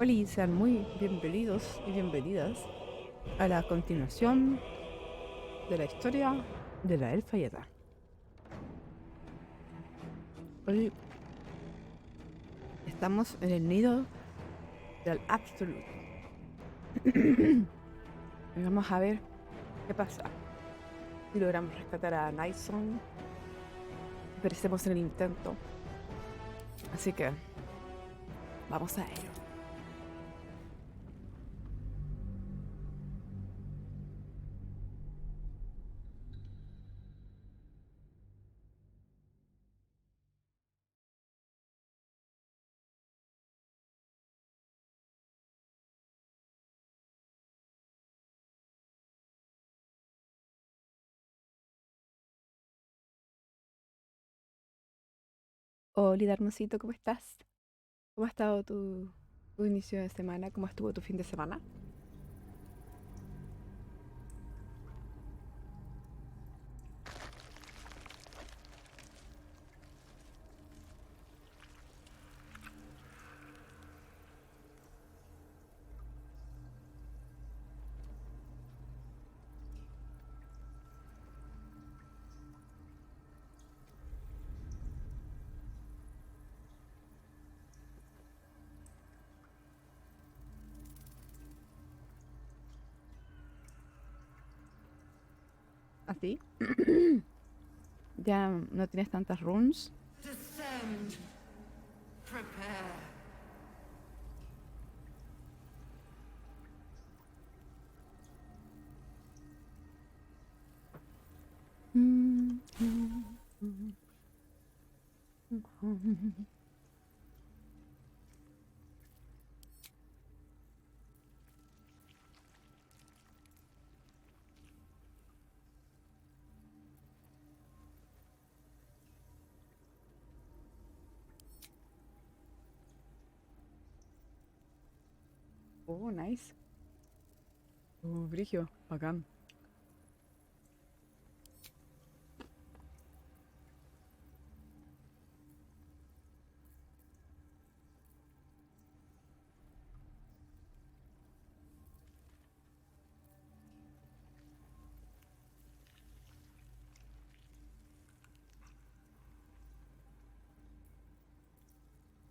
Hola y sean muy bienvenidos y bienvenidas a la continuación de la historia de la elfa yeta. Hoy estamos en el nido del Absolute. Y vamos a ver qué pasa. Si logramos rescatar a Nyson, perecemos en el intento. Así que vamos a ello. Hola, Darnosito, ¿cómo estás? ¿Cómo ha estado tu inicio de semana? ¿Cómo estuvo tu fin de semana? ¿Así? ¿Ya no tienes tantas runes? Descend. Prepare. Oh, nice. Brigio, bacán.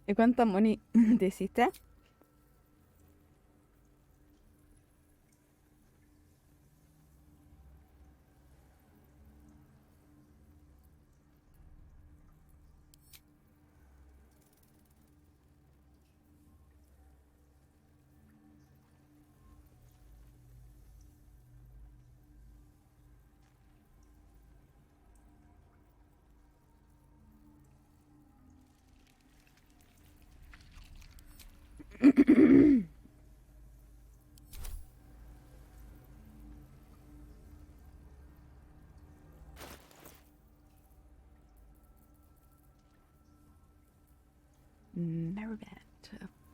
¿Y cuánta money te hiciste? Mariband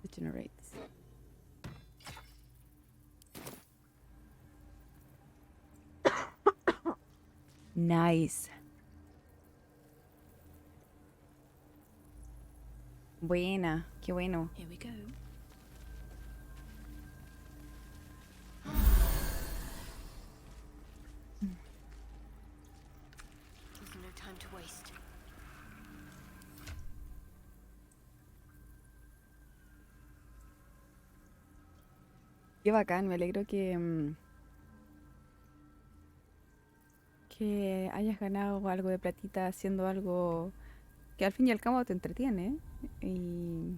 degenerates. Nice. Buena, qué bueno. Here we go. There's no time to waste. Qué bacán, me alegro que hayas ganado algo de platita haciendo algo que al fin y al cabo te entretiene. Y,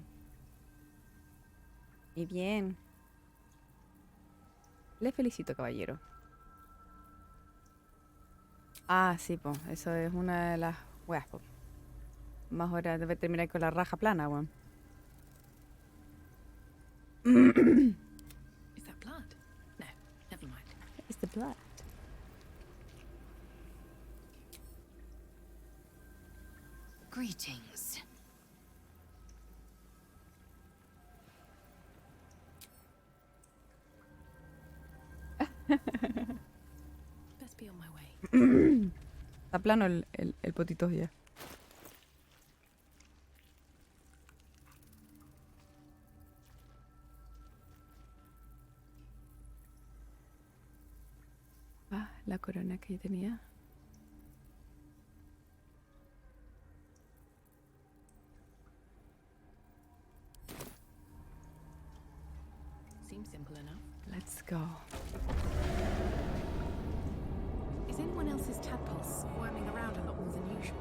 y bien, le felicito, caballero. Ah, sí, pues, eso es una de las weas, po. Más ahora debe terminar con la raja plana, weón. Is that blood? No, never mind. It's the blood. Greetings. Best be on my way. Está plano el potito ya. la corona que yo tenía. Seems simple enough. Let's go. Is anyone else's tadpole squirming around a lot more than usual?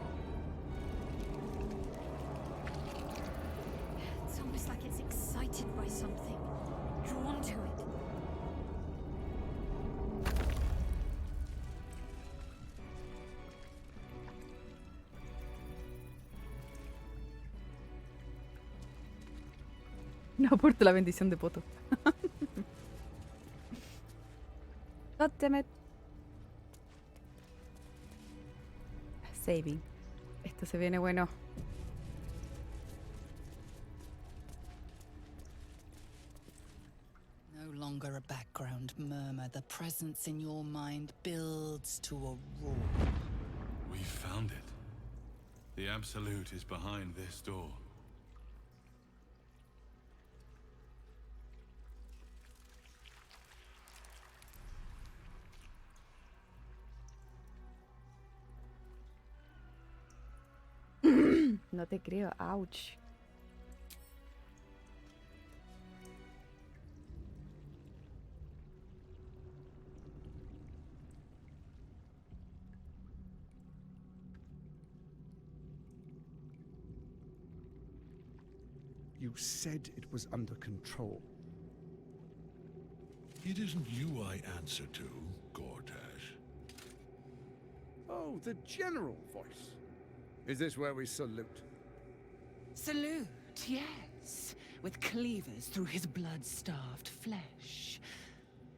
It's almost like it's excited by something, drawn to it. No aporto la bendición de Poto. God damn it. Saving. Esto se viene bueno. No longer a background murmur. The presence in your mind builds to a roar. We found it. The Absolute is behind this door. No te creo. Ouch. You said it was under control. It isn't you I answer to, Gortash. Oh, the general voice. Is this where we salute? Salute, yes, with cleavers through his blood-starved flesh.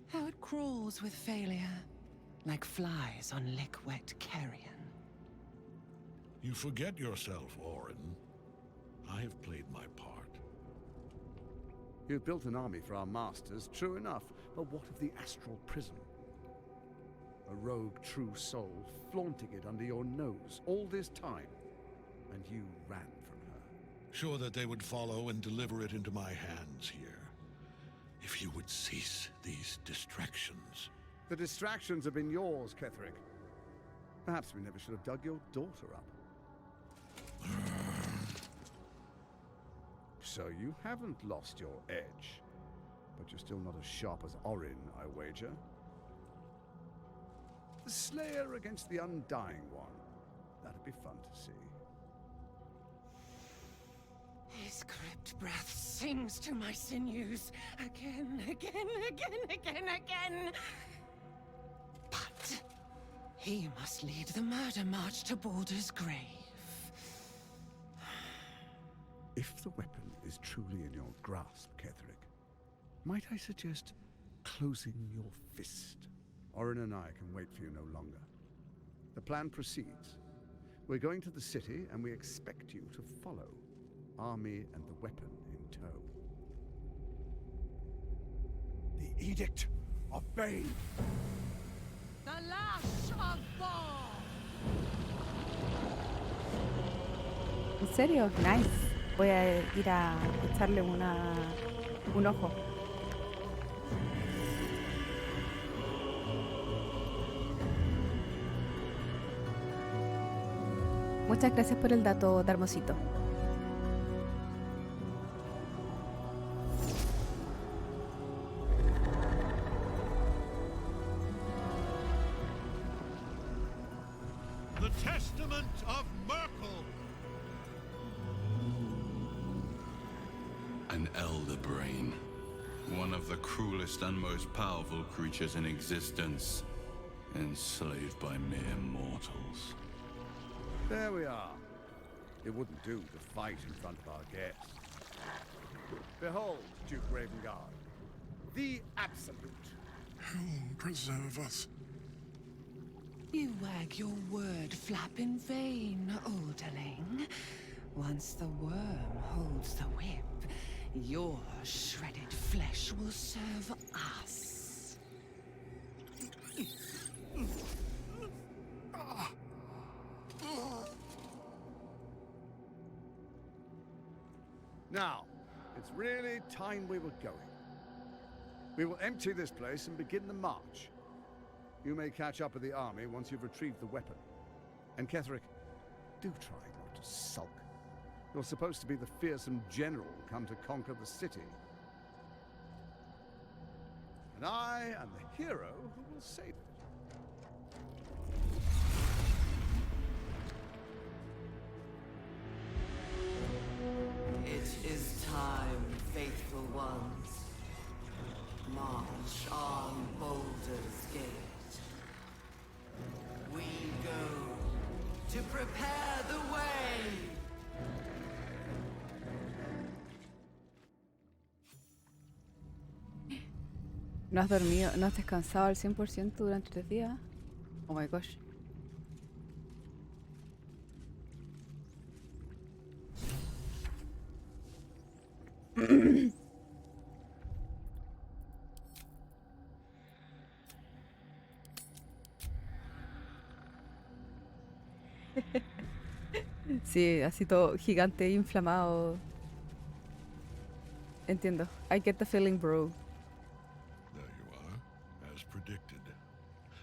How it crawls with failure, like flies on lick-wet carrion. You forget yourself, Orin. I have played my part. You've built an army for our masters, true enough, but what of the astral prison? A rogue true soul flaunting it under your nose all this time, and you ran from her. Sure that they would follow and deliver it into my hands here. If you would cease these distractions. The distractions have been yours, Ketherick. Perhaps we never should have dug your daughter up. So you haven't lost your edge, but you're still not as sharp as Orin, I wager. The Slayer against the Undying One. That'd be fun to see. His crypt breath sings to my sinews again, again, again. But he must lead the murder march to Baldur's grave. If the weapon is truly in your grasp, Ketherick, might I suggest closing your fist? Orin and I can wait for you no longer. The plan proceeds. We're going to the city, and we expect you to follow. Army and the weapon in tow. The Edict of Bane! The Lash of Ball! ¿En serio? Nice. Voy a ir a echarle un ojo. Muchas gracias por el dato, Darmosito. The Testament of Merkel! An elder brain. One of the cruelest and most powerful creatures in existence. Enslaved by mere mortals. There we are. It wouldn't do to fight in front of our guests. Behold, Duke Ravengard. The Absolute. Who preserve us? You wag your word flap in vain, olderling. Once the worm holds the whip, your shredded flesh will serve us. Now, it's really time we were going. We will empty this place and begin the march. You may catch up with the army once you've retrieved the weapon. And Ketherick, do try not to sulk. You're supposed to be the fearsome general come to conquer the city. And I am the hero who will save it. It is time, faithful ones. March on Boulder's Gate. We go to prepare the way. ¿No has dormido, no has descansado al 100% durante 3 días? Oh my gosh. Sí, así todo gigante, inflamado. Entiendo. I get the feeling, bro. There you are, as predicted.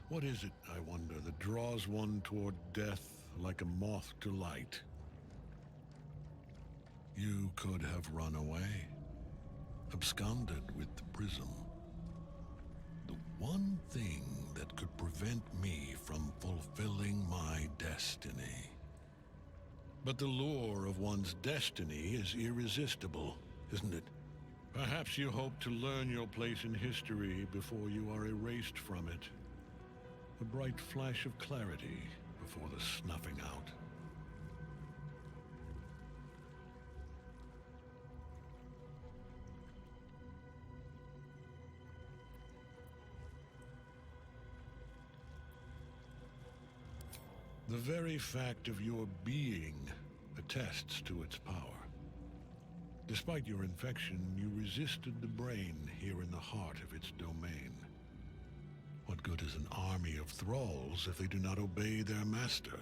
What is it, I wonder, that draws one toward death like a moth to light? You could have run away, absconded with the prism. The one thing that could prevent me from fulfilling my destiny. But the lure of one's destiny is irresistible, isn't it? Perhaps you hope to learn your place in history before you are erased from it. A bright flash of clarity before the snuffing out. The very fact of your being attests to its power. Despite your infection, you resisted the brain here in the heart of its domain. What good is an army of thralls if they do not obey their master?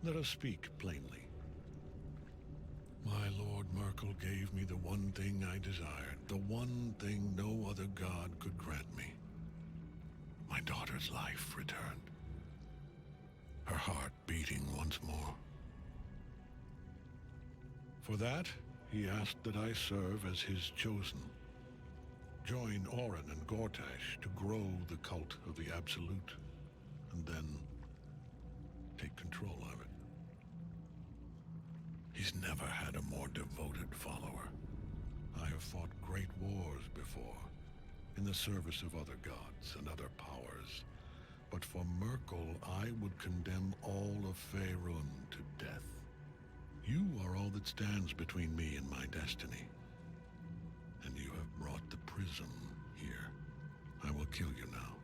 Let us speak plainly. My Lord Merkel gave me the one thing I desired, the one thing no other god could grant me. My daughter's life returned. Her heart beating once more. For that, he asked that I serve as his chosen. Join Orin and Gortash to grow the cult of the Absolute, and then take control of it. He's never had a more devoted follower. I have fought great wars before, in the service of other gods and other powers. But for Merkel, I would condemn all of Faerun to death. You are all that stands between me and my destiny. And you have brought the prism here. I will kill you now.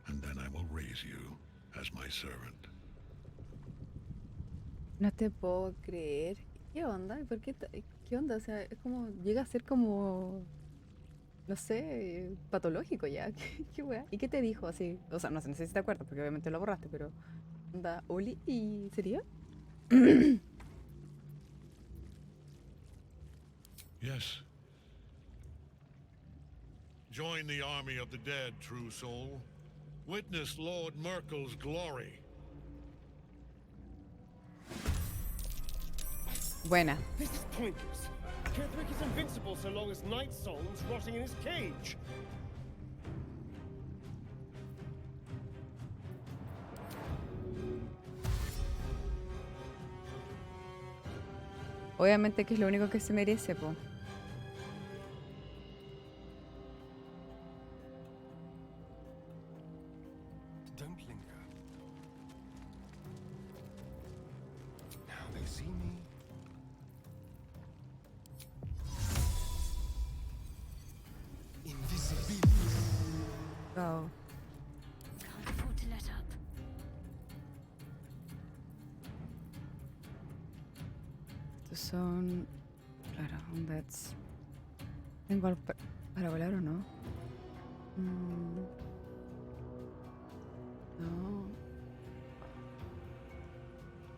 And then I will raise you as my servant. No te puedo creer. ¿Qué onda? ¿Por qué? ¿Qué onda? O sea, es como. Llega a ser como. No sé, patológico ya. ¿Qué wea? ¿Y qué te dijo así? O sea, no sé si te acuerdas, porque obviamente lo borraste, pero. ¿Onda Oli y sería? Yes. Join the army of the dead, true soul. Witness Lord Merkel's glory. Buena. This is pointless. Ketherick is invincible so long as Night Song's rotting in his cage. Obviamente que es lo único que se merece, po. Don't linger. Now they see me. Invisibility. Go. Can't afford to let up. Estos son. Claro, undeads. ¿Tengo algo para volar o no? No.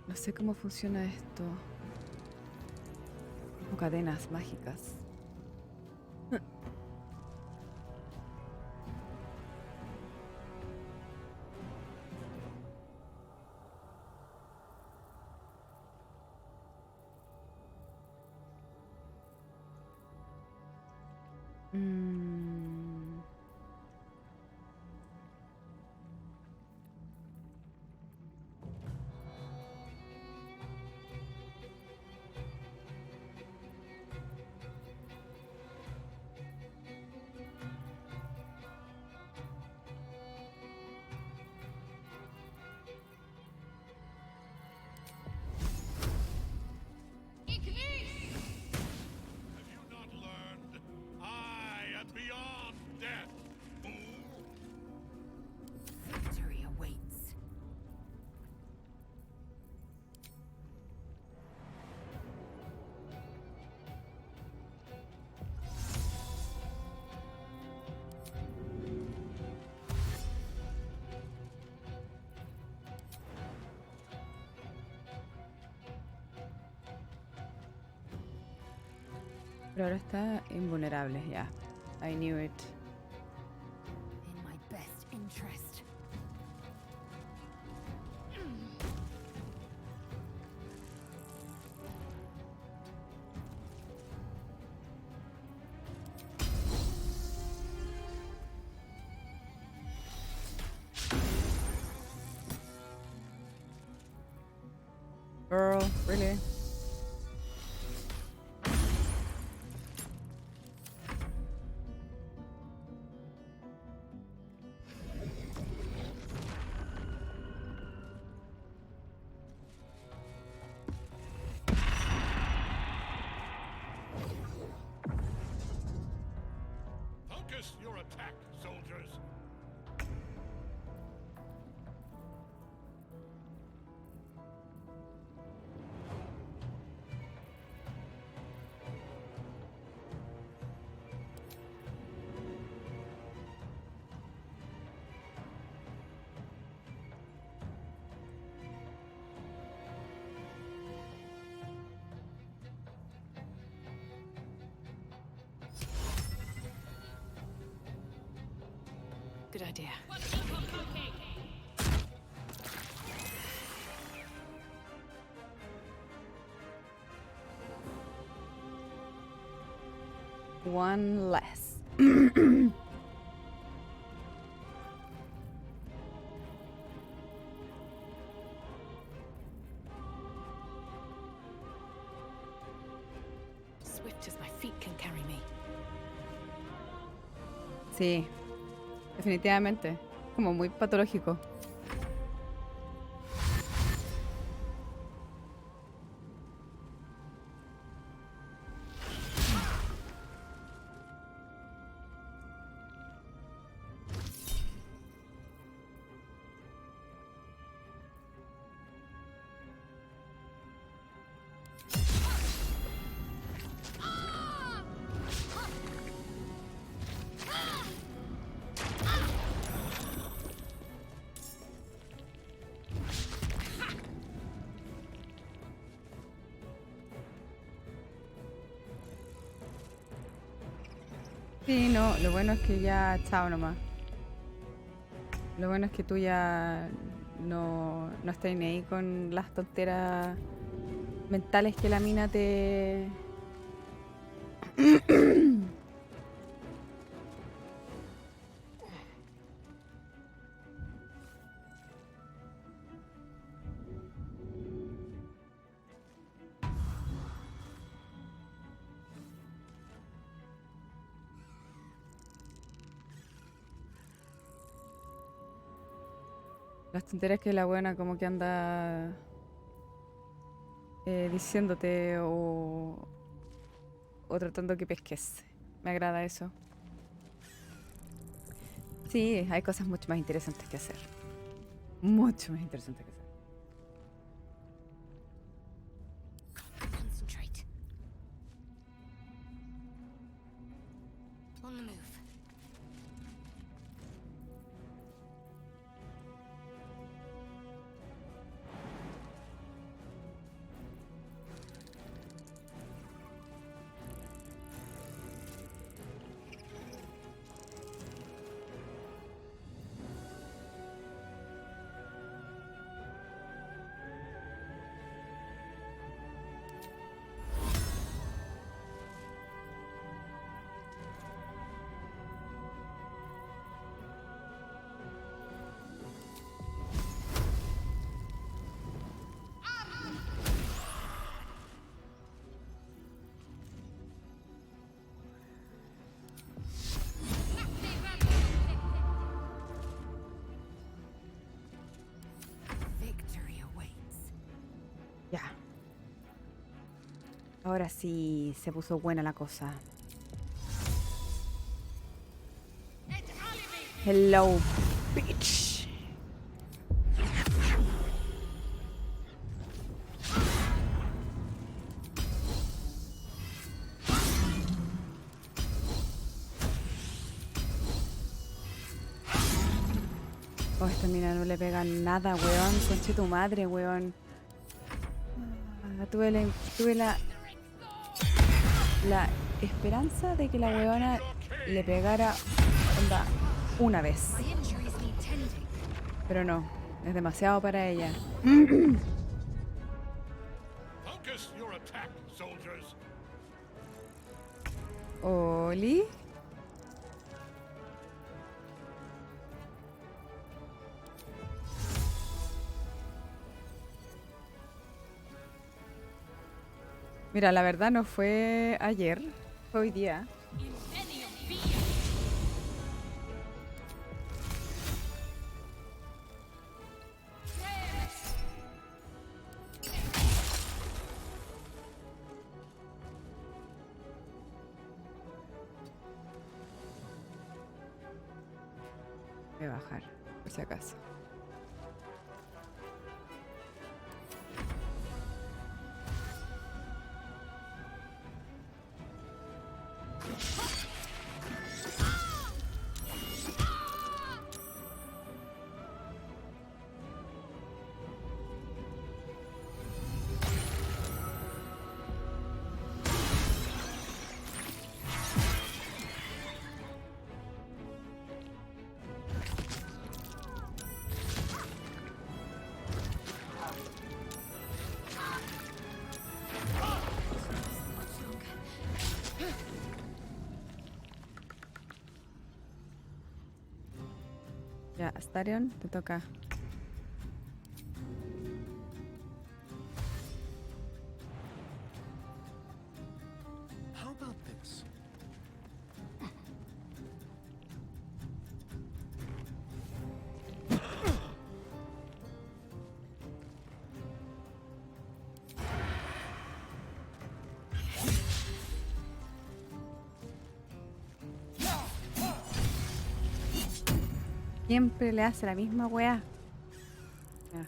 No sé cómo funciona esto. Como cadenas mágicas. Mm. Have you not learned? I am beyond death, fool! Victory awaits. Pero ahora está invulnerable, ya. I knew it. In my best interest. Girl, really? Focus your attack, soldiers! Good idea. One less. Swift as my feet can carry me. Sí, definitivamente. Como muy patológico. Sí, no, lo bueno es que ya chao nomás. Lo bueno es que tú ya no estás ni ahí con las tonteras mentales que la mina te... Las tonteras que la buena como que anda diciéndote o tratando que pesques. Me agrada eso. Sí, hay cosas mucho más interesantes que hacer. Mucho más interesantes que hacer. Concentrate. On the move. Ahora sí se puso buena la cosa. Hello, bitch. Oh, esta mina no le pega nada, weón. Conche tu madre, weón. Tuve la esperanza de que la weona le pegara onda una vez. My injuries need tending. Pero no, es demasiado para ella. Focus your attack, soldiers. Oli. Mira, la verdad no fue ayer, fue hoy día. Voy a bajar, por si acaso. Ya, Astarion, te toca. How about this? Siempre le hace la misma weá. Ya.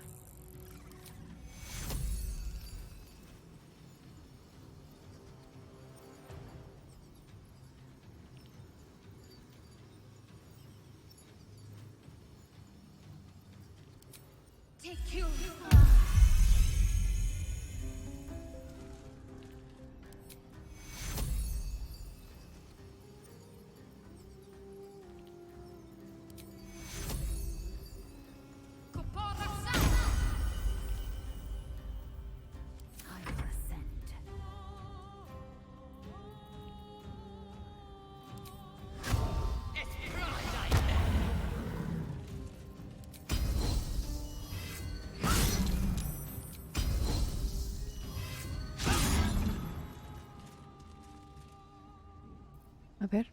Take you. I will ascend. A ver.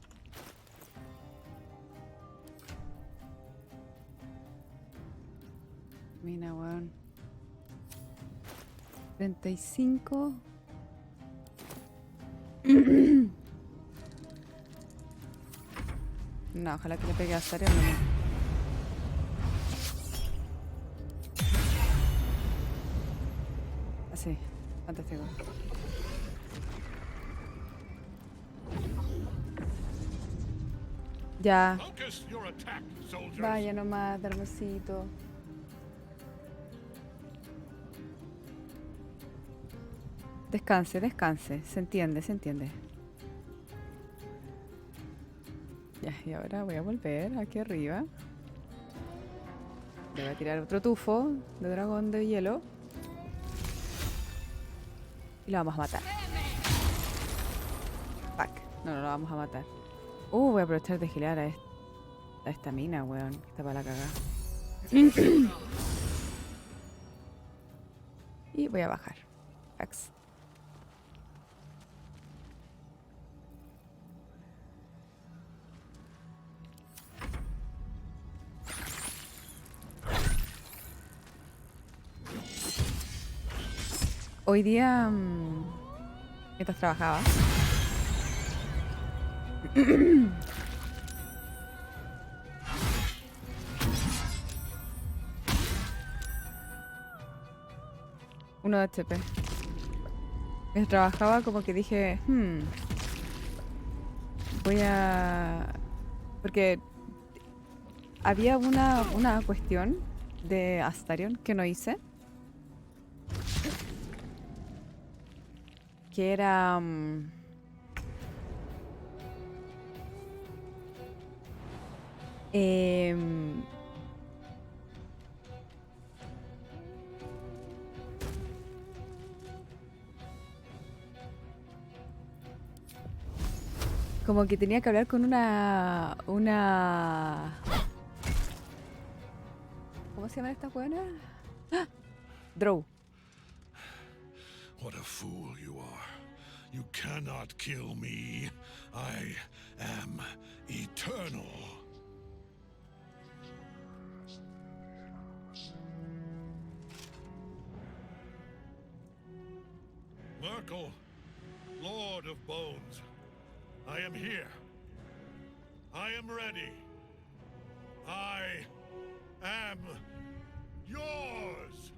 Mira, weón. 35. No, ojalá que le pegue a Astarion. No. Así, fantástico. Ya. Focus your attack, soldiers. Vaya nomás, hermosito. Descanse, descanse. Se entiende, se entiende. Ya, y ahora voy a volver aquí arriba. Le voy a tirar otro tufo de dragón de hielo. Y lo vamos a matar. Fuck. No, no lo vamos a matar. Voy a aprovechar de girar a esta mina, weón. Que está para la cagada. Y voy a bajar. Fax. Hoy día Mientras trabajaba. Uno de HP. Mientras trabajaba como que dije, voy a... Porque había una cuestión de Astarion que no hice. Que era... em, como que tenía que hablar con una... ¿Cómo se llaman estas buenas? Drow. What a fool you are. You cannot kill me. I am eternal. Merkel, Lord of Bones, I am here. I am ready. I am yours.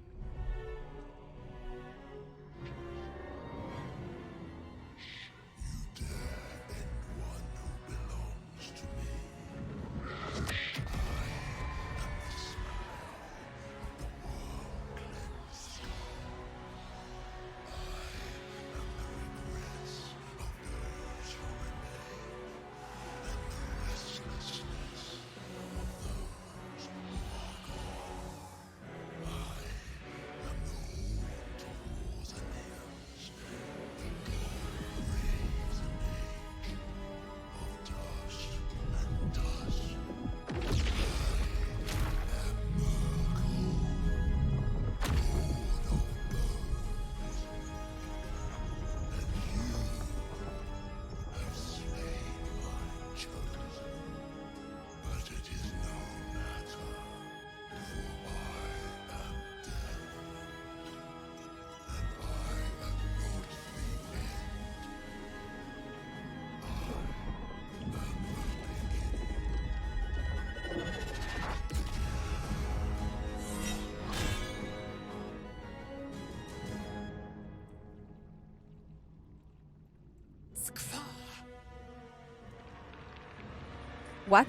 What?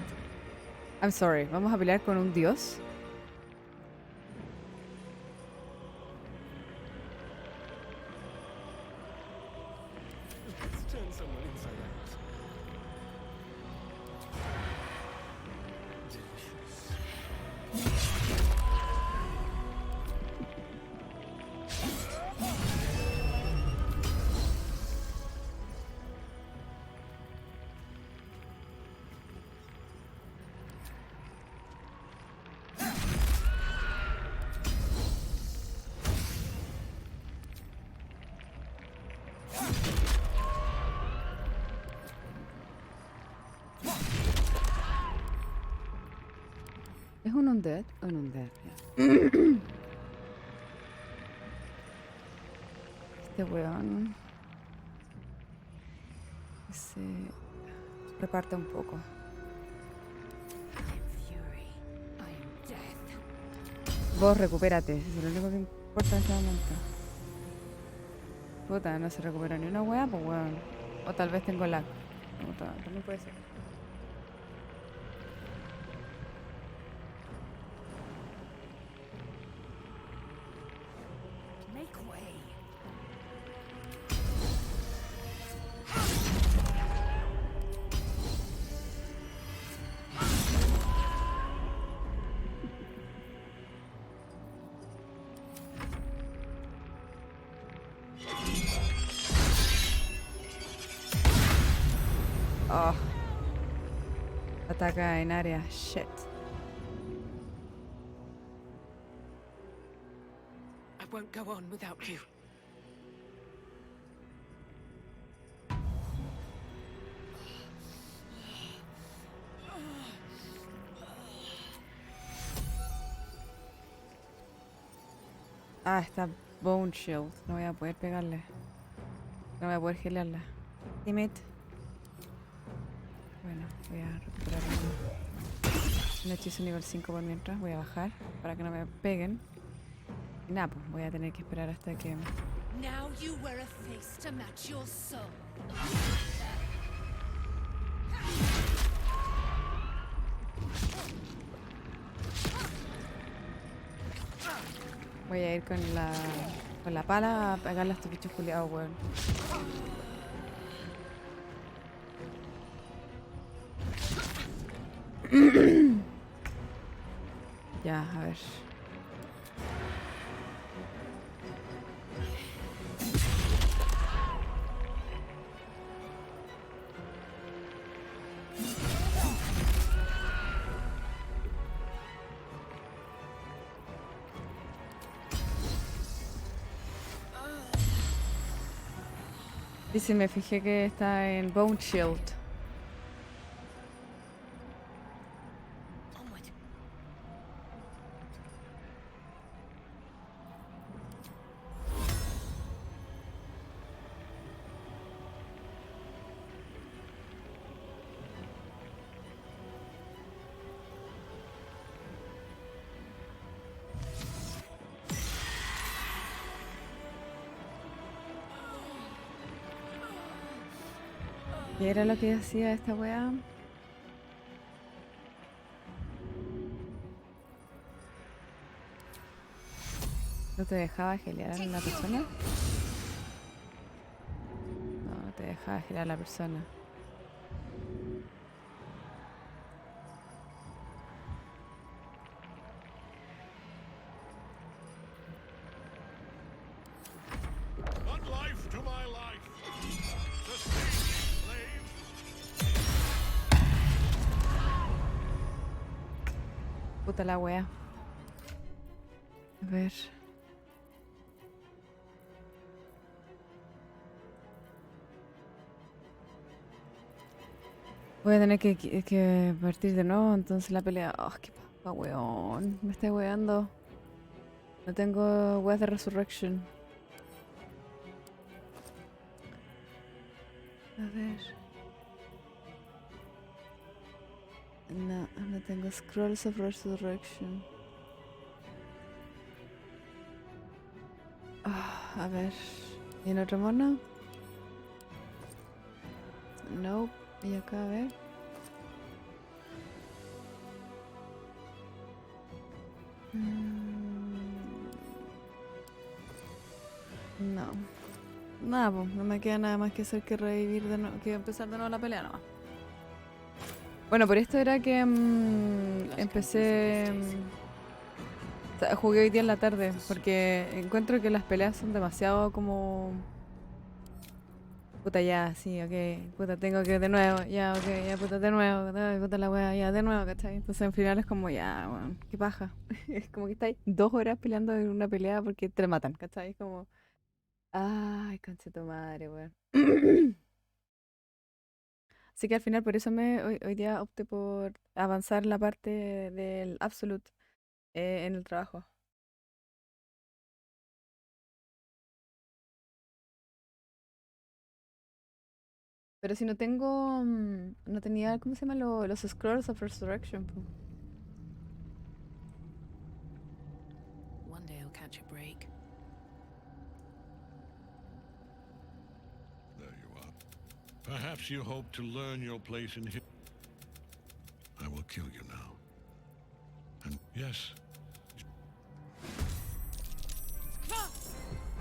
I'm sorry. ¿Vamos a pelear con un dios? Let's turn someone inside out. ¿Es un undead? Un undead, ya. Este weón se reparte un poco. Vos recupérate, eso es lo único que importa en este momento. Puta, no se recupera ni una wea, pues weón. O tal vez tengo lag. Puta, también puede ser. Make way. Oh. Ataca en área. Shit. I won't go on without you. Ah, está Bone Shield. No voy a poder pegarle. No voy a poder gelearla. Damn it. Bueno, voy a recuperar un hechizo nivel 5 por mientras. Voy a bajar para que no me peguen. Y nada, pues voy a tener que esperar hasta que... Now you wear a face to match your soul. Voy a ir con la pala a pegarle a estos bichos culiados, weón. Ya, a ver. Dice, me fijé que está en Bone Shield. Onward. ¿Qué era lo que hacía esta weá? ¿No te dejaba gelear a la persona? No, no te dejaba gelear a la persona. One life to my life. Sustain, slave. Puta la wea. A ver. Voy a tener que partir de nuevo, entonces la pelea. Oh, qué paja, weón. Me está weando. No tengo weas de resurrection. A ver. No, no tengo scrolls of resurrection. A ver. ¿Y en otro mono? No. Y acá, a ver. No. Nada, pues. No me queda nada más que hacer que revivir de nuevo. Que empezar de nuevo la pelea, no. Bueno, por esto era que empecé. Jugué hoy día en la tarde. Porque encuentro que las peleas son demasiado como. Puta, ya, sí, ok. Puta, tengo que de nuevo, ya, ok, ya, puta, de nuevo, ay, puta la wea, ya, de nuevo, ¿cachai? Entonces al final es como, ya, weón, qué paja. Es como que estáis 2 horas peleando en una pelea porque te matan, ¿cachai? Es como, ay, concha tu madre, weón. Así que al final por eso hoy día opté por avanzar la parte del Absolute en el trabajo. Pero si no tengo, no tenía, ¿cómo se llama? Los Scrolls of Resurrection, po. One day I'll catch a break. There you are. Perhaps you hope to learn your place in history. I will kill you now. And yes,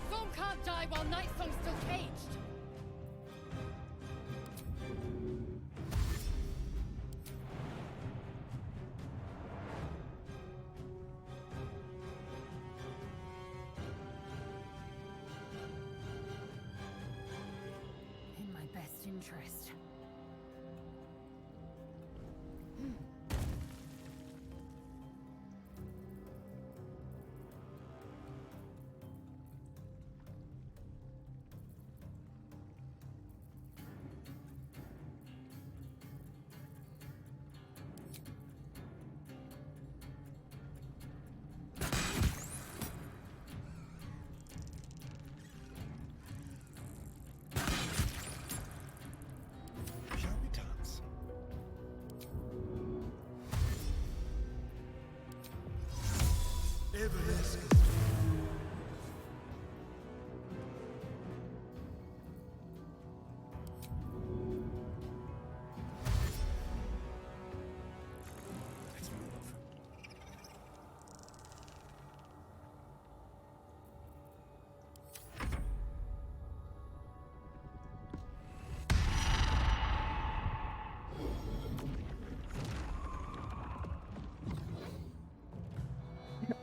Thorn can't die while Nightsong's still caged. In my best interest.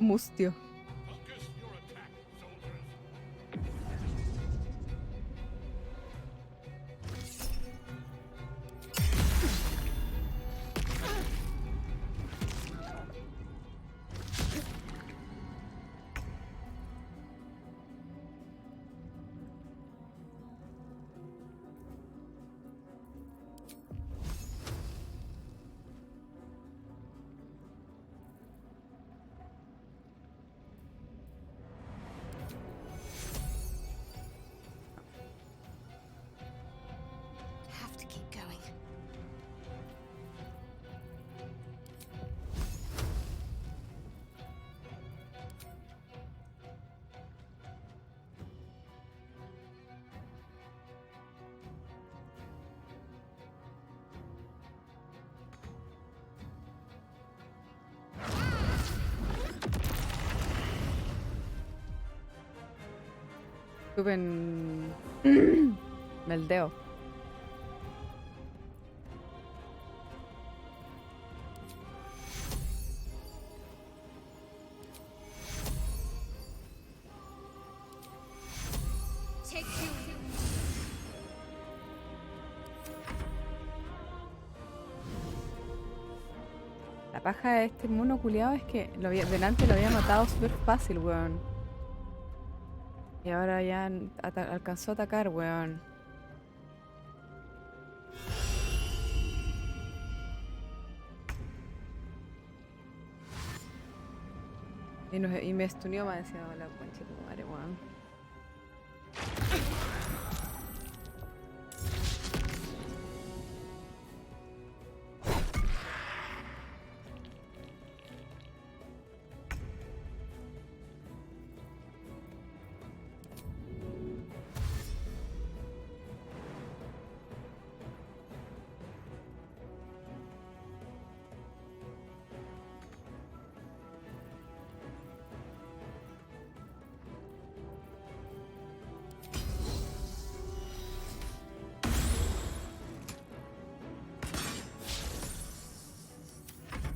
Mustio. Focus your attack, soldiers. Have to keep going. Estuve en... Meldeo. Take two. La paja de este mono culiado es que delante lo había matado súper fácil, weón. Y ahora ya alcanzó a atacar, weón. Y me estunió más encima la concha de tu madre, weón.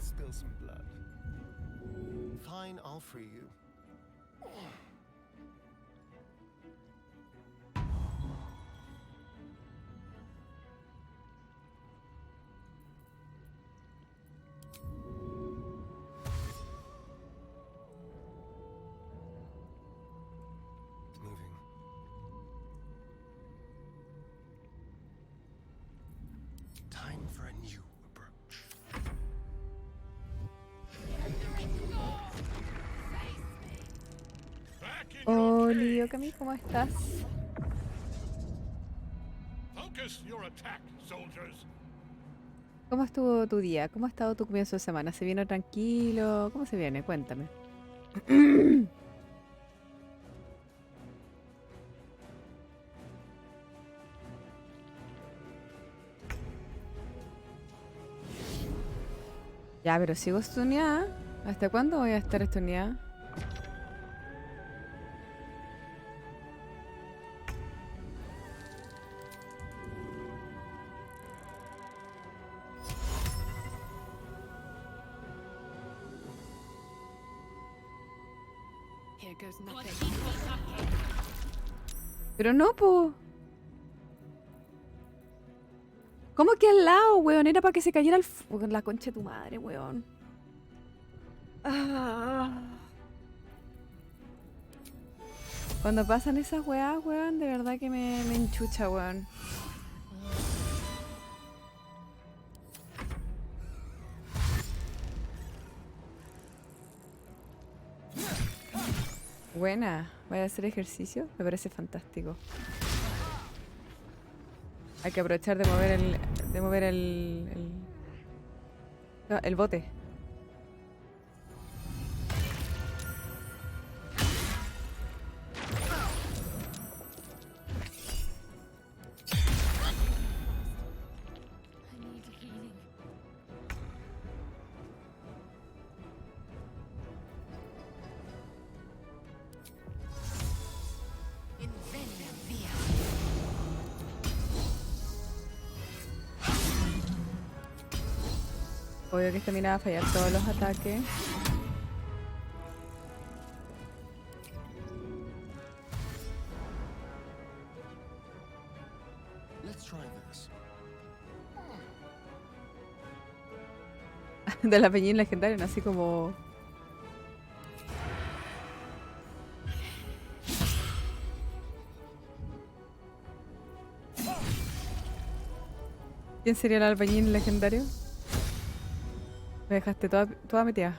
Spill some blood. Fine, I'll free you. Moving. Time for a new approach. Back in Hola, your Okami, ¿cómo estás? Focus your attack, soldiers. ¿Cómo estuvo tu día? ¿Cómo ha estado tu comienzo de semana? ¿Se vino tranquilo? ¿Cómo se viene? Cuéntame. Ya, pero sigo estuneada. ¿Hasta cuándo voy a estar estuneada? Here goes nothing. Pero no, po. ¿Cómo que al lado, weón? Era para que se cayera la concha de tu madre, weón. Ah. Cuando pasan esas weas, weón, de verdad que me enchucha, weón. Buena. Voy a hacer ejercicio. Me parece fantástico. Hay que aprovechar de mover el bote. I need healing. Incendia via. Obvio que esta mina va a fallar todos los ataques. De la peñín legendaria, ¿no? Así como... ¿Quién sería el albañil legendario? Me dejaste toda metida.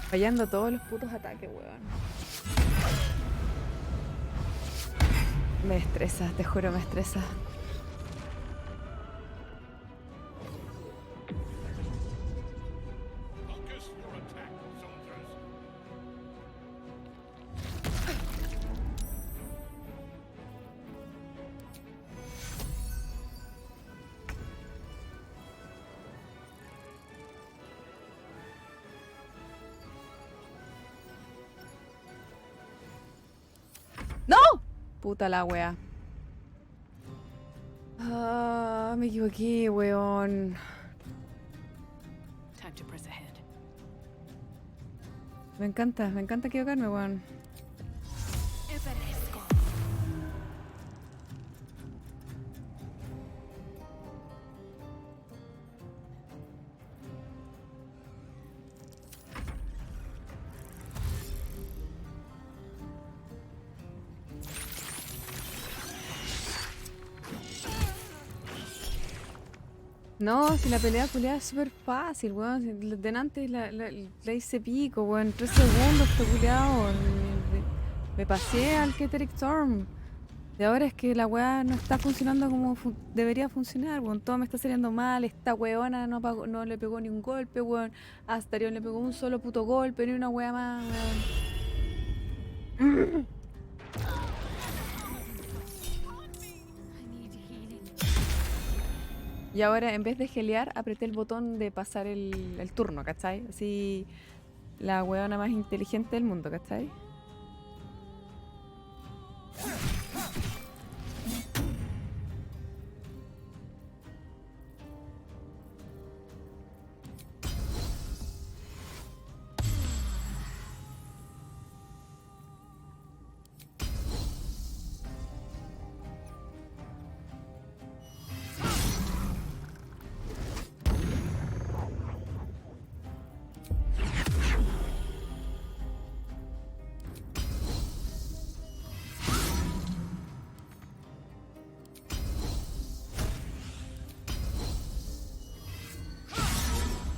Fallando todos los putos ataques, weón. Me estresa, te juro, me estresa. Focus your attack, soldiers. ¡No! Puta la wea. Ah, me equivoqué, weón. Time to press ahead. Me encanta equivocarme, weón. No, si la pelea culiada es súper fácil, weón. Si delante la hice pico, weón. 3 segundos, este culiado. Me pasé al Keteric Storm. Y ahora es que la weá no está funcionando como debería funcionar, weón. Todo me está saliendo mal. Esta weona no le pegó ni un golpe, weón. A Astarion le pegó un solo puto golpe, ni una weá más, weón. Y ahora, en vez de gelear, apreté el botón de pasar el turno, ¿cachai? Así, la weona más inteligente del mundo, ¿cachai?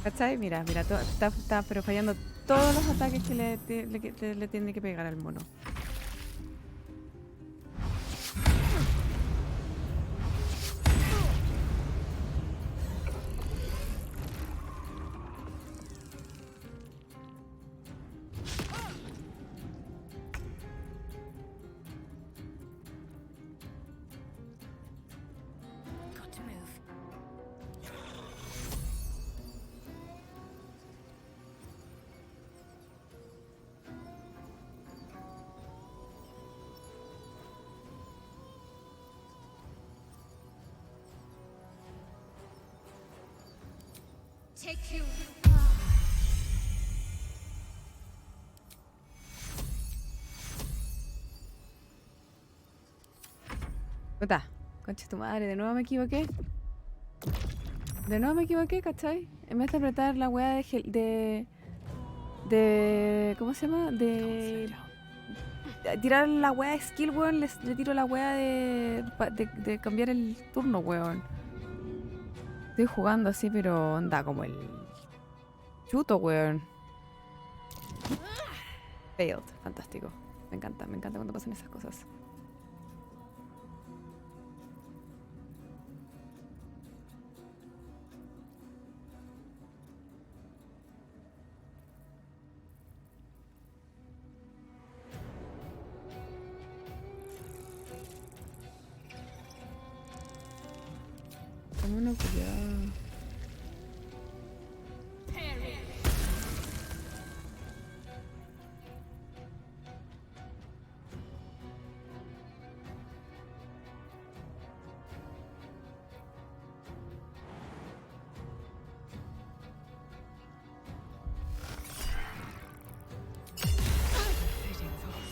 ¿Cachai? Mira, está pero fallando todos los ataques que le tiene que pegar al mono. Got to move. Take you. Puta, concha tu madre, de nuevo me equivoqué. ¿Cachai? En vez de apretar la weá de ¿cómo se llama? De tirar la weá de skill, weón, le tiro la weá de cambiar el turno, weón. Estoy jugando así, pero anda como el chuto, weón. Failed, fantástico. Me encanta cuando pasan esas cosas. Vámonos, cuidado.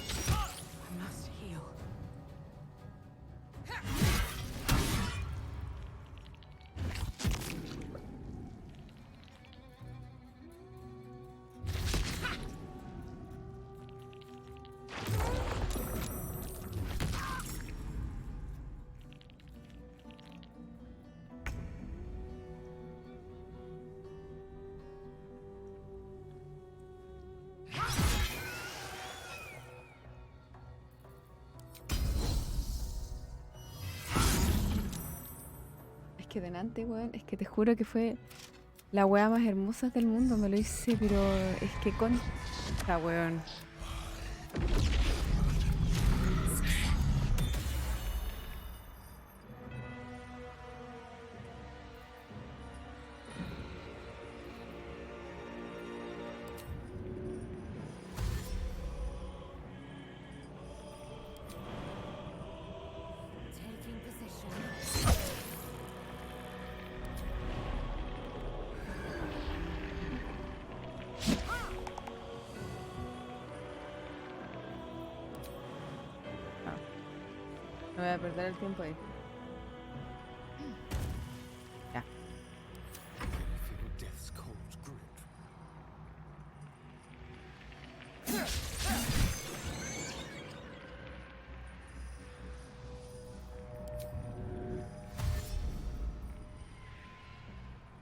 I must heal. que delante, weón, es que te juro que fue la weá más hermosa del mundo. Me lo hice, pero es que con... La weón. Taking position. No voy a perder el tiempo ahí. Ya. Feel death's cold grip.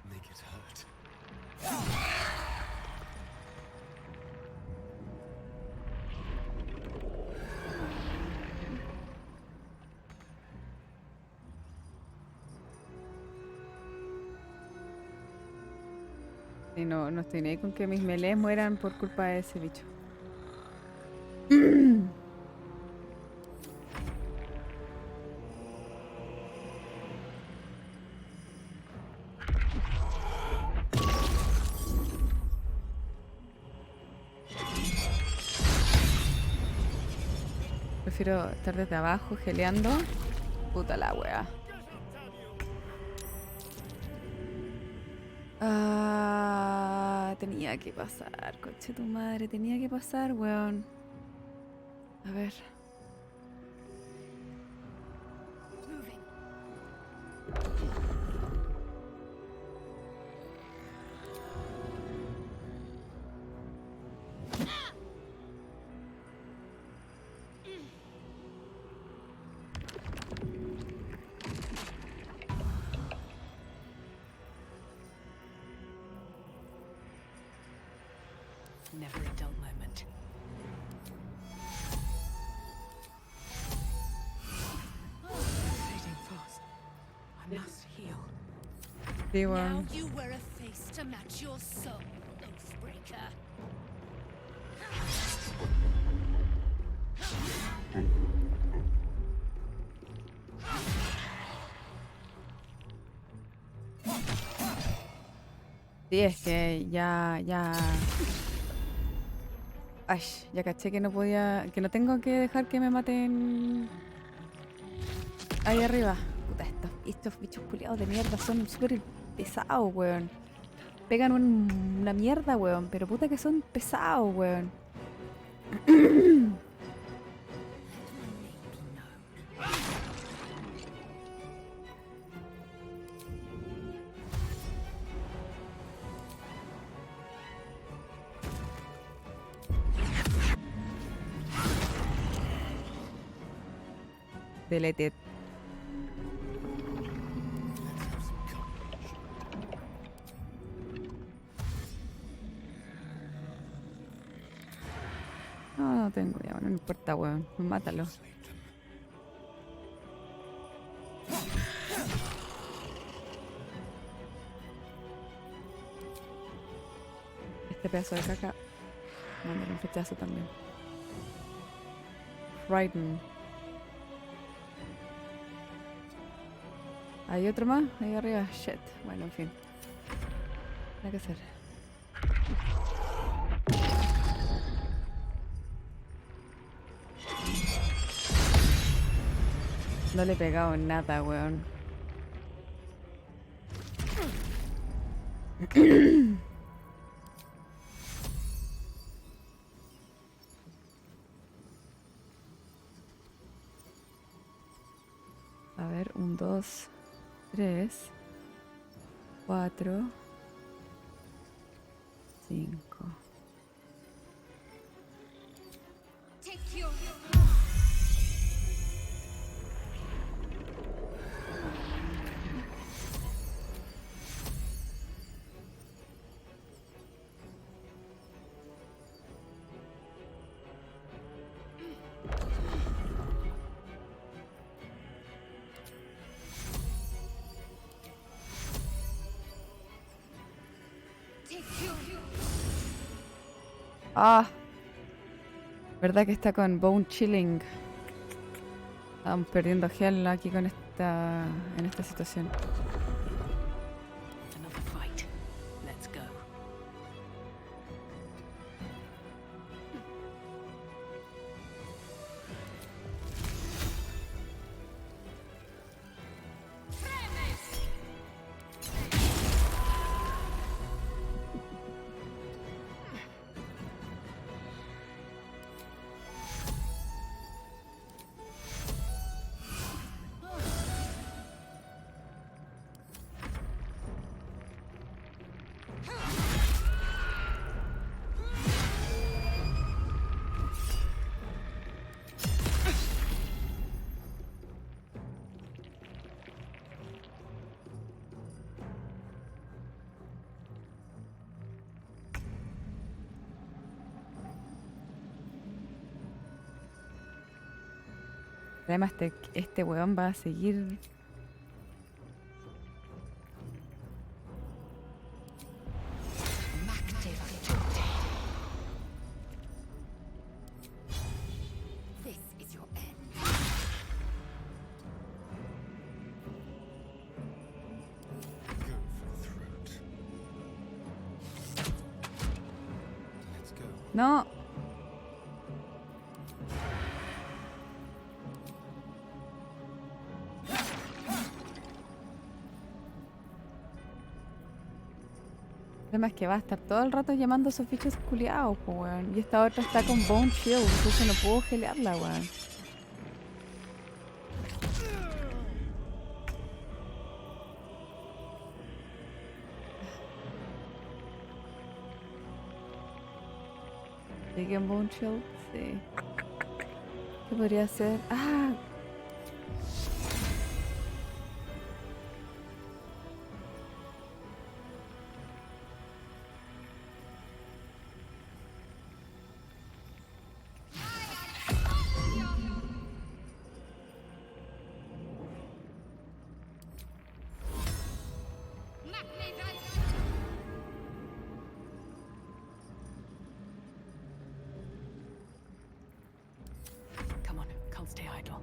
Make it hurt. Y no estoy ni ahí con que mis melees mueran por culpa de ese bicho. Prefiero estar desde abajo geleando. Puta la wea. Tenía que pasar, coche tu madre, tenía que pasar, weón. A ver. Moving. Never a dull moment. Fading fast. I must heal. Sí, Now weón. you wear a face to match your soul, Oathbreaker. Sí, es que ya. Ay, ya caché que no podía, que no tengo que dejar que me maten ahí arriba. Puta, estos bichos culiados de mierda son súper pesados, weón. Pegan una mierda, weón, pero puta que son pesados, weón. Deleted. No tengo ya, no importa, weón. Mátalo. Este pedazo de caca. Mándale un flechazo también. Frighten. ¿Hay otro más? Ahí arriba. Shit. Bueno, en fin. Nada que hacer. No le he pegado nada, weón. A ver, 1, 2, 3, 4, 5. Take your... Ah, verdad que está con bone chilling. Estamos perdiendo gel aquí con en esta situación. Another fight. Let's go. Además, este weón va a seguir. This is your end. Go for the throat. Let's go. No. Además que va a estar todo el rato llamando a esos bichos culiados, po, weón. Y esta otra está con Bone Shield, entonces no puedo gelearla, weón. ¿Sigue en Bone Shield? Sí. ¿Qué podría hacer? ¡Ah! Come on, can't stay idle.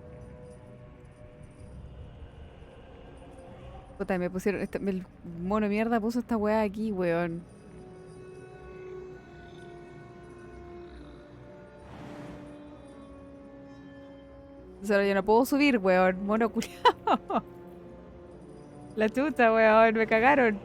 Puta, me pusieron. El mono mierda puso esta weá aquí, weón. Entonces ahora yo no puedo subir, weón. Mono culiao. La chucha, weón. Me cagaron.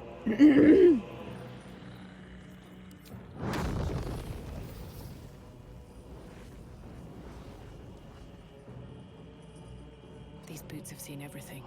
These boots have seen everything.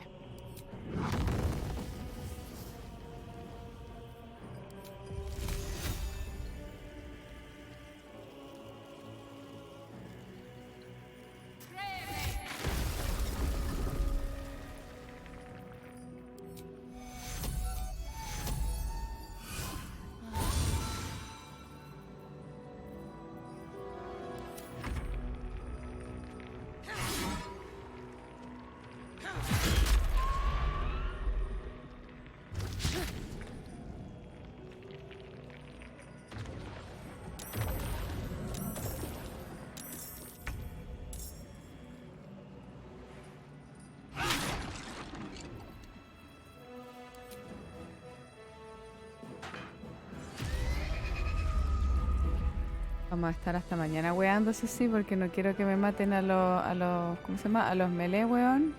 Vamos a estar hasta mañana weándose, sí, porque no quiero que me maten a los, ¿cómo se llama? A los melee, weón.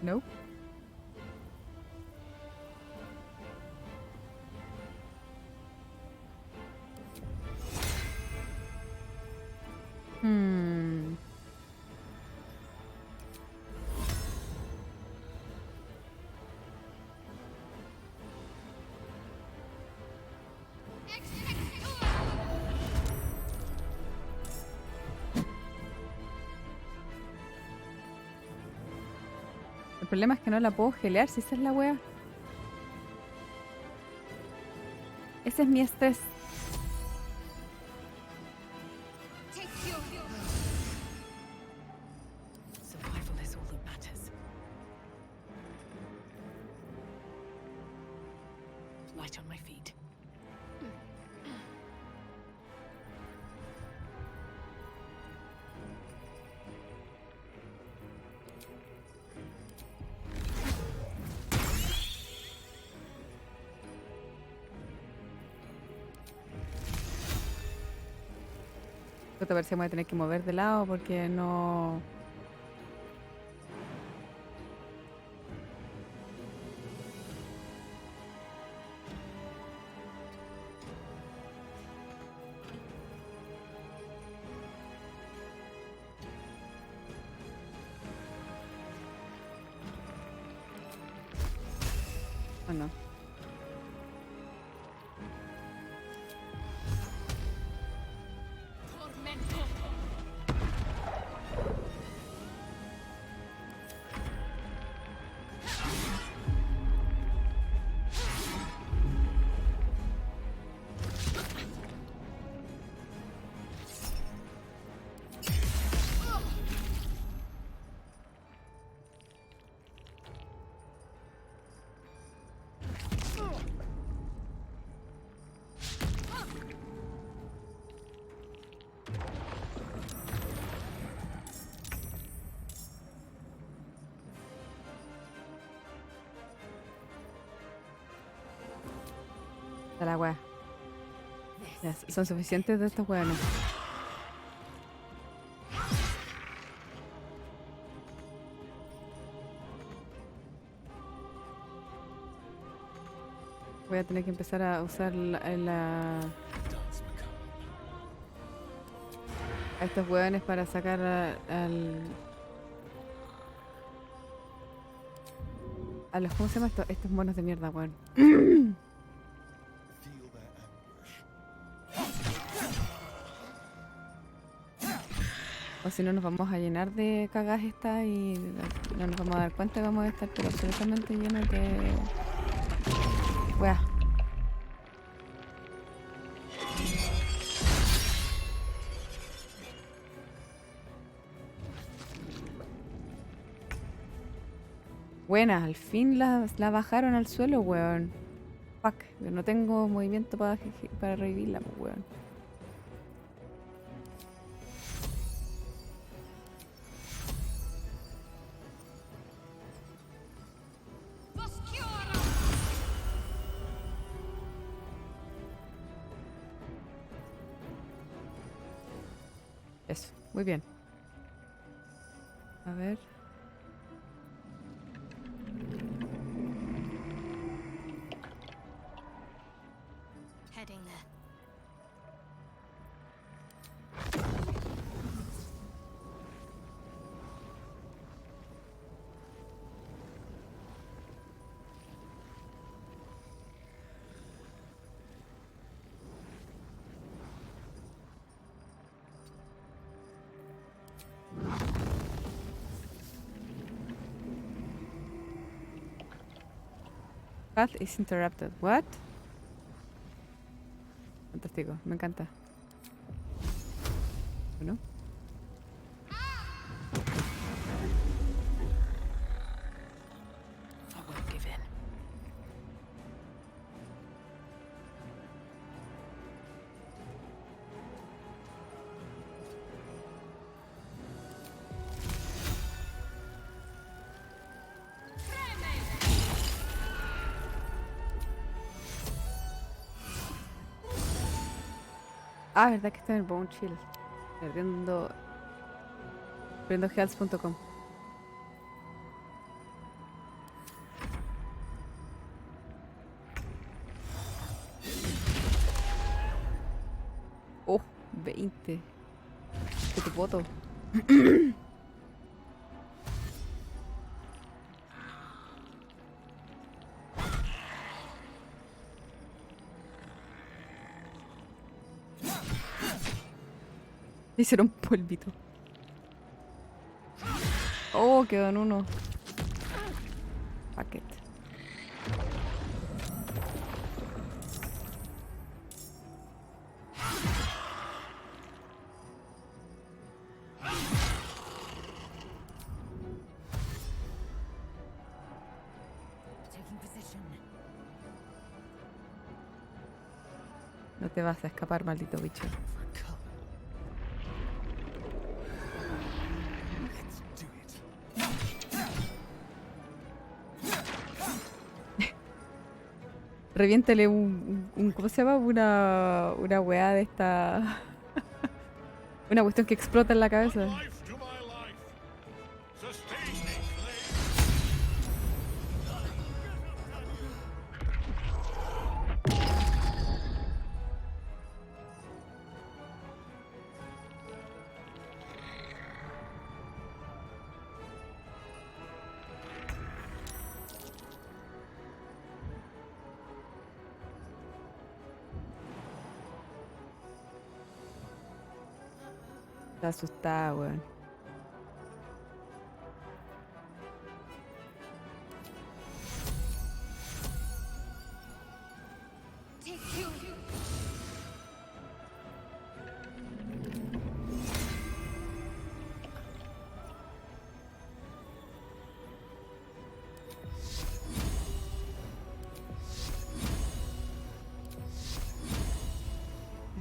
Nope. Hmm. El problema es que no la puedo gelear si esa es la wea. Ese es mi estrés. Survival is all that matters. Light on my feet. Puta, a ver si me voy a tener que mover de lado porque no. Bueno. Está la wea. Ya, son suficientes de estos weones. Voy a tener que empezar a usar a estos hueones para sacar a los, ¿cómo se llama esto? Estos monos de mierda, weón. Feel their anguish. O si no nos vamos a llenar de cagas estas y no nos vamos a dar cuenta y vamos a estar pero absolutamente llenos de weá. Buena, al fin la bajaron al suelo, weón. Fuck, yo no tengo movimiento para revivirla, pues, weón. Eso, muy bien. A ver. Heading there. Path is interrupted. What? Fantástico, me encanta. Bueno. I won't give in. Ah, verdad que está en el Bone Chill. Perdiendo health.com. 20. Que tu poto. Hicieron polvito. Oh, quedó en uno. Paquete. Taking position. No te vas a escapar, maldito bicho. Let's do it. Reviéntale un ¿cómo se llama? Una weá de esta. Una cuestión que explota en la cabeza. Life to my life. Sustain me, slave. Está asustada, weón. Take you.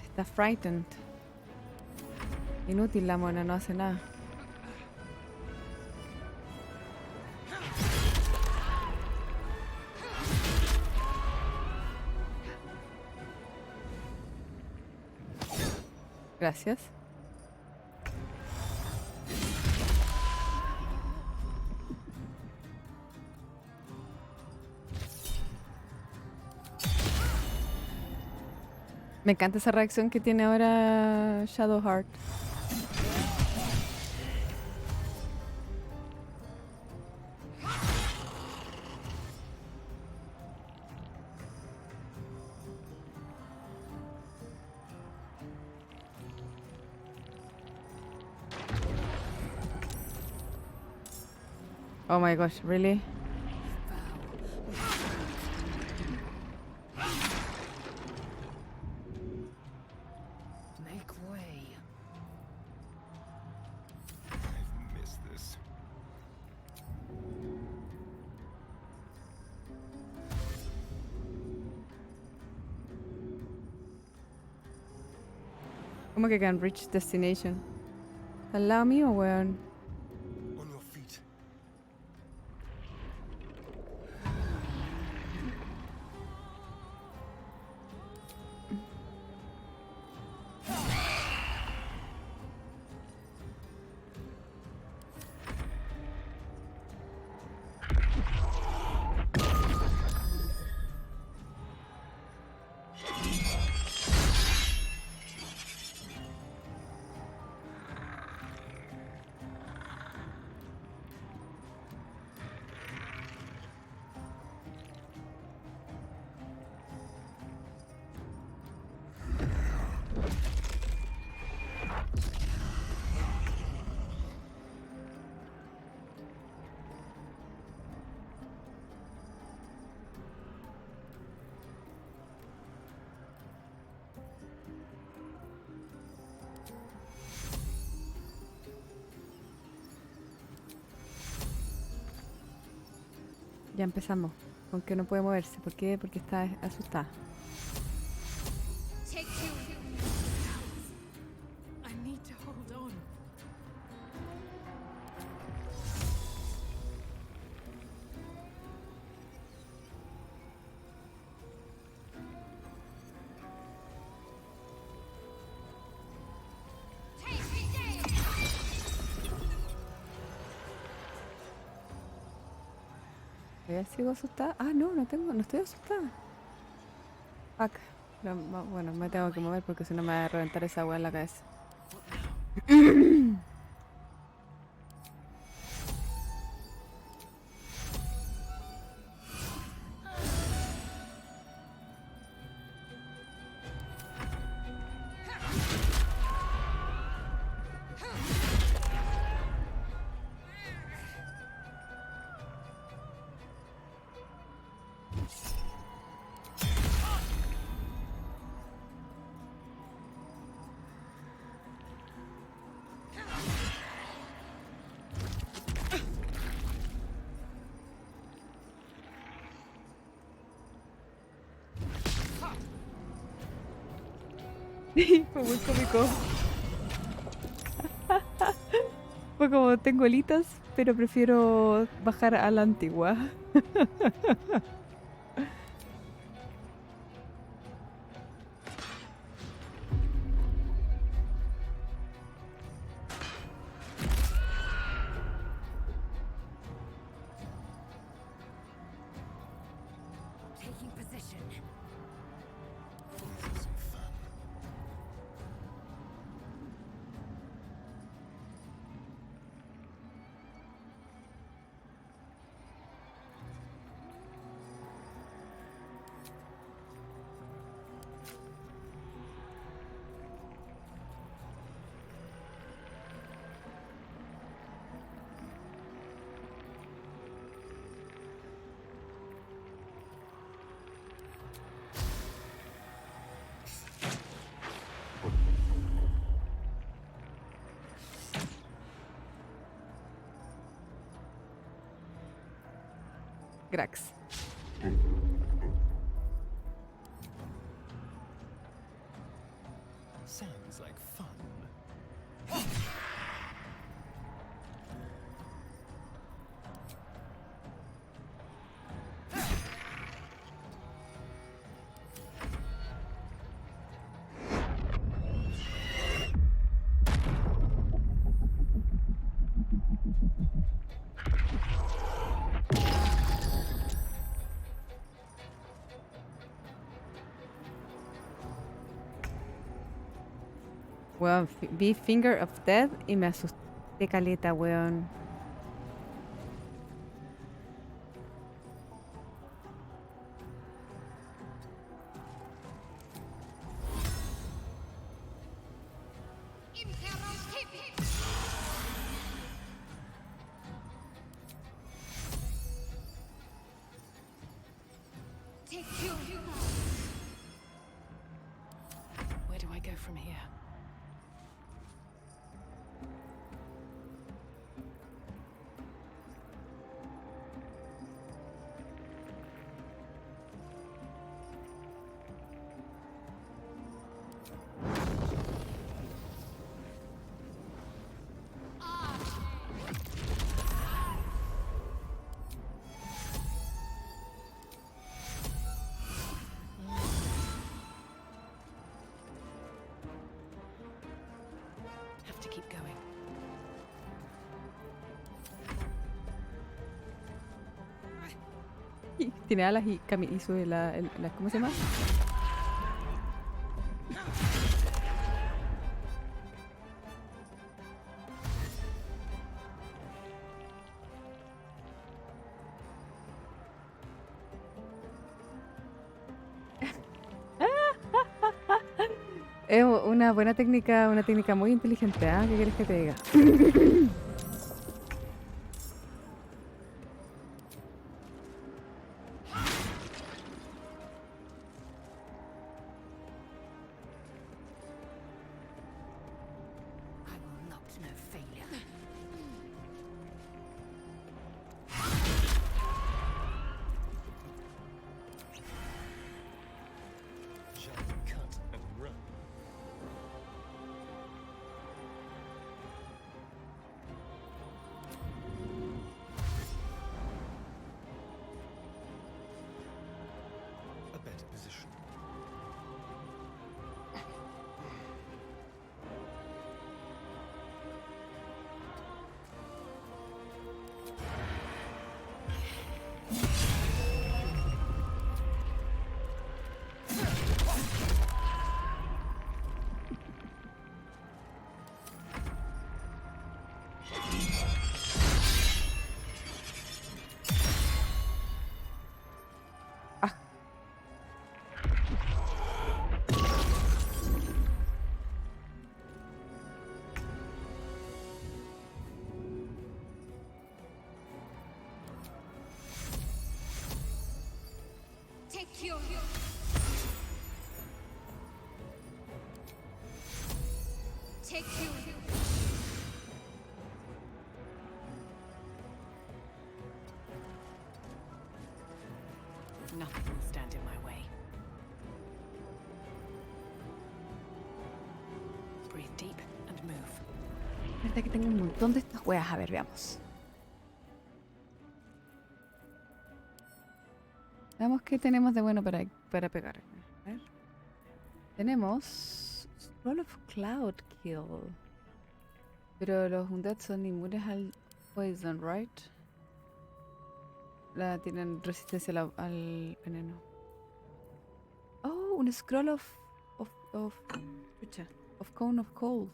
Está frightened. Inútil la mona, no hace nada. Gracias. Me encanta esa reacción que tiene ahora Shadowheart. Oh my gosh, really? Make way. I've missed this. ¿Cómo que can reach destination? ¿Está al lado mío, weón? On your feet. Ya empezamos. Con que no puede moverse. ¿Por qué? Porque está asustada. Take you. I need to hold on. ¿Todavía sigo asustada? Ah, no, no estoy asustada. Fuck. Pero, bueno, me tengo que mover porque si no me va a reventar esa agua en la cabeza. Fue muy cómico. Fue como tengo alitas, pero prefiero bajar a la antigua. Taking position. Grax. Sounds like fun. Weón, vi Finger of Death y me asusté caleta, weón. Where do I go from here? Have to keep going. Y tiene alas y, y sube ¿cómo se llama? Es una buena técnica, una técnica muy inteligente, ¿ah? ¿Qué quieres que te diga? I will not know failure. Jump, cut, and run. your... Take your... Nothing will stand in my way. Breathe deep and move. Verdad que tengo un montón de estas weas. A ver, veamos. Veamos qué tenemos de bueno para pegar. A ver. Tenemos Scroll of Cloud Kill. Pero los undead son inmunes al poison, right? Tienen resistencia al veneno. Oh, un scroll of Cone of Cold.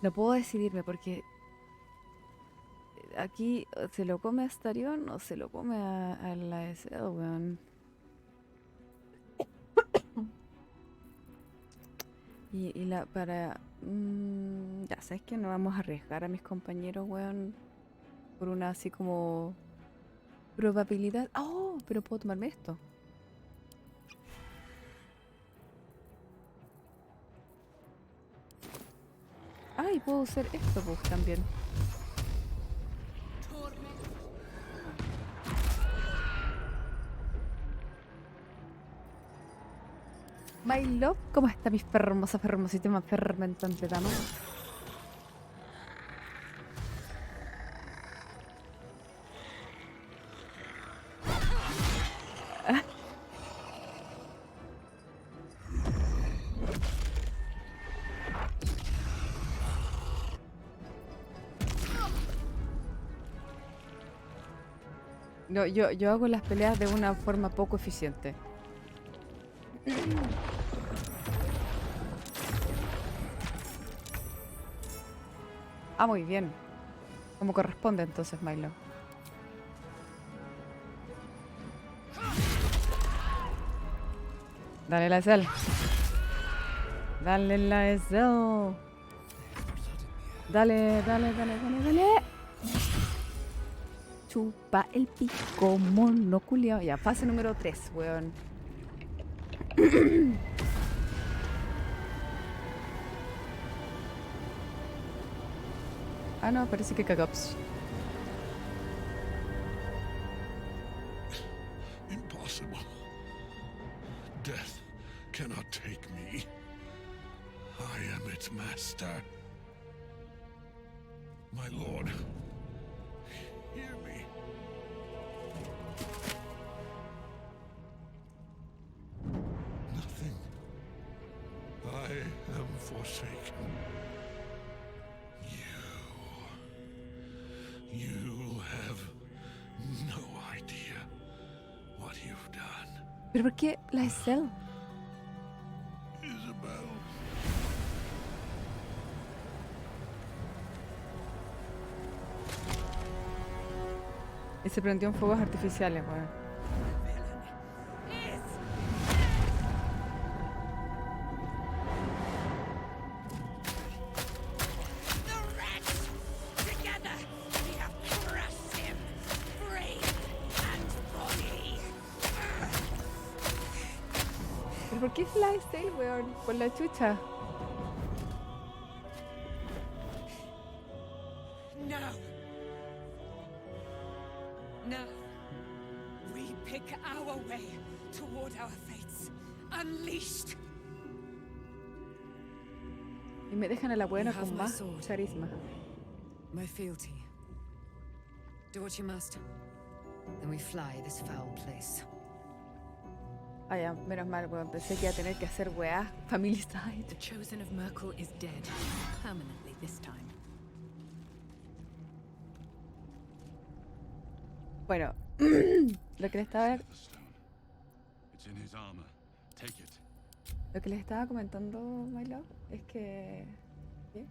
No puedo decidirme porque aquí se lo come a Astarion o se lo come a la SL, weón. Y la para... ya, ¿sabes qué? No vamos a arriesgar a mis compañeros, weón, por una así como probabilidad. ¡Oh! Pero puedo tomarme esto. Ay, puedo usar esto pues también. My love, ¿cómo está mi fermosísima fermentante dama? No, yo hago las peleas de una forma poco eficiente. Ah, muy bien. Como corresponde entonces, Milo. Dale la SL. Dale la SL. Dale, dale, dale, dale, dale. Chupa el pico, mono culiao. Ya, fase número 3, weón. Ah, no, parece que cagaps. Impossible. Death cannot take me. I am its master. My lord, hear me. Nothing. I am forsaken. You have no idea what you've done. ¿Pero por qué la SL? Isabel. Y se prendió en fuegos artificiales, weón. ¿Pero por qué Flysdale, weón? Por la chucha. No. No. We pick our way toward our fates. Unleashed. Y me dejan a la buena con más carisma. My fealty. Do what you must. Then we fly this foul place. Ah, ya, menos mal, weón. Pensé que iba a tener que hacer weá family side. The chosen of Merkel is dead. Permanently this time. Bueno, lo que le estaba, The stone. It's in his armor. Take it. lo que les estaba comentando, my love, es que... ¿qué?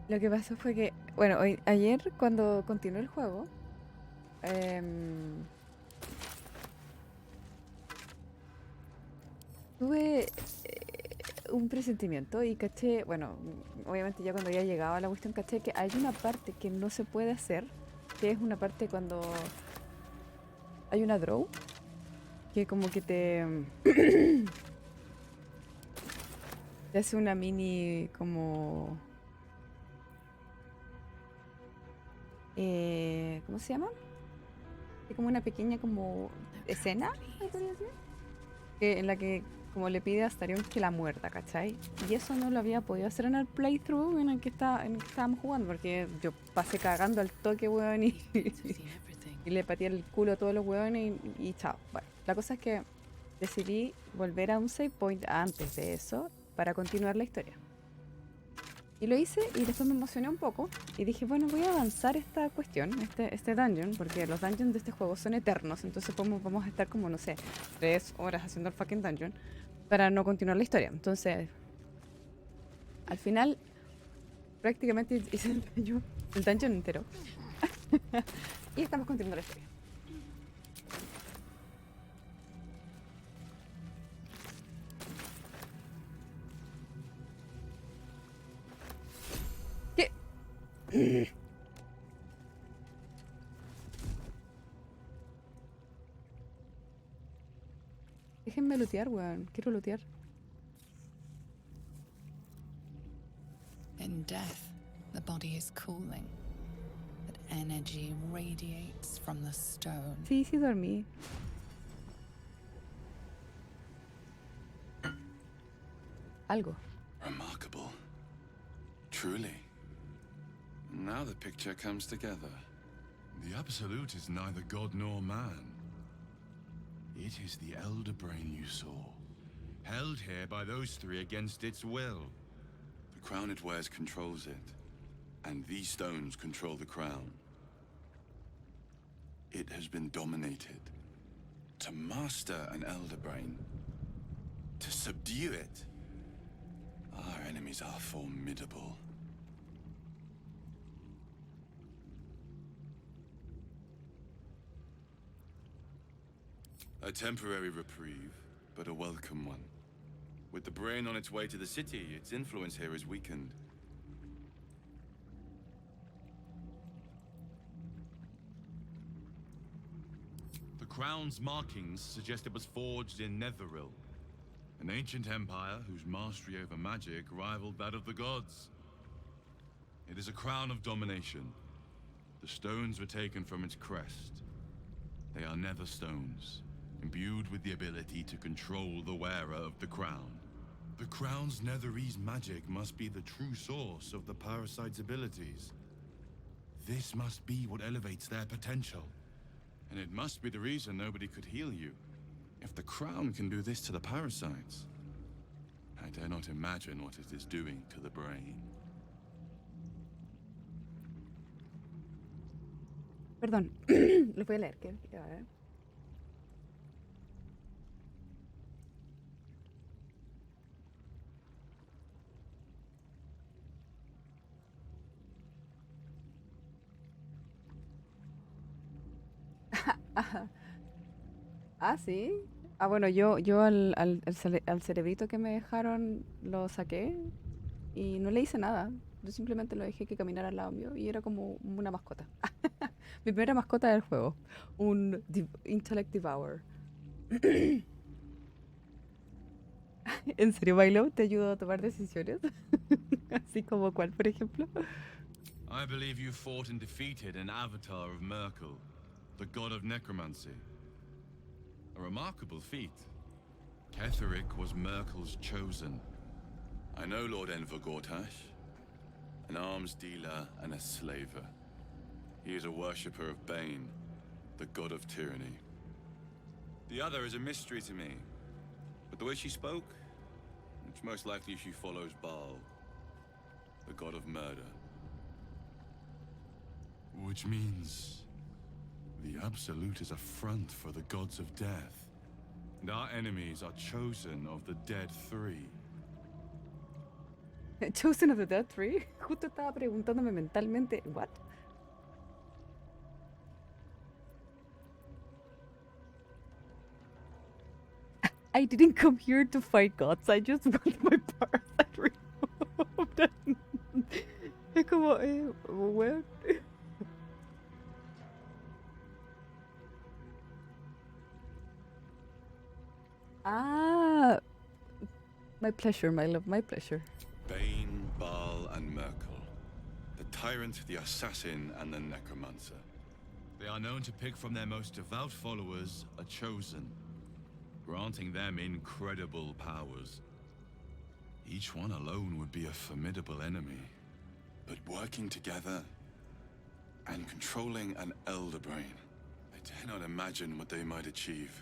Lo que pasó fue que, bueno, ayer cuando continué el juego, tuve un presentimiento y caché, bueno, obviamente ya cuando ya llegaba a la cuestión caché que hay una parte que no se puede hacer, que es una parte cuando hay una draw, que como que te hace una mini como... ¿cómo se llama? Es como una pequeña como escena, ¿me podría decir? En la que como le pide a Astarion que la muerda, ¿cachai? Y eso no lo había podido hacer en el playthrough en el que estábamos jugando, porque yo pasé cagando al toque, weón, y le pateé el culo a todos los weones y chao. Bueno, la cosa es que decidí volver a un save point antes de eso para continuar la historia. Y lo hice y después me emocioné un poco y dije, bueno, voy a avanzar esta cuestión, este dungeon, porque los dungeons de este juego son eternos, entonces vamos a estar como, no sé, 3 horas haciendo el fucking dungeon para no continuar la historia. Entonces, al final, prácticamente hice el dungeon entero. Y estamos continuando la historia. ¿Qué? Déjenme lootear, weón. Quiero lootear. In death, the body is cooling, but energy radiates from the stone. Sí, sí dormí. Algo. Remarkable. Truly. Now the picture comes together. The Absolute is neither god nor man. It is the Elder Brain you saw, held here by those three against its will. The crown it wears controls it, and these stones control the crown. It has been dominated. To master an Elder Brain, to subdue it, our enemies are formidable. A temporary reprieve, but a welcome one. With the brain on its way to the city, its influence here is weakened. The crown's markings suggest it was forged in Netheril, an ancient empire whose mastery over magic rivaled that of the gods. It is a crown of domination. The stones were taken from its crest. They are nether stones, imbued with the ability to control the wearer of the crown. The crown's netherese magic must be the true source of the parasite's abilities. This must be what elevates their potential. And it must be the reason nobody could heal you. If the crown can do this to the parasites, I dare not imagine what it is doing to the brain. Perdón, lo voy a leer. A ver. Ah, sí. Ah, bueno, yo al cerebrito que me dejaron lo saqué y no le hice nada. Yo simplemente lo dejé que caminara al lado mío y era como una mascota. Mi primera mascota del juego. Un Intellect Devour. ¿En serio, Bailo? ¿Te ayudó a tomar decisiones? Así como cuál, por ejemplo. I believe you fought and defeated an avatar of Merkel, the god of necromancy. A remarkable feat. Ketheric was Merkel's chosen, I know Lord Enver Gortash, an arms dealer and a slaver. He is a worshipper of Bane, the god of tyranny. The other is a mystery to me, but the way she spoke, it's most likely she follows Baal, the god of murder. Which means the Absolute is a front for the gods of death, and our enemies are chosen of the Dead Three. Chosen of the Dead Three. Justo estaba preguntándome mentalmente, what? I didn't come here to fight gods. I just want my parasite removed. Es como, what? Ah, my pleasure, my love, my pleasure. Bane, Baal, and Merkel. The tyrant, the assassin, and the necromancer. They are known to pick from their most devout followers a chosen, granting them incredible powers. Each one alone would be a formidable enemy. But working together and controlling an elder brain, I dare not imagine what they might achieve.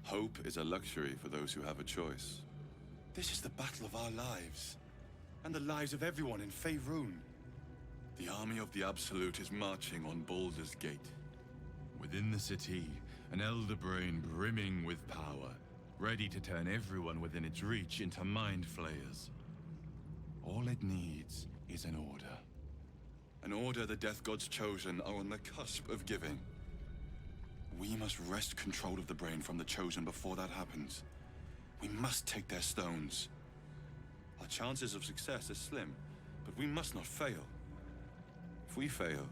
Hope is a luxury for those who have a choice. This is the battle of our lives, and the lives of everyone in Faerun. The army of the Absolute is marching on Baldur's Gate. Within the city, an elder brain brimming with power, ready to turn everyone within its reach into mind flayers. All it needs is an order. An order the Death Gods chosen are on the cusp of giving. We must wrest control of the brain from the Chosen before that happens. We must take their stones. Our chances of success are slim, but we must not fail. If we fail,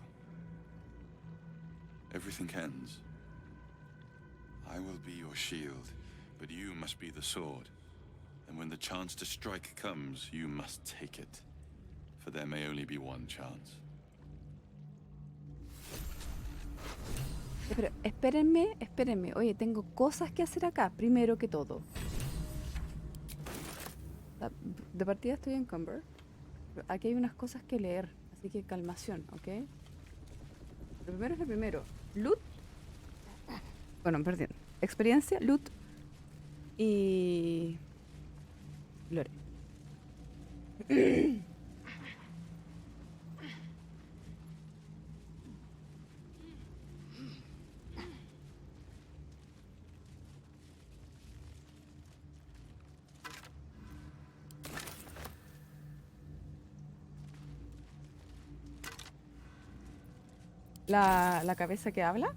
everything ends. I will be your shield, but you must be the sword. And when the chance to strike comes, you must take it. For there may only be one chance. Pero espérenme. Oye, tengo cosas que hacer acá, primero que todo. De partida estoy en Cumber. Aquí hay unas cosas que leer, así que calmación, ¿ok? Lo primero es lo primero. Loot. Bueno, perdón. Experiencia, loot y... lore. La cabeza que habla.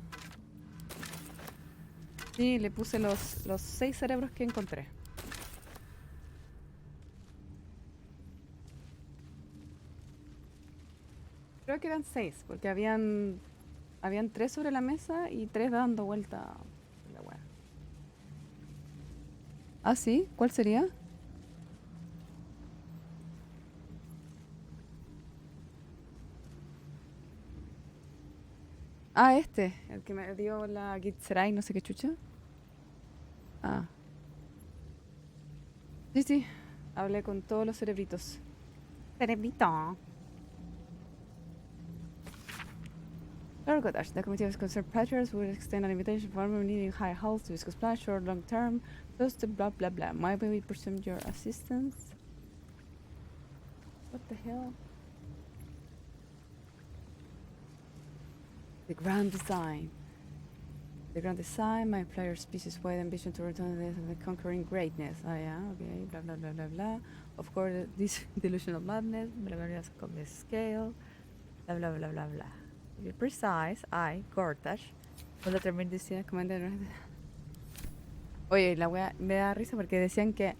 Sí, le puse los 6 cerebros que encontré. Creo que eran 6, porque habían 3 sobre la mesa y 3 dando vuelta. La wea. Ah, sí, ¿cuál sería? Ah, el que me dio la Gitzerai, no sé qué chucha. Ah. Sí, hablé con todos los cerebritos. Cerebrito. Lord Godash, the committee of concerned pressures will extend an invitation for needing high health to discuss plans short long term. Just blah blah blah. Might we presume your assistance? What the hell? The grand design. My player species wide ambition to return to the conquering greatness. Ah, yeah, okay, blah, blah, blah, blah, blah. Of course, this delusional madness, blah, blah, blah, of this scale, blah, blah, blah, blah, blah. To be precise, I, Gortash, will determine this commander. Oye, la wea me da risa porque decían que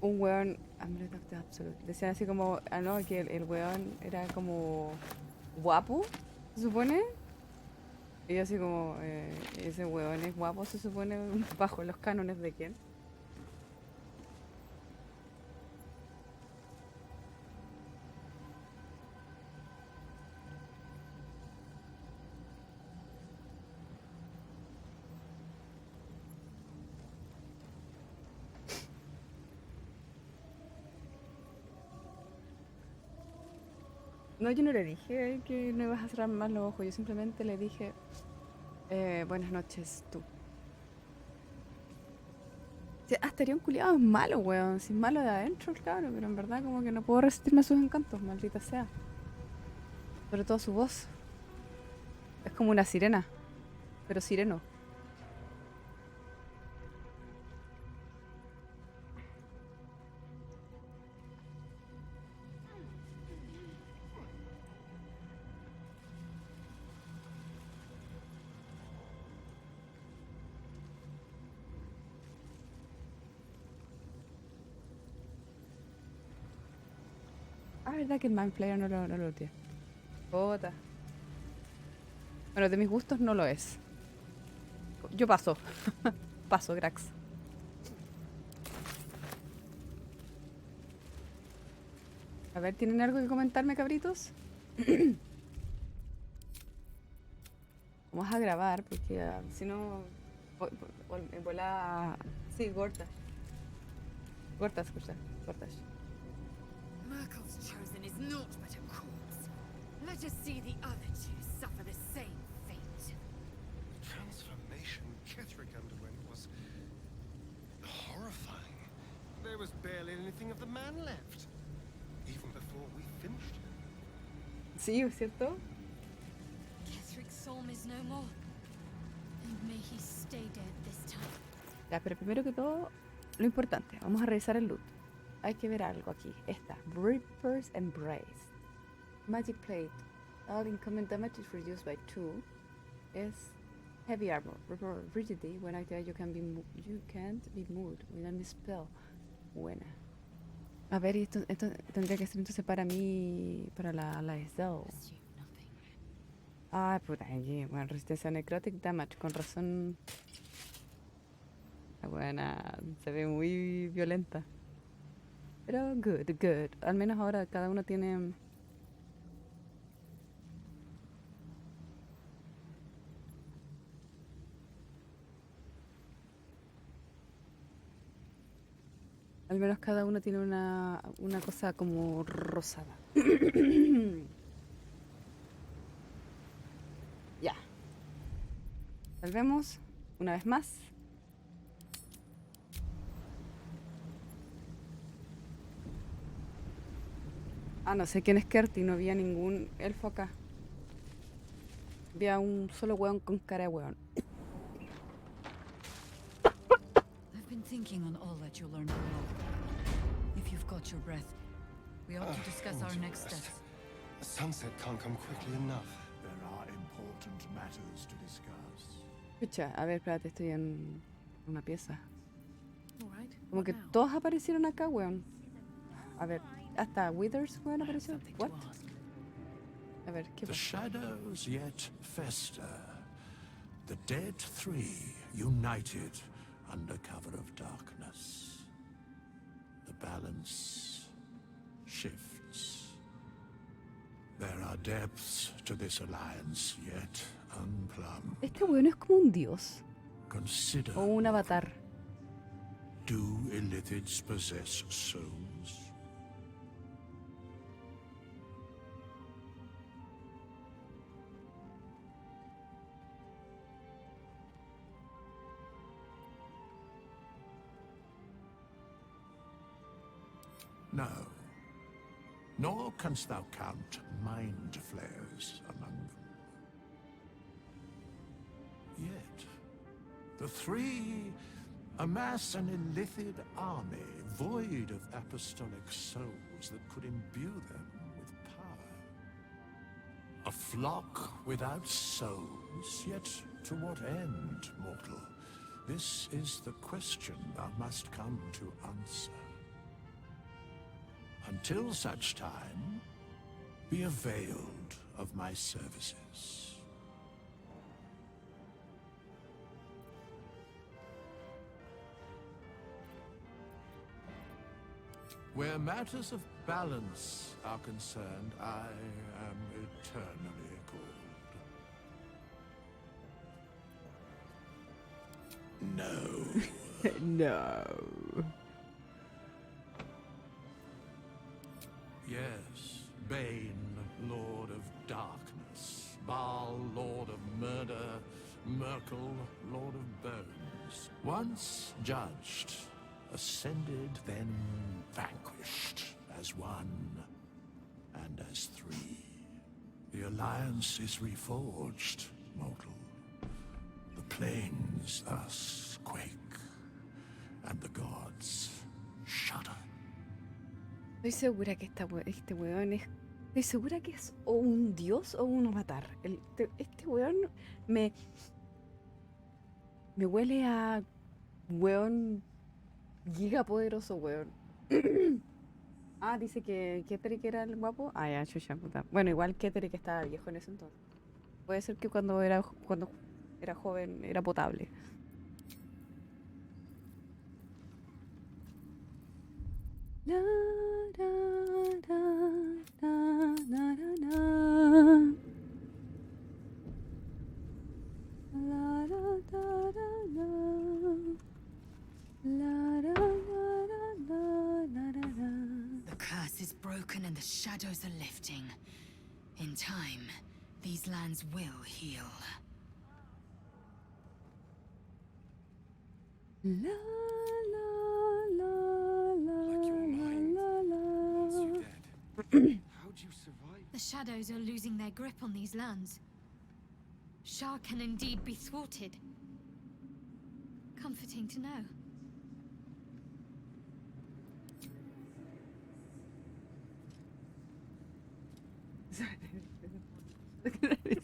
un weón, decían así como, no, que el weón era como guapo, se supone. Y yo así como, ese huevón es guapo, se supone, bajo los cánones de quién. No, yo no le dije que no ibas a cerrar más los ojos. Yo simplemente le dije, buenas noches, tú. Sí, hasta un culiado es malo, weón. Si es malo de adentro, claro, pero en verdad como que no puedo resistirme a sus encantos, maldita sea. Sobre todo su voz. Es como una sirena, pero sireno. Ah, verdad que el Mind Flayer no lo tiene. Jota. Bueno, de mis gustos no lo es. Yo paso. Paso, Grax. A ver, ¿tienen algo que comentarme, cabritos? Vamos a grabar, porque si no... Vola... Sí, Gorta. Gortas, escucha. Gortas. Merkel's chosen is naught but a corpse. Let us see the other two suffer the same fate. The transformation Ketherick underwent was horrifying. There was barely anything of the man left, even before we finished him. Sí, ¿es cierto? Ketherick's soul is no more. And may he stay dead this time. Ya, pero primero que todo, lo importante. Vamos a revisar el loot. Hay que ver algo aquí. Esta. Reaper's Embrace. Magic Plate. All incoming damage is reduced by 2. Es Heavy Armor. Reaper Rigidity. When activated you can't be moved with any spell. Buena. A ver, y esto tendría que ser entonces para mí, para la Estelle. Ah, puta, aquí. Bueno, resistencia a necrotic damage. Con razón. La buena. Se ve muy violenta. Pero good. Al menos ahora cada uno tiene... Al menos cada uno tiene una cosa como rosada. Ya. Salvemos una vez más. Ah, no sé quién es Kerty, no había ningún elfo acá. Había un solo weón con cara de weón. I've been thinking on all that you'll learn from Lord. If you've got your breath, we ought to discuss our next steps. The sunset can't come quickly enough. There are important matters to discuss. Escucha, a ver, espérate, estoy en una pieza. All right. Como que todos aparecieron acá, weón. A ver, hasta Withers, weón, apareció. What? A ver, ¿qué The pasa? shadows yet fester. The dead three united under cover of darkness. The balance shifts. There are depths to this alliance yet unplumbed. Este weón es como un dios. Consider. O un avatar. Do illithids possess souls? No. Nor canst thou count mind flayers among them. Yet, the three amass an illithid army void of apostolic souls that could imbue them with power. A flock without souls, yet to what end, mortal? This is the question thou must come to answer. Until such time, be availed of my services. Where matters of balance are concerned, I am eternally cold. No. No. Yes, Bane, Lord Once judged, ascended, then vanquished, as one and as three. The alliance is reforged, mortal. The plains thus quake, and the gods shudder. Estoy segura que este weón es... Estoy segura que es o un dios o un avatar. Este weón me huele a weón gigapoderoso, weón. Ah, dice que Ketterick era el guapo. Ah, ya, chucha, puta. Bueno, igual Ketterick estaba viejo en ese entonces. Puede ser que cuando era joven era potable. La, da, da, da, da, da, da. La, da, da, da, da. La, da, da, da, da, da, da. The curse is broken and the shadows are lifting. In time, these lands will heal. La, la, la, la, Like your mind. la, la. Once you're dead. How'd you survive? The shadows are losing their grip on these lands. Shah can indeed be thwarted. Comforting to know.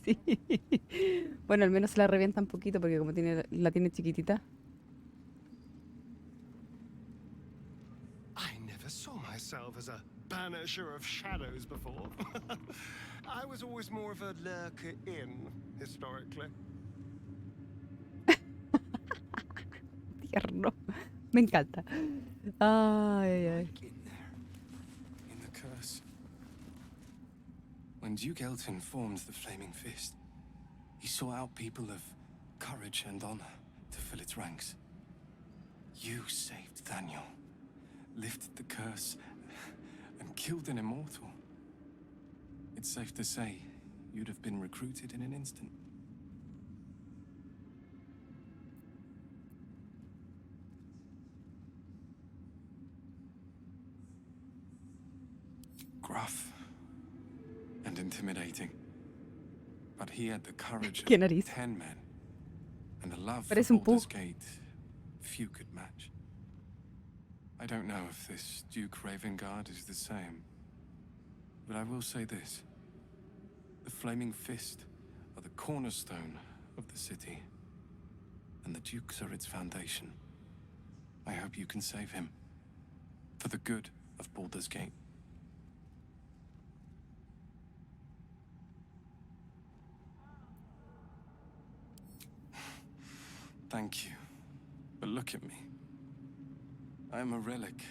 Sí. Bueno, al menos se la revienta un poquito porque como la tiene chiquitita. I never saw myself as a banisher of shadows before. I was always more of a lurker in, historically. Tierno. Me encanta. Ay, ay. In there. In the curse. When Duke Elton formed the Flaming Fist, he sought out people of courage and honor to fill its ranks. You saved Daniel, lifted the curse, and killed an immortal. It's safe to say you'd have been recruited in an instant. Gruff and intimidating, but he had the courage Qué of nariz. 10 men and a love Parece for un Baldur's pug. Gate few could match. I don't know if this Duke Ravengard is the same, but I will say this. The Flaming Fist are the cornerstone of the city, and the Dukes are its foundation. I hope you can save him, for the good of Baldur's Gate. Thank you, but look at me. I am a relic,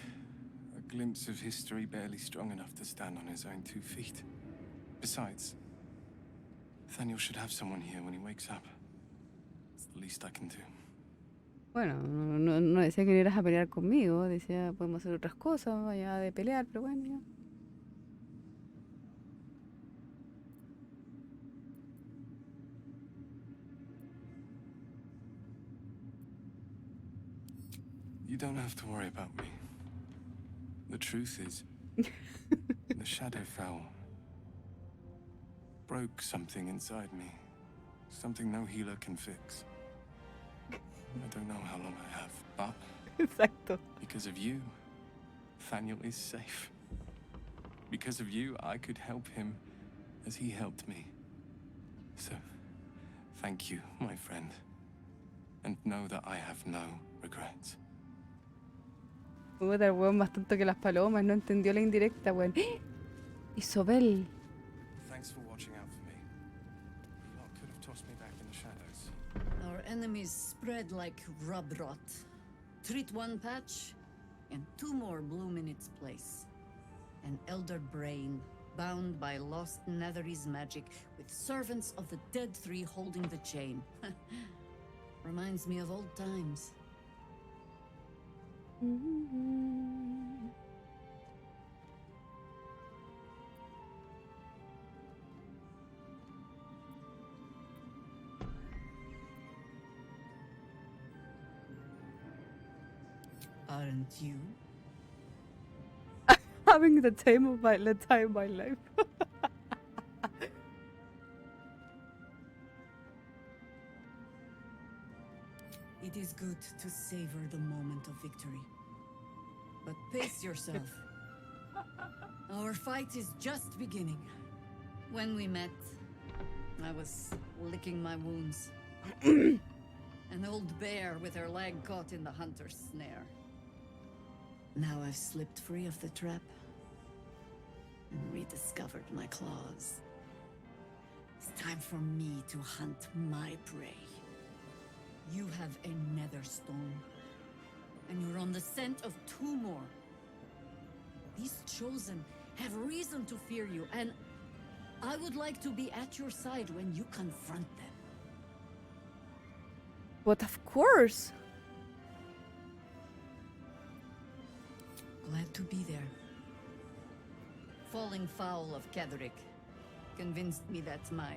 a glimpse of history barely strong enough to stand on his own 2 feet. Besides, Nathaniel should have someone here when he wakes up. It's the least I can do. Bueno, no decía que vinieras a pelear conmigo. Decía, podemos hacer otras cosas, allá de pelear, pero bueno, ya. You don't have to worry about me. The truth is, the shadow fell. Broke something inside me. Something no healer can fix. I don't know how long I have, but Exacto. because of you, Nathaniel is safe. Because of you, I could help him as he helped me. So, thank you, my friend. And know that I have no regrets. Puta, el weón más tonto que las palomas. No entendió la indirecta, weón. ¡Eh! Isobel. Thanks for watching out for me. You lot could have tossed me back in the shadows. Our enemies spread like rub rot. Treat one patch, and 2 more bloom in its place. An elder brain, bound by lost Netherese magic, with servants of the Dead Three holding the chain. Reminds me of old times. aren't you? Having the time of my life. It is good to savor the moment of victory. But pace yourself. Our fight is just beginning. When we met, I was licking my wounds. An old bear with her leg caught in the hunter's snare. Now I've slipped free of the trap and rediscovered my claws. It's time for me to hunt my prey. You have a nether stone, and you're on the scent of 2 more. These chosen have reason to fear you, and I would like to be at your side when you confront them. But of course. Glad to be there. Falling foul of Ketheric convinced me that my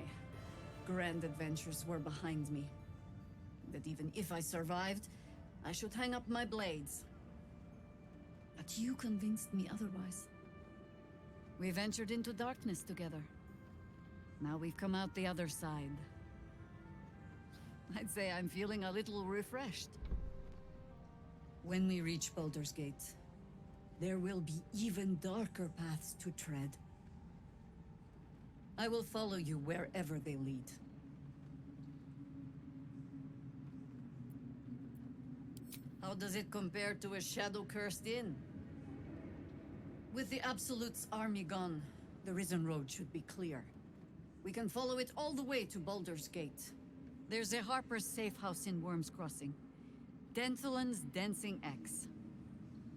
grand adventures were behind me. That even if I survived, I should hang up my blades. But you convinced me otherwise. We ventured into darkness together. Now we've come out the other side. I'd say I'm feeling a little refreshed. When we reach Baldur's Gate, there will be even darker paths to tread. I will follow you wherever they lead. How does it compare to a shadow-cursed inn? With the Absolute's army gone, the Risen Road should be clear. We can follow it all the way to Baldur's Gate. There's a Harper's safe house in Worm's Crossing. Denthalen's Dancing Axe.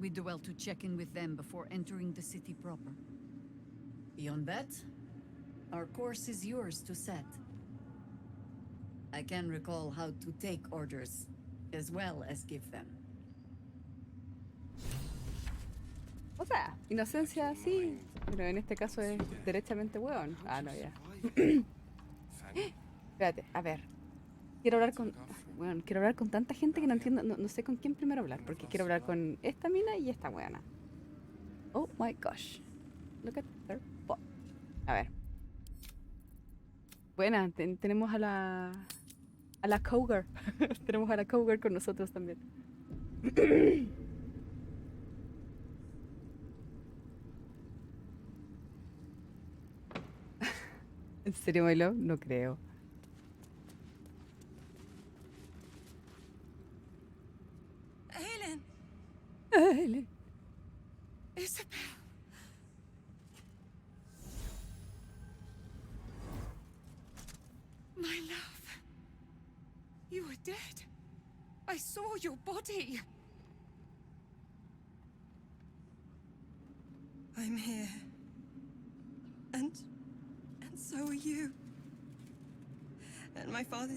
We do well to check in with them before entering the city proper. Beyond that, our course is yours to set. I can recall how to take orders, as well as give them. O sea, inocencia sí, pero en este caso es derechamente hueón. Ah, no, ya. Espérate, a ver. Quiero hablar con... Bueno, quiero hablar con tanta gente que no entiendo, no sé con quién primero hablar, porque quiero hablar con esta mina y esta weona. Oh my gosh. Look at her butt. A ver. Buena, tenemos a la Cougar. Tenemos a la Cougar con nosotros también. ¿En serio, Milo? No creo. Aelin! Aelin. Isabel! My love. You were dead. I saw your body. I'm here. And so are you. And my father,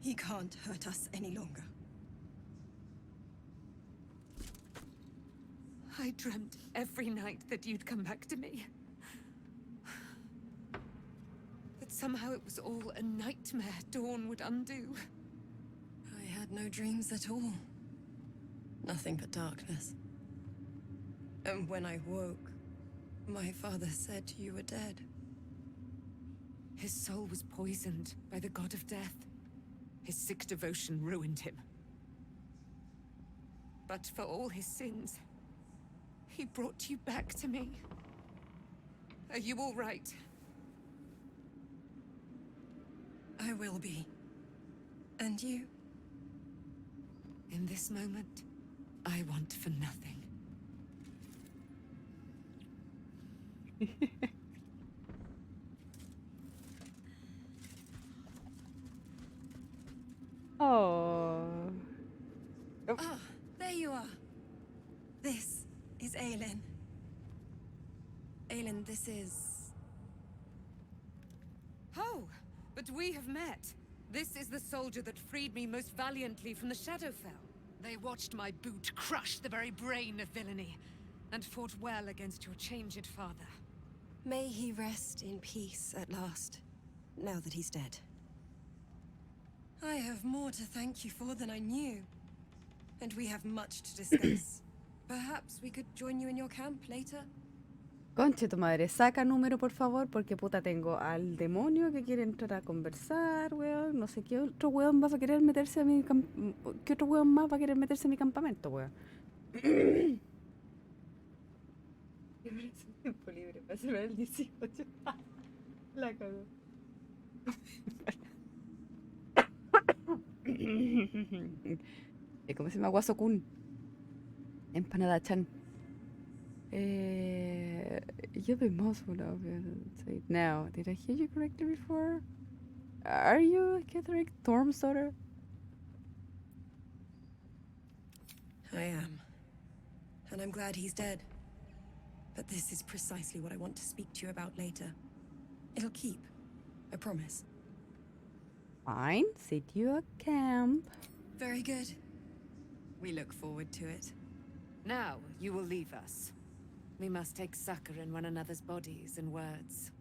he can't hurt us any longer. I dreamt every night that you'd come back to me. That somehow it was all a nightmare Dawn would undo. I had no dreams at all. Nothing but darkness. And when I woke, my father said you were dead. His soul was poisoned by the god of death. His sick devotion ruined him. But for all his sins, he brought you back to me. Are you all right? I will be. And you? In this moment, I want for nothing. Oh. Ah, there you are. This is Aelin. Aelin, this is... Oh, but we have met. This is the soldier that freed me most valiantly from the Shadowfell. They watched my boot crush the very brain of villainy, and fought well against your changed father. May he rest in peace at last, now that he's dead. I have more to thank you for than I knew. and we have much to discuss. Perhaps we could join you in your camp later? Conche tu madre, saca número por favor, porque puta tengo al demonio que quiere entrar a conversar, weón. No sé qué otro weón va a querer meterse a mi ¿qué otro weón más va a querer meterse a mi campamento, weón? Tiempo libre para celebrar el 18. La cagó. ¿Cómo se llama? Guaso-kun. Empanada-chan. You'll be most say now. Did I hear you correctly before? Are you Catherick Thorm's daughter? I am. And I'm glad he's dead. But this is precisely what I want to speak to you about later. It'll keep. I promise. Fine. Sit you at camp. Very good. We look forward to it. Now you will leave us. We must take succor in one another's bodies and words.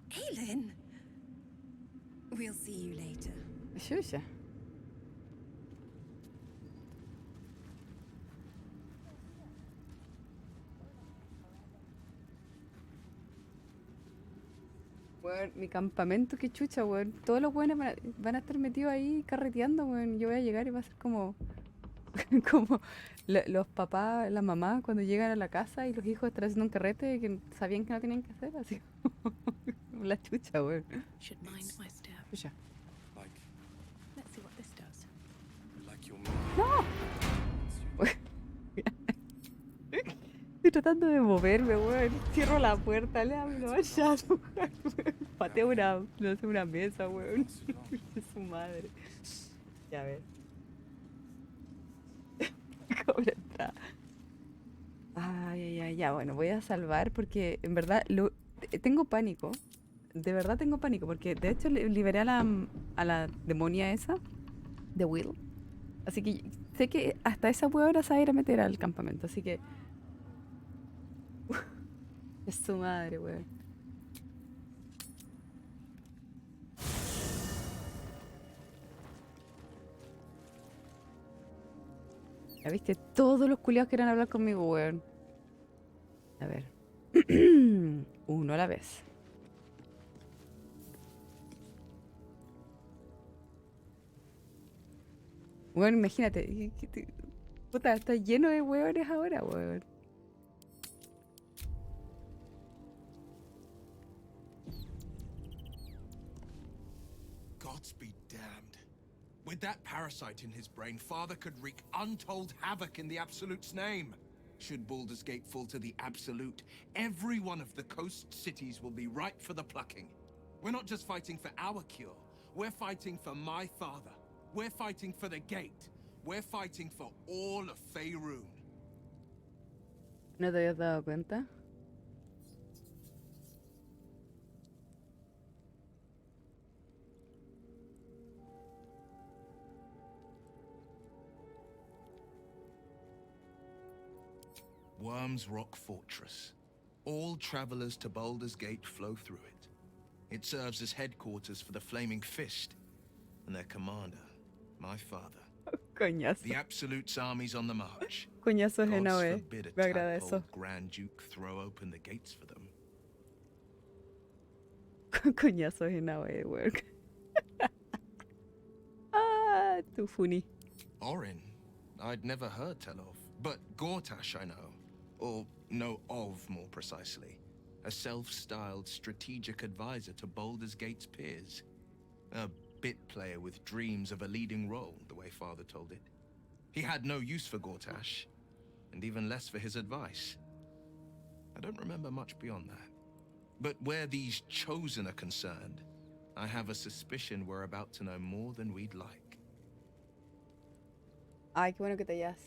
Aelin! We'll see you later. Shusha. Weón, mi campamento, qué chucha, weón. Todos los weones van a estar metidos ahí carreteando, weón. Yo voy a llegar y va a ser como... como los papás, las mamás, cuando llegan a la casa y los hijos están haciendo un carrete que sabían que no tenían que hacer, así como la chucha, weón. Should mind my step. Chucha. Like, Let's see what this does. like your ¡No! Estoy tratando de moverme, weón. Cierro la puerta, le hablo a Shadow. Pateo una mesa, weón. Es su madre. Ya ves. ¿Cómo está? Ay, ya, bueno, voy a salvar porque en verdad tengo pánico. De verdad tengo pánico porque de hecho liberé a la demonia esa de Will. Así que sé que hasta esa hora se va a ir a meter al campamento, así que... Es su madre, weón. Ya viste, todos los culiados quieren hablar conmigo, weón. A ver. Uno a la vez. Weón, imagínate. Puta, está lleno de weones ahora, weón. Gods be damned. With that parasite in his brain, Father could wreak untold havoc in the Absolute's name. Should Baldur's Gate fall to the Absolute, every one of the coast cities will be ripe for the plucking. We're not just fighting for our cure. We're fighting for my father. We're fighting for the Gate. We're fighting for all of Faerun. ¿No te habías dado cuenta? Worm's Rock Fortress. All travelers to Baldur's Gate flow through it. It serves as headquarters for the Flaming Fist and their commander, my father. Coñazo. The Absolute's armies on the march. Coñazo Gods Genoe. forbid a Me agrada eso. tadpole Grand Duke throw open the gates for them. Coñazo Genoe, weón. Ah, too funny. Orin, I'd never heard tell of, but Gortash I know. Or know of, more precisely. A self-styled strategic advisor to Baldur's Gate's peers. A bit player with dreams of a leading role, the way Father told it. He had no use for Gortash, and even less for his advice. I don't remember much beyond that. But where these chosen are concerned, I have a suspicion we're about to know more than we'd like. Ay, qué bueno que te hayas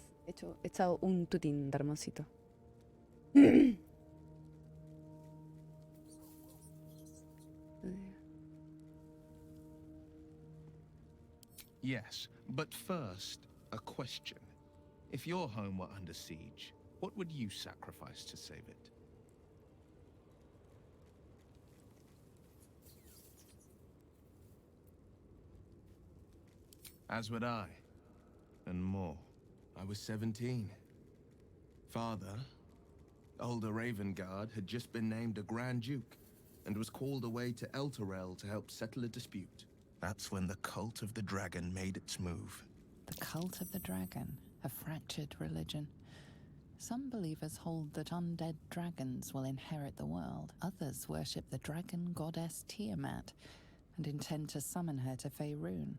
echado un tutín, Darmoncito. Yes, but first, a question. If your home were under siege, what would you sacrifice to save it? As would I, and more. I was 17. Father, older Ravengard, had just been named a Grand Duke and was called away to Elturel to help settle a dispute. That's when the Cult of the Dragon made its move. The Cult of the Dragon, a fractured religion. Some believers hold that undead dragons will inherit the world. Others worship the dragon goddess Tiamat and intend to summon her to Faerun.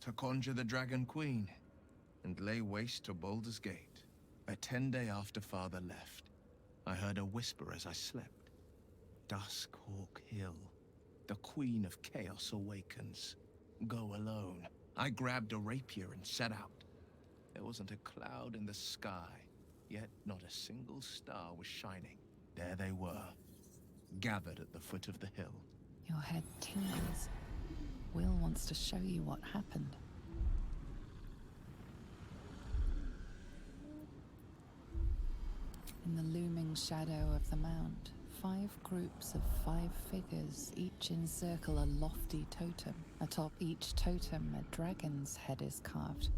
To conjure the Dragon Queen and lay waste to Baldur's Gate. A 10-day after Father left, I heard a whisper as I slept. Duskhawk Hill. The Queen of Chaos awakens. Go alone. I grabbed a rapier and set out. There wasn't a cloud in the sky, yet not a single star was shining. There they were, gathered at the foot of the hill. Your head tingles. Will wants to show you what happened. In the looming shadow of the mount, 5 groups of 5 figures each encircle a lofty totem. Atop each totem, a dragon's head is carved,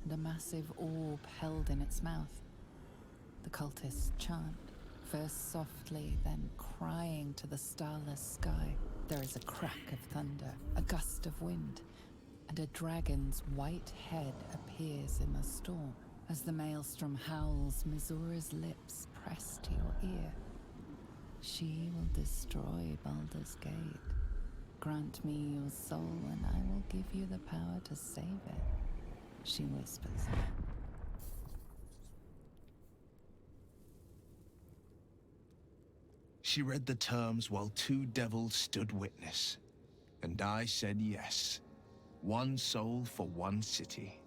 and a massive orb held in its mouth. The cultists chant, first softly, then crying to the starless sky. There is a crack of thunder, a gust of wind, and a dragon's white head appears in the storm. As the maelstrom howls, Missoura's lips press to your ear. She will destroy Baldur's Gate. Grant me your soul, and I will give you the power to save it, she whispers. She read the terms while 2 devils stood witness, and I said yes. 1 soul for 1 city.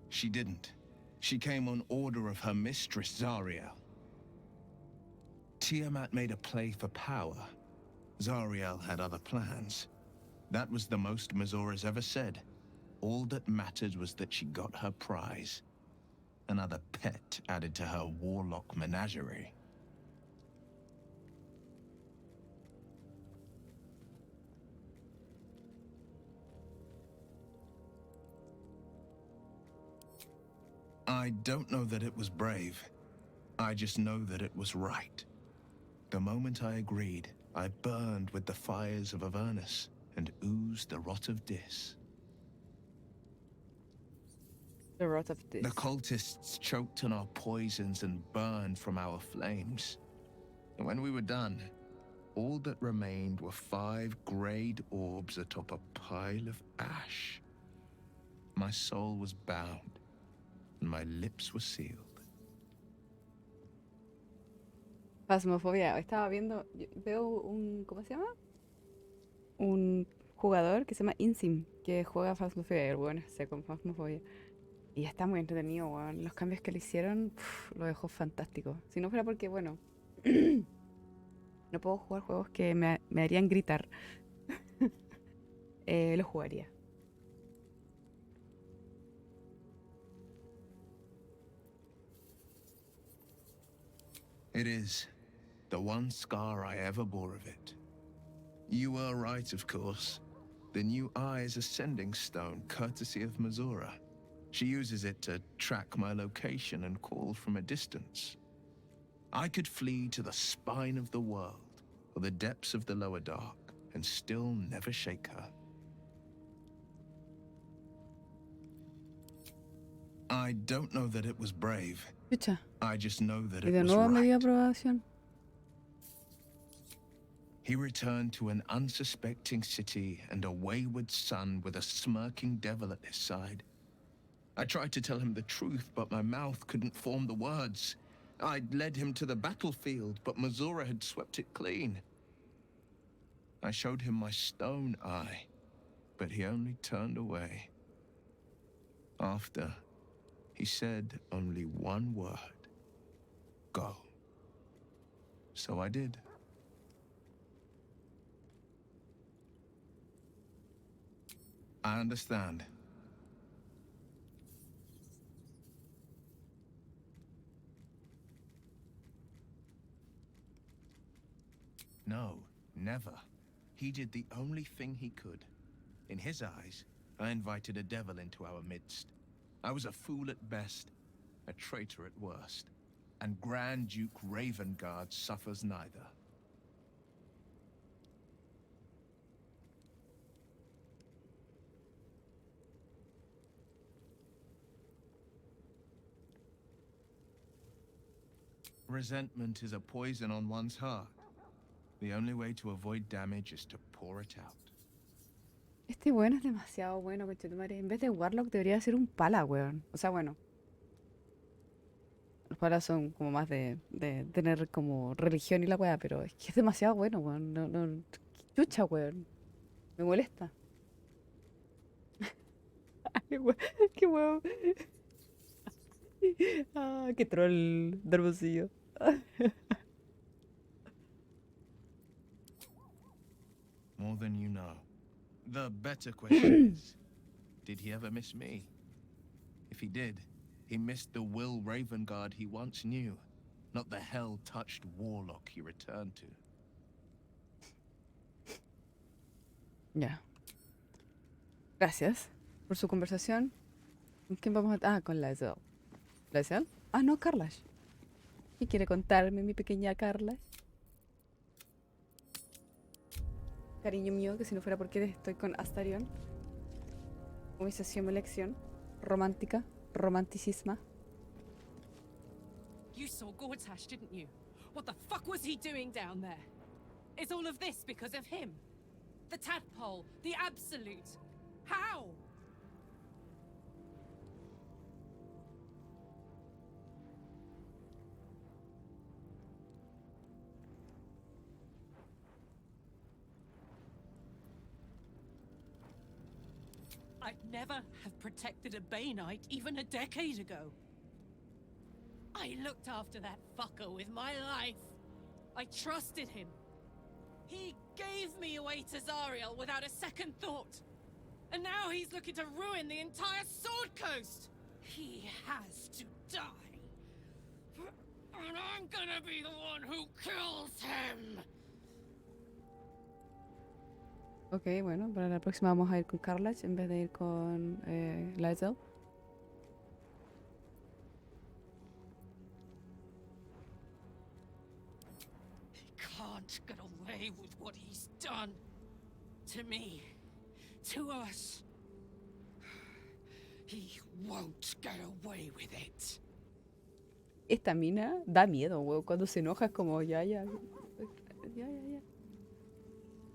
She didn't. She came on order of her mistress, Zariel. Tiamat made a play for power. Zariel had other plans. That was the most Missoura's ever said. All that mattered was that she got her prize. Another pet added to her warlock menagerie. I don't know that it was brave. I just know that it was right. The moment I agreed, I burned with the fires of Avernus and oozed the rot of Dis. The rot of this. The cultists choked on our poisons and burned from our flames. And when we were done, all that remained were 5 grayed orbs atop a pile of ash. My soul was bound, and my lips were sealed. Phasmophobia. Estaba viendo, veo un, ¿cómo se llama? Un jugador que se llama Insim, que juega Phasmophobia, y el weón es seco con Phasmophobia. Y está muy entretenido, weón. Los cambios que le hicieron, lo dejó fantástico. Si no fuera porque, bueno, no puedo jugar juegos que me harían gritar, lo jugaría. It is the one scar I ever bore of it. You were right, of course. The new eye is a sending stone, courtesy of Missoura. She uses it to track my location and call from a distance. I could flee to the spine of the world, or the depths of the lower dark, and still never shake her. I don't know that it was brave. Escucha. I just know that Y it de was nuevo me dio right. aprobación. He returned to an unsuspecting city and a wayward son with a smirking devil at his side. I tried to tell him the truth, but my mouth couldn't form the words. I'd led him to the battlefield, but Missoura had swept it clean. I showed him my stone eye, but he only turned away. After, he said only one word. Go. So I did. I understand. No, never. He did the only thing he could. In his eyes, I invited a devil into our midst. I was a fool at best, a traitor at worst. And Grand Duke Ravengard suffers neither. Resentment is a poison on one's heart. The only way to avoid damage is to pour it out. Este weón es demasiado bueno, conchetumare. En vez de Warlock debería ser un pala, weón. O sea, bueno. Los palas son como más de tener como religión y la weá, pero es que es demasiado bueno, weón. No, no. Qué chucha, weón. Me molesta. Qué weón. Qué weón. Ah, qué troll de hermosillo. More than you know. The better question is, did he ever miss me? If he did, he missed the Will Ravengard he once knew, not the hell-touched warlock he returned to. Ya. Gracias por su conversación. ¿Con quién vamos a...? Ah, con Lae'zel. ¿Lae'zel? Ah, no, Carlash. ¿Qué quiere contarme mi pequeña Carlash? Cariño mío, que si no fuera porque estoy con Astarion. Hubiese sido mi elección. Romántica. Romanticisma. You saw Gortash, didn't you? What the fuck was he doing down there? Is all of this because of him? The tadpole, the absolute. How? I'd never have protected a Bay Knight even a decade ago. I looked after that fucker with my life. I trusted him. He gave me away to Zariel without a second thought. And now he's looking to ruin the entire Sword Coast. He has to die. And I'm gonna be the one who kills him. Ok, bueno, para la próxima vamos a ir con Carlash en vez de ir con Lae'zel. He can't get away with what he's done. To me. To us. He won't get away with it. Esta mina da miedo, weón. Cuando se enoja es como, ya.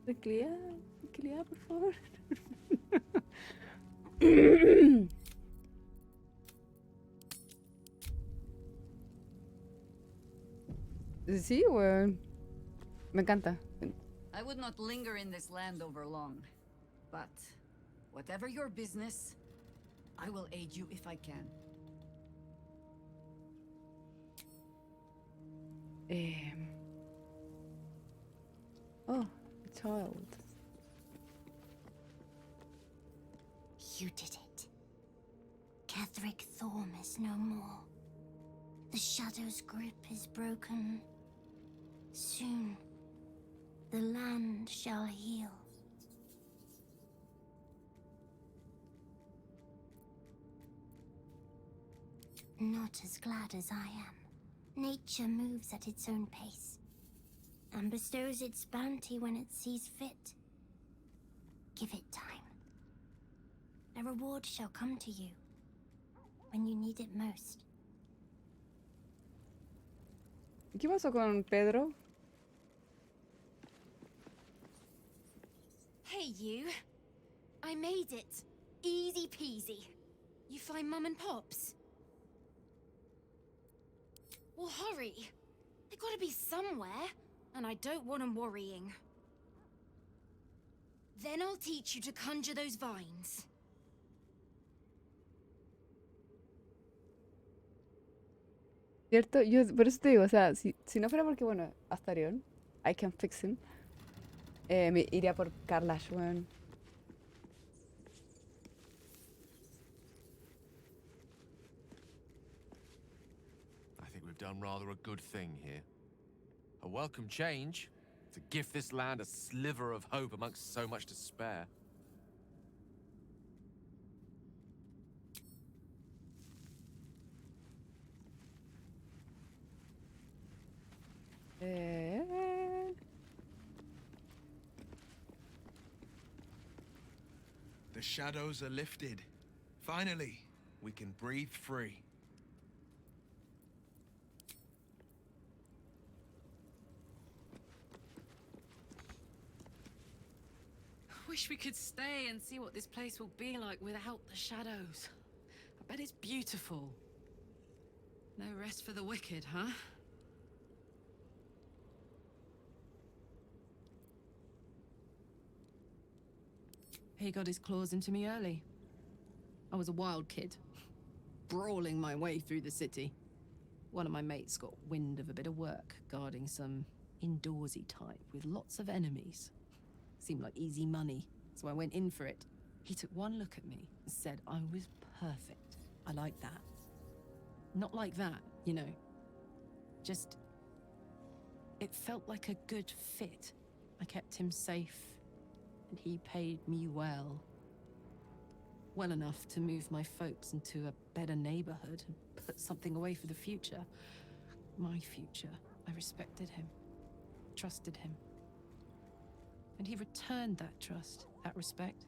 Tranquilidad, por favor. Sí, weón. Me encanta. I would not linger in this land over long. But whatever your business, I will aid you if I can. Oh, a child. You did it. Ketheric Thorm is no more. The Shadow's grip is broken. Soon, the land shall heal. Not as glad as I am. Nature moves at its own pace, and bestows its bounty when it sees fit. Give it time. A reward shall come to you when you need it most. ¿Qué pasó con Pedro? Hey, you. I made it. Easy peasy. You find Mum and Pops? Well, hurry. They gotta be somewhere, and I don't want them worrying. Then I'll teach you to conjure those vines. ¿Cierto? Yo por eso te digo, o sea, si no fuera porque, bueno, Astarion, I can fix him, me iría por Carlash, weón. I think we've done rather a good thing here. A welcome change, To gift this land a sliver of hope amongst so much despair. The shadows are lifted. Finally, we can breathe free. Wish we could stay and see what this place will be like without the shadows. I bet it's beautiful. No rest for the wicked, huh? He got his claws into me early. I was a wild kid, brawling my way through the city. One of my mates got wind of a bit of work guarding some indoorsy type with lots of enemies. Seemed like easy money, so I went in for it. He took one look at me and said I was perfect. I like that. Not like that, you know. Just... it felt like a good fit. I kept him safe, and he paid me well. Well enough to move my folks into a better neighborhood and put something away for the future. My future. I respected him, trusted him. And he returned that trust, that respect.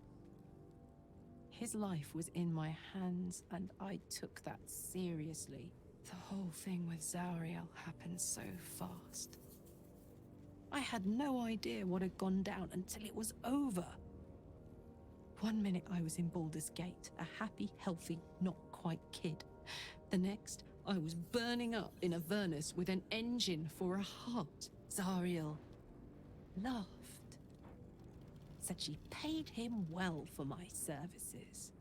His life was in my hands, and I took that seriously. The whole thing with Zariel happened so fast. I had no idea what had gone down until it was over. 1 minute I was in Baldur's Gate, a happy, healthy, not quite kid. The next, I was burning up in Avernus with an engine for a heart. Zariel laughed. Said she paid him well for my services.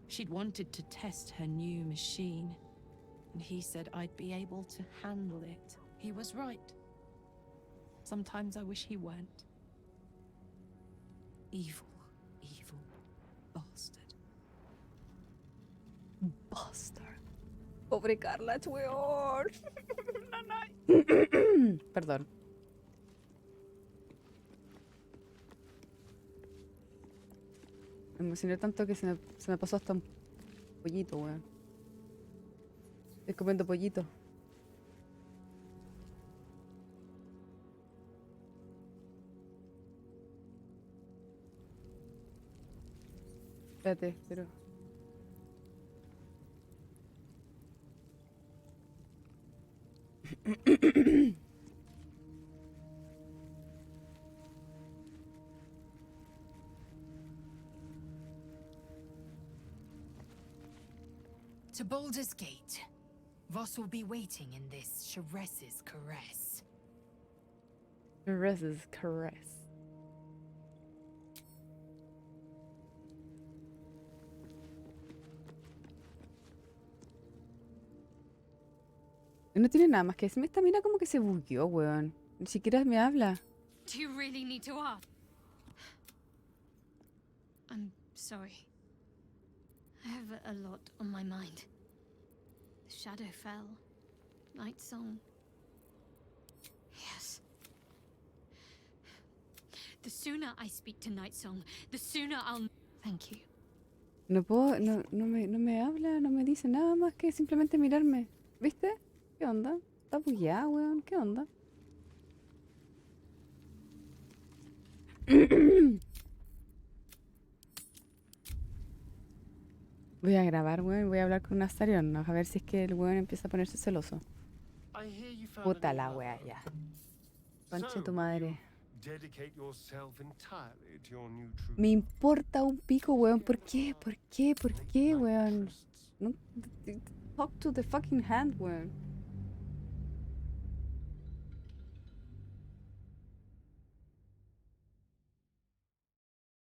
She'd wanted to test her new machine, and he said I'd be able to handle it. He was right. Sometimes I wish he weren't. Evil, evil bastard. Bastard. Pobre Carla, weón. Perdón. Me emocioné tanto que se me pasó hasta un pollito, weón. Estoy comiendo pollito. Espérate, pero... To Baldur's Gate. Voss will be waiting in this Sharess's caress. Sharess's caress. No tiene nada más que decirme. Esta mina como que se bugueó, weón. Ni siquiera me habla. Do you really need to ask? I'm sorry. I have a lot on my mind. The shadow fell. Night Song. Yes. The sooner I speak to Night Song, the sooner I'll... Thank you. No puedo, no me habla, no me dice nada más que simplemente mirarme. ¿Viste? ¿Qué onda? Está bugueada, weón. ¿Qué onda? Voy a grabar, weón. Voy a hablar con Astarion, ¿no? A ver si es que el weón empieza a ponerse celoso. Puta la wea, ya. Conche tu madre. Me importa un pico, weón. ¿Por qué? ¿Por qué? ¿Por qué, weón? No, talk to the fucking hand, weón.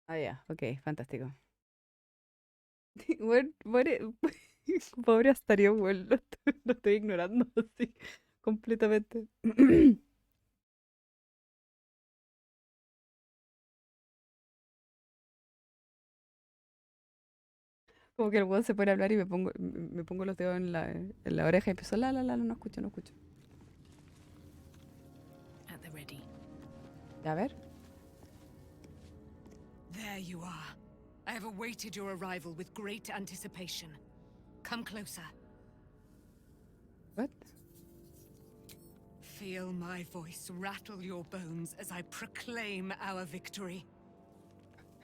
Ah, ya, ok, fantástico. Weón, pobre Astarion, weón. Lo estoy ignorando así completamente. Como que el weón se pone a hablar y me pongo los dedos en la oreja y empiezo no escucho. At the ready. A ver. There you are. I have awaited your arrival with great anticipation. Come closer. What? Feel my voice rattle your bones as I proclaim our victory.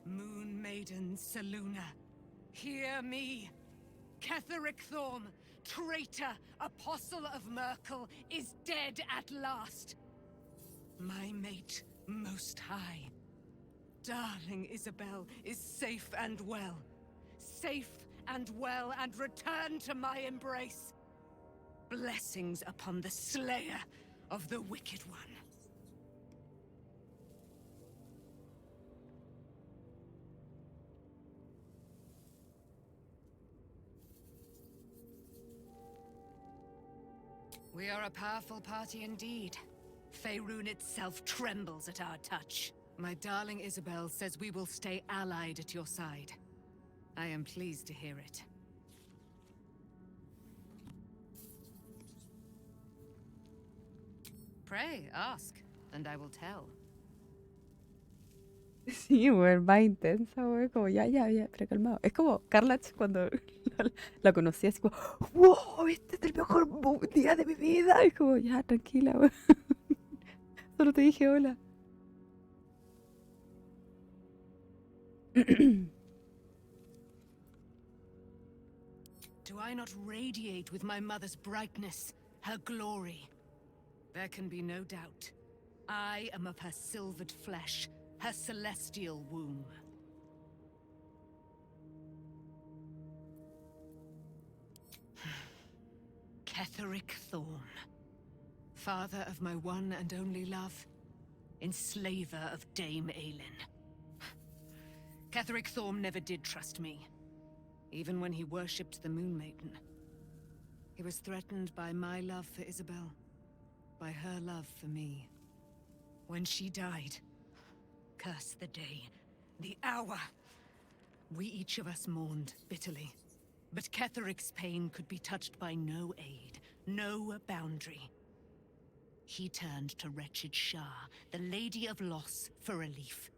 Moon Maiden Selûne, hear me. Ketheric Thorm, traitor, apostle of Myrkul, is dead at last. My mate, Most High. Darling Isabel is safe and well. Safe and well and returned to my embrace. Blessings upon the slayer of the Wicked One. We are a powerful party indeed. Faerun itself trembles at our touch. My darling Isabel says we will stay allied at your side. I am pleased to hear it. Pray, ask, and I will tell. Sí, güey, más intensa, güey. Como ya, pero calmado. Es como Carlach cuando la conocí, así como, wow, este es el mejor día de mi vida. Es como, ya, tranquila, güey. Solo te dije hola. Do I not radiate with my mother's brightness, her glory? There can be no doubt. I am of her silvered flesh, her celestial womb. Ketheric Thorm, father of my one and only love, enslaver of Dame Aelin. Ketheric Thorm never did trust me, even when he worshipped the Moon Maiden. He was threatened by my love for Isabel, by her love for me. When she died, curse the day, the hour. We each of us mourned bitterly. But Ketheric's pain could be touched by no aid, no boundary. He turned to wretched Shah, the Lady of Loss, for relief.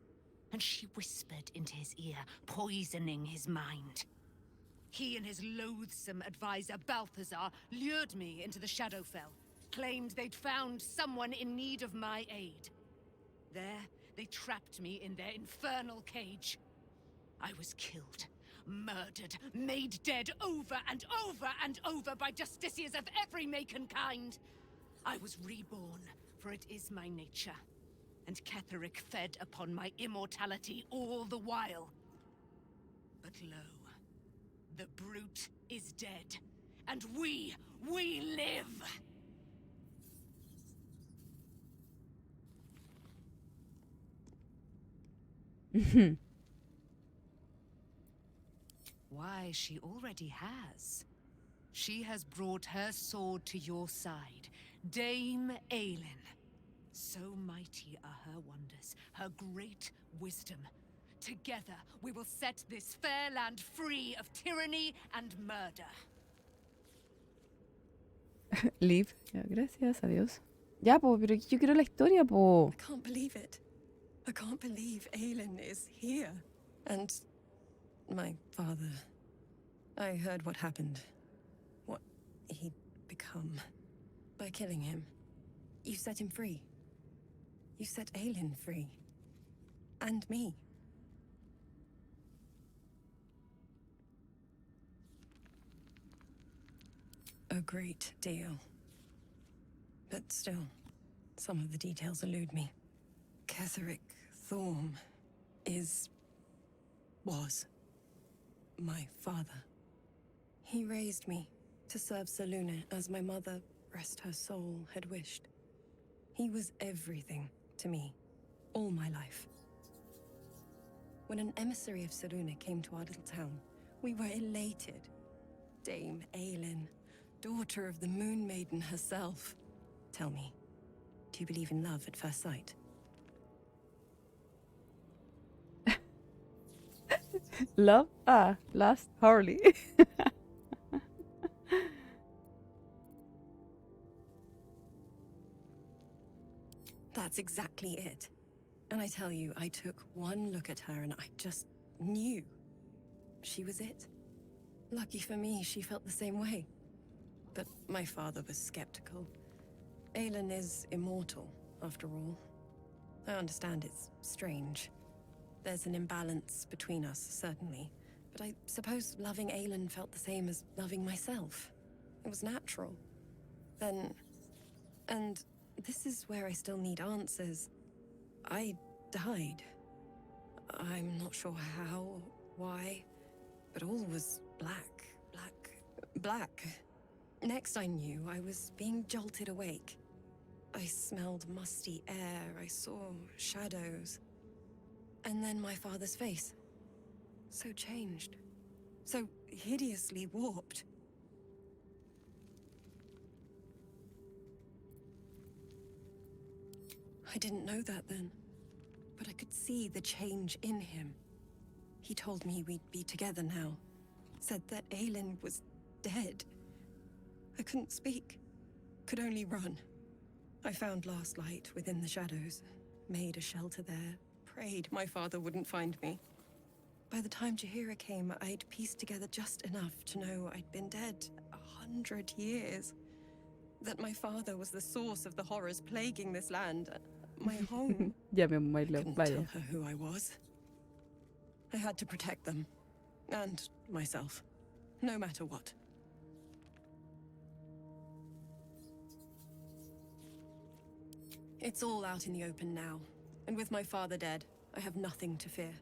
And she whispered into his ear, poisoning his mind. He and his loathsome advisor, Balthazar, lured me into the Shadowfell, claimed they'd found someone in need of my aid. There, they trapped me in their infernal cage. I was killed, murdered, made dead over and over and over by justiciars of every make and kind. I was reborn, for it is my nature. And Ketheric fed upon my immortality all the while. But lo, the brute is dead, and we live! Why, she already has. She has brought her sword to your side, Dame Aelin. So mighty are her wonders, her great wisdom. Together, we will set this fair land free of tyranny and murder. Liv. Ya, gracias, adiós. Ya, po, pero yo quiero la historia, po. I can't believe it. I can't believe Aelin is here. And my father. I heard what happened. What he'd become. By killing him. You set him free. You set Aelin free. And me. A great deal. But still, some of the details elude me. Ketheric Thorm was my father. He raised me to serve Selûne as my mother, rest her soul, had wished. He was everything to me, all my life. When an emissary of Selûne came to our little town, we were elated. Dame Aelin, daughter of the Moon Maiden herself. Tell me, do you believe in love at first sight? Love? Ah, last Harley. That's exactly it. And I tell you, I took one look at her and I just knew she was it. Lucky for me, she felt the same way. But my father was skeptical. Aelin is immortal, after all. I understand it's strange. There's an imbalance between us, certainly. But I suppose loving Aelin felt the same as loving myself. It was natural. Then... And this is where I still need answers. I died. I'm not sure how, why, but all was black, black. Next I knew, I was being jolted awake. I smelled musty air, I saw shadows. And then my father's face. So changed. So hideously warped. I didn't know that then, but I could see the change in him. He told me we'd be together now. Said that Aelin was dead. I couldn't speak. Could only run. I found last light within the shadows. Made a shelter there. Prayed my father wouldn't find me. By the time Jaheira came, I'd pieced together just enough to know I'd been dead 100 years. That my father was the source of the horrors plaguing this land. My home. Ya me bailó, Couldn't vaya. tell her who I was. I had to protect them. And myself. No matter what. It's all out in the open now. And with my father dead, I have nothing to fear.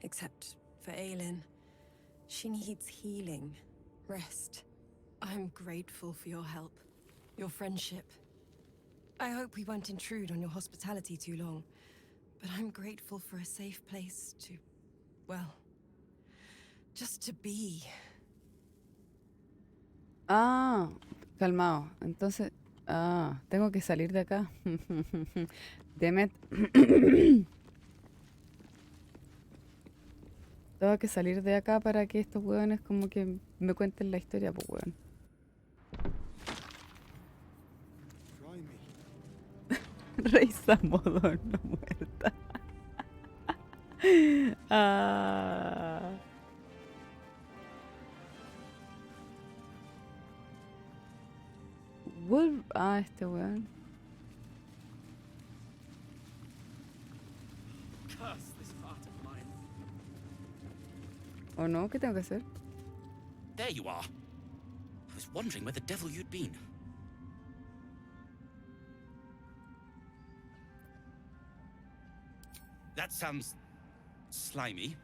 Except for Aelin. She needs healing. Rest. I'm grateful for your help. Your friendship. I hope we won't intrude on your hospitality too long. But I'm grateful for a safe place to... well... just to be. Ah, calmado. Entonces, tengo que salir de acá. Demet. Tengo que salir de acá para que estos hueones como que me cuenten la historia, pues hueón. Rey Samodón no muerta. Este weón. Curse this heart of mine. ¿O no? ¿Qué tengo que hacer? There you are. I was wondering where the devil you'd been. That sounds slimy.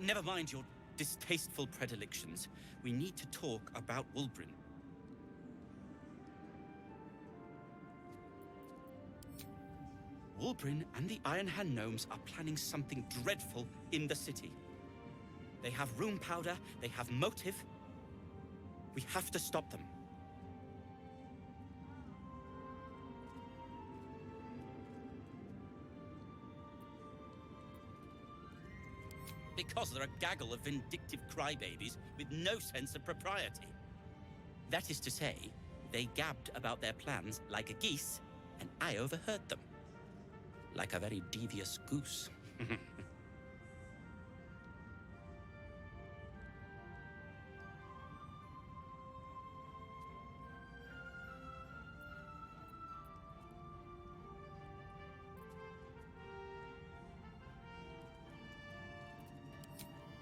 Never mind your distasteful predilections. We need to talk about Wulbren. Wulbren and the Iron Hand Gnomes are planning something dreadful in the city. They have rune powder, they have motive. We have to stop them. Because they're a gaggle of vindictive crybabies with no sense of propriety. That is to say, they gabbed about their plans like a geese, and I overheard them. Like a very devious goose.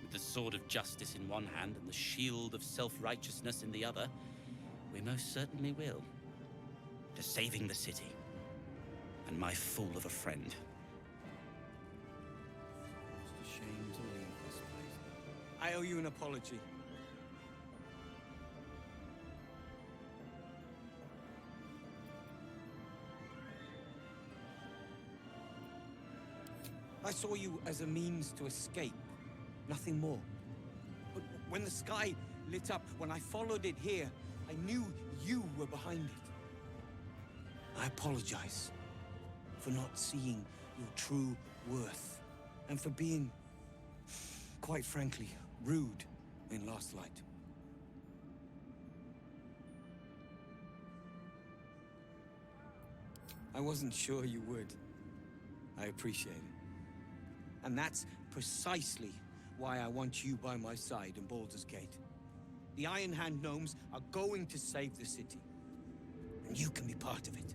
With the sword of justice in one hand and the shield of self-righteousness in the other, we most certainly will. To saving the city. And my fool of a friend. Just a shame to leave this place. I owe you an apology. I saw you as a means to escape, nothing more. But when the sky lit up, when I followed it here, I knew you were behind it. I apologize for not seeing your true worth, and for being, quite frankly, rude in Last Light. I wasn't sure you would. I appreciate it. And that's precisely why I want you by my side in Baldur's Gate. The Iron Hand gnomes are going to save the city. And you can be part of it.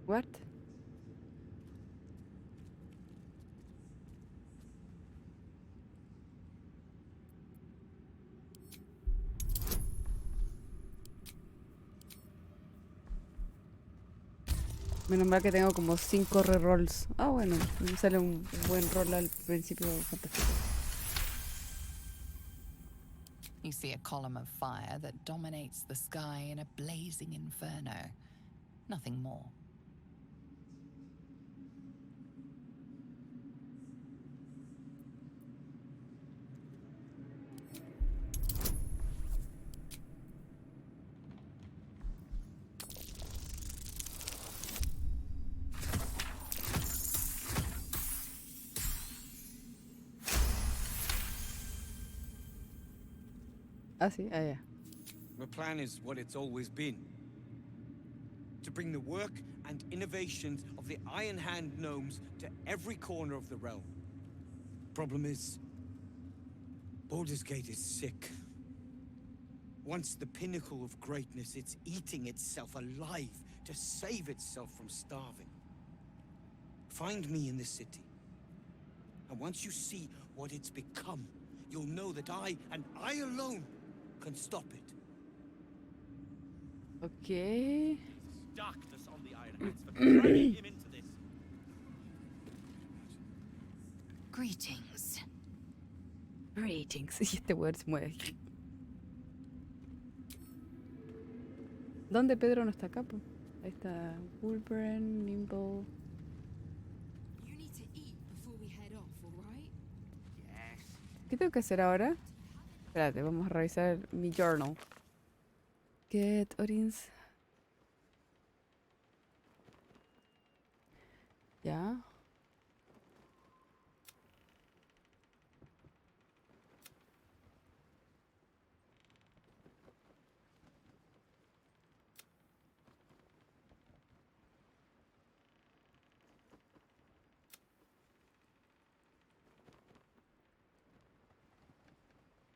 What? Menos mal que tengo como 5 rerolls. Ah, bueno, me sale un buen roll al principio. Fantástico. You see a column of fire that dominates the sky in a blazing inferno. Nothing more. Ah, sí, ah, ya. The plan is what it's always been. To bring the work and innovations of the Iron Hand gnomes to every corner of the realm. Problem is, Baldur's Gate is sick. Once the pinnacle of greatness, it's eating itself alive to save itself from starving. Find me in the city. And once you see what it's become, you'll know that I, and I alone, can stop it. Okay. Darkness on the Iron Hands for dragging him into this. Greetings. Greetings. Y este weón se mueve. ¿Dónde Pedro no está acá? Po? Ahí está Wolverine, Nimble. You need to eat before we head off, all right? ¿Qué tengo que hacer ahora? Espérate, vamos a revisar mi journal. Get audience. Ya.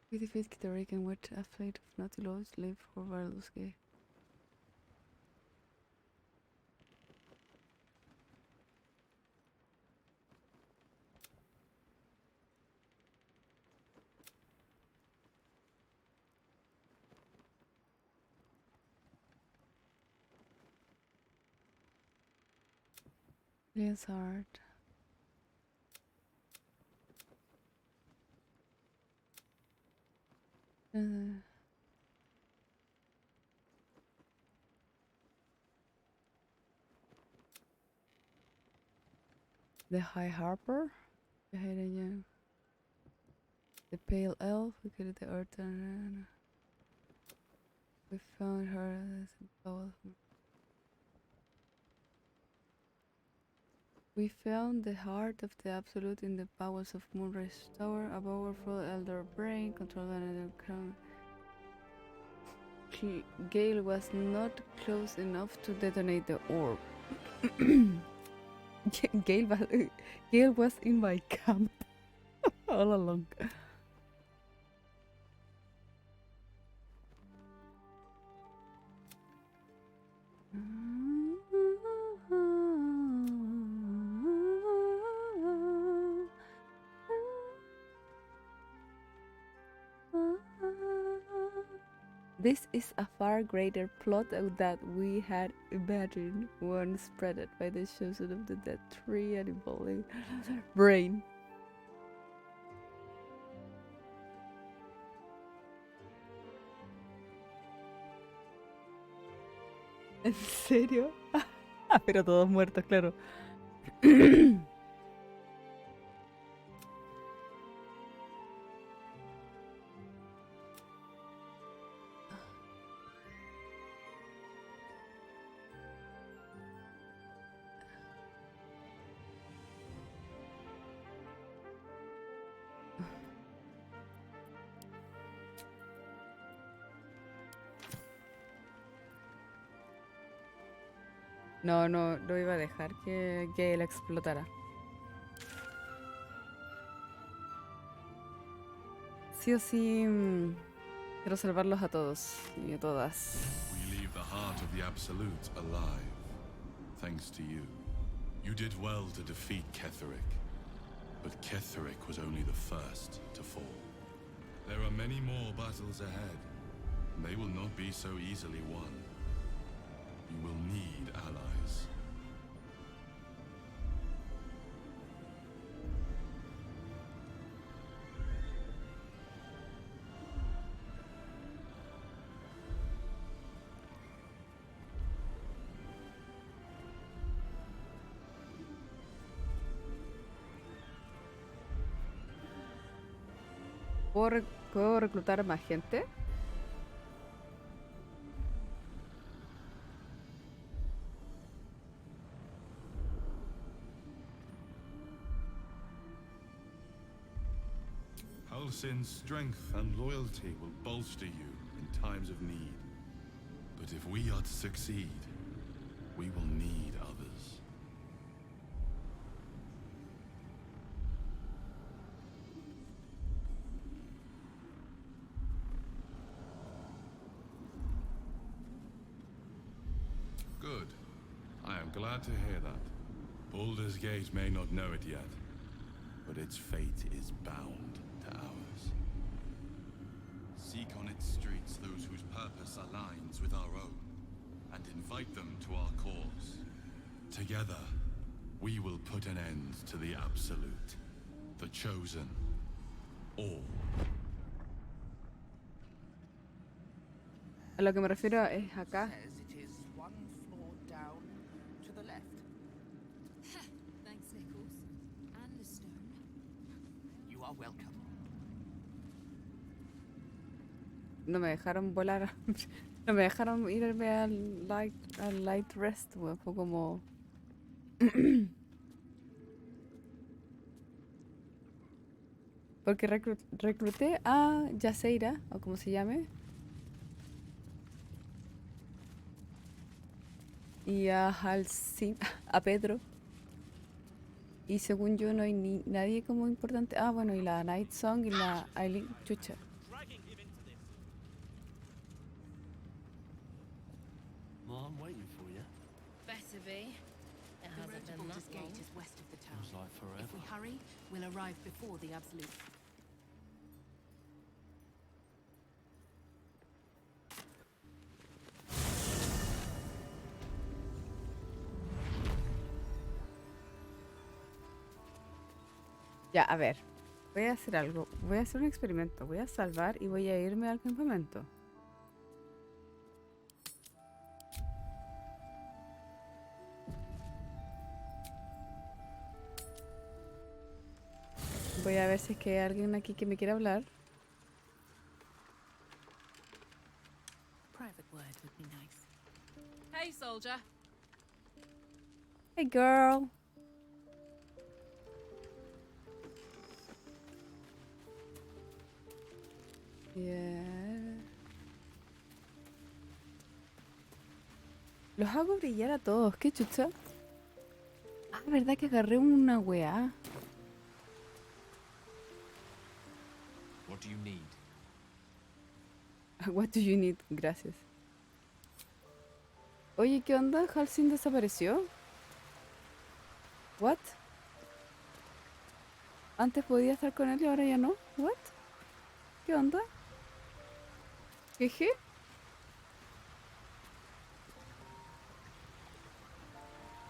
We defeat Kitaric and what a fate of Nautilus live for Baldur's Gate. Leon's heart. The High Harper. The Hidden Young. The Pale Elf. We killed the Earth and we found her as a bowl. We found the heart of the Absolute in the bowels of Moonrise Tower, a powerful elder brain controlling another crown. Gale was not close enough to detonate the orb. Gale was in my camp all along. This is a far greater plot that we had imagined, one spreaded by the chosen of the dead tree and involving brain. ¿En serio? Ah, pero todos muertos, claro. No, no iba a dejar que Gale explotara. Sí o sí, quiero salvarlos a todos y a todas. We leave the heart of the Absolute alive, thanks to you. You did well to defeat Ketheric, but Ketheric was only the first to fall. There are many more battles ahead, and they will not be so easily won. You will need allies. ¿Puedo reclutar más gente? Halsin's strength and loyalty will bolster you in times of need. But if we are to succeed, we will need others. Good. I am glad to hear that. Baldur's Gate may not know it yet, but its fate is bound to ours. Seek on its streets those whose purpose aligns with our own, and invite them to our cause. Together, we will put an end to the Absolute, the Chosen, all. A lo que me refiero es acá. Thanks, Nichols. And the stone. You are welcome. No me dejaron volar. No me dejaron irme al light rest, weón. Fue como... Porque recluté a Yaseira, o como se llame. Y a Halsin, a Pedro. Y según yo no hay nadie como importante. Ah, bueno, y la Night Song y la Aileen. Chucha. Mom, waiting for you. Better be. It The road hasn't to been Baldur's that Gate long. is west of the town. Seems like forever. If we hurry, we'll arrive before the Absolute. Ya, a ver. Voy a hacer algo. Voy a hacer un experimento. Voy a salvar y voy a irme al campamento. Voy a ver si es que hay alguien aquí que me quiera hablar. Private word would be nice. Hey, soldier. Hey, girl. Yeah. Los hago brillar a todos. ¿Qué chucha? Ah, ¿verdad que agarré una weá? What do you need? What do you need? Gracias. Oye, ¿qué onda? ¿Halsin desapareció? What? Antes podía estar con él y ahora ya no. What? ¿Qué onda? ¿Jeje?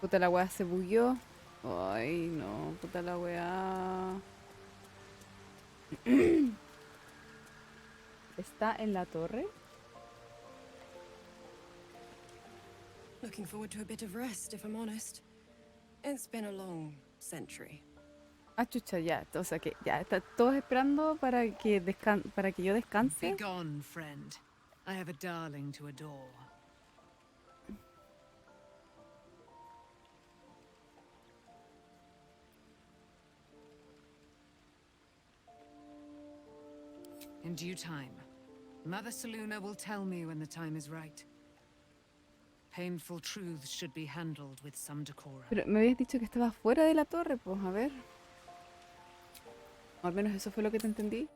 Puta la weá se bugueó. Ay, no, puta la weá. ¿Está en la torre? Looking forward to a bit of rest, if I'm honest. It's been a long century. Ah, chucha, ya. O sea que ya está todos esperando para que yo descanse. Be gone, friend. I have a darling to adore. In due time, Mother Seluna will tell me when the time is right. Painful truths should be handled with some decorum. Pero me habías dicho que estaba fuera de la torre, pues a ver. O al menos eso fue lo que te entendí.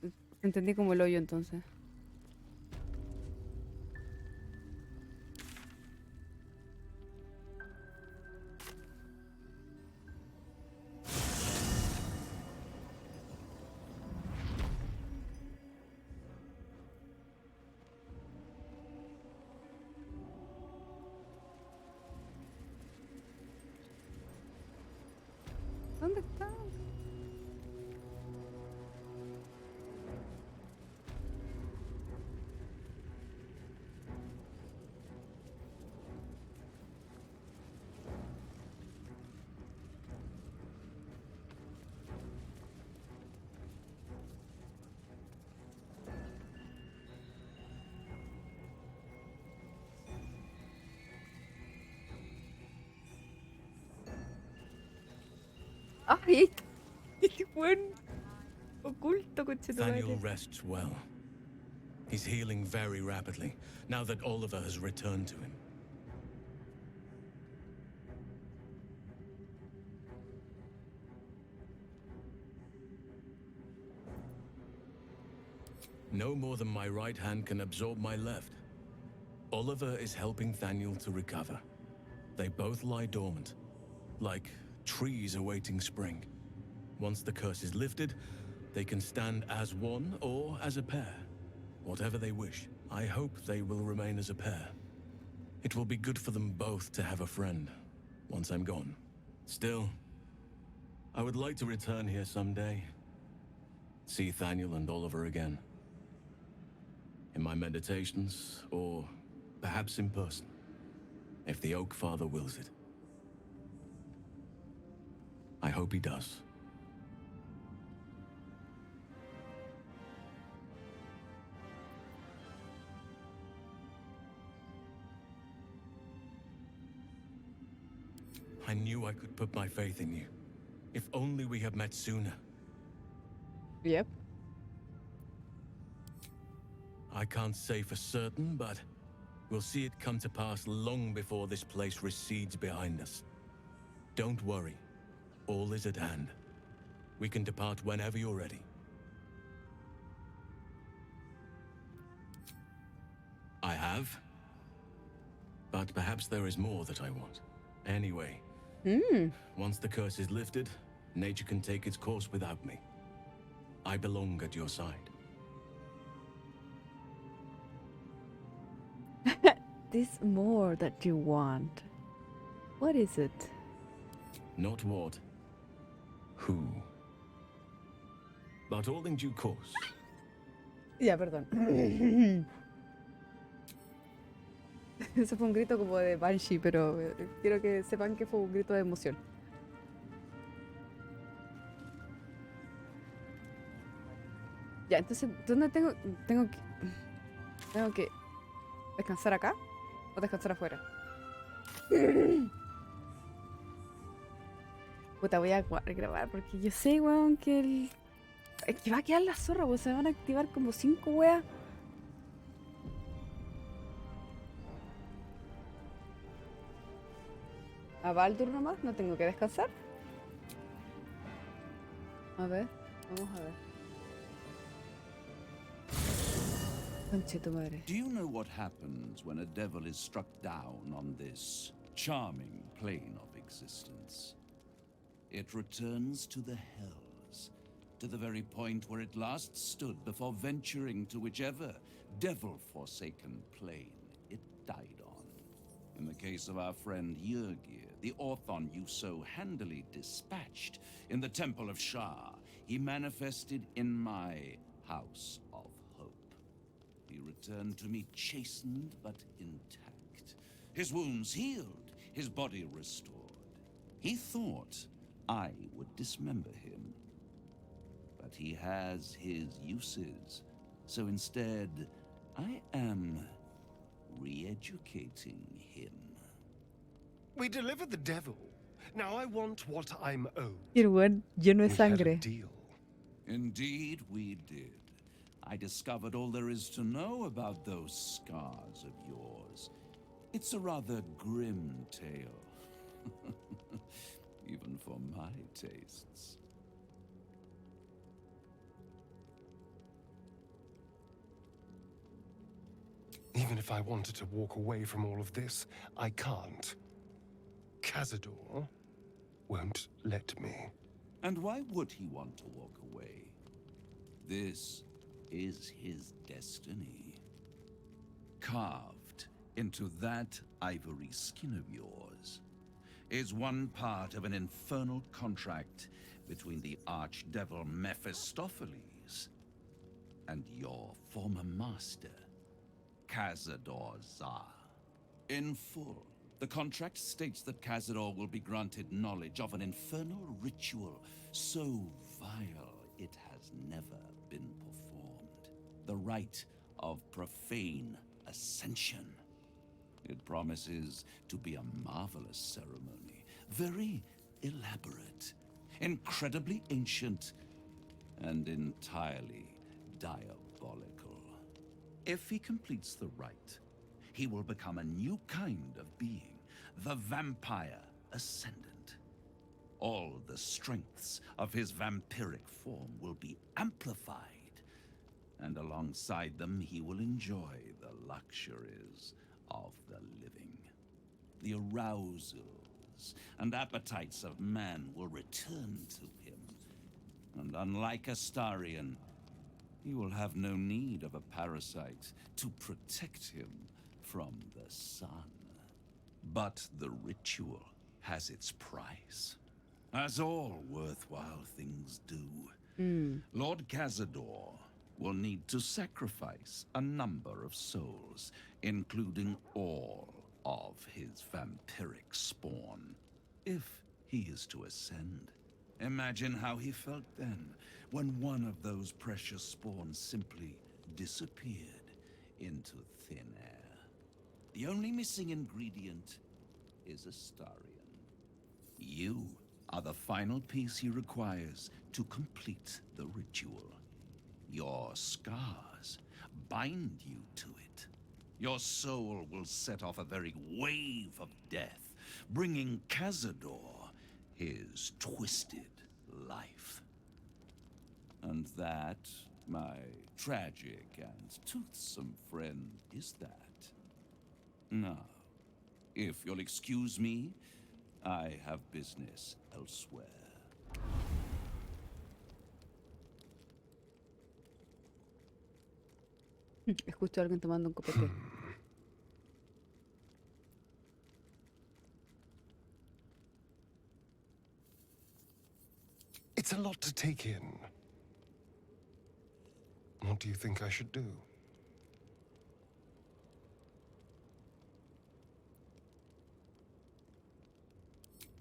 Te entendí como el hoyo entonces. ¿Dónde está? ¡Ay! ¡Qué buen oculto, Daniel conchetumare! rests well. He's healing very rapidly, now that Oliver has returned to him. No more than my right hand can absorb my left. Oliver is helping Daniel to recover. They both lie dormant, like trees awaiting spring. Once the curse is lifted, they can stand as one or as a pair. Whatever they wish. I hope they will remain as a pair. It will be good for them both to have a friend, once I'm gone. Still, I would like to return here someday. See Daniel and Oliver again. In my meditations, or perhaps in person, if the Oak Father wills it. I hope he does. I knew I could put my faith in you. If only we had met sooner. Yep. I can't say for certain, but we'll see it come to pass long before this place recedes behind us. Don't worry. All is at hand. We can depart whenever you're ready. I have. But perhaps there is more that I want. Anyway, once the curse is lifted, nature can take its course without me. I belong at your side. This more that you want. What is it? Not what, who. But all in due course. Ya, perdón. Eso fue un grito como de Banshee, pero quiero que sepan que fue un grito de emoción. Ya, entonces, ¿dónde tengo que descansar acá o descansar afuera? Puta, voy a grabar porque yo sé, weón, que va a quedar la zorra, weón. Se van a activar como 5 weas. A Baldur nomás, no tengo que descansar. A ver, vamos a ver. Conchito madre. Do you know what happens when a devil is struck down on this charming plane of existence? It returns to the hells, to the very point where it last stood before venturing to whichever devil-forsaken plane it died on. In the case of our friend Yrgir, the Orthon you so handily dispatched in the Temple of Shar, he manifested in my House of Hope. He returned to me chastened but intact, his wounds healed, his body restored. He thought I would dismember him. But he has his uses, so instead, I am re-educating him. We delivered the devil. Now I want what I'm owed. Y el weón lleno de We had a sangre. deal. Indeed, we did. I discovered all there is to know about those scars of yours. It's a rather grim tale. Even for my tastes. Even if I wanted to walk away from all of this, I can't. Cazador won't let me. And why would he want to walk away? This is his destiny. Carved into that ivory skin of yours is one part of an infernal contract between the archdevil Mephistopheles and your former master, Cazador Za. In full, the contract states that Cazador will be granted knowledge of an infernal ritual so vile it has never been performed. The rite of profane ascension. It promises to be a marvelous ceremony, very elaborate, incredibly ancient, and entirely diabolical. If he completes the rite, he will become a new kind of being, the Vampire Ascendant. All the strengths of his vampiric form will be amplified, and alongside them he will enjoy the luxuries of the living. The arousals and appetites of man will return to him, and unlike Astarion, he will have no need of a parasite to protect him from the sun. But the ritual has its price, as all worthwhile things do. Lord Cazador will need to sacrifice a number of souls, including all of his vampiric spawn, if he is to ascend. Imagine how he felt then, when one of those precious spawns simply disappeared into thin air. The only missing ingredient is Astarion. You are the final piece he requires to complete the ritual. Your scars bind you to it. Your soul will set off a very wave of death, bringing Cazador his twisted life. And that, my tragic and toothsome friend, is that. Now, if you'll excuse me, I have business elsewhere. Escucho a alguien tomando un copete. It's a lot to take in. What do you think I should do?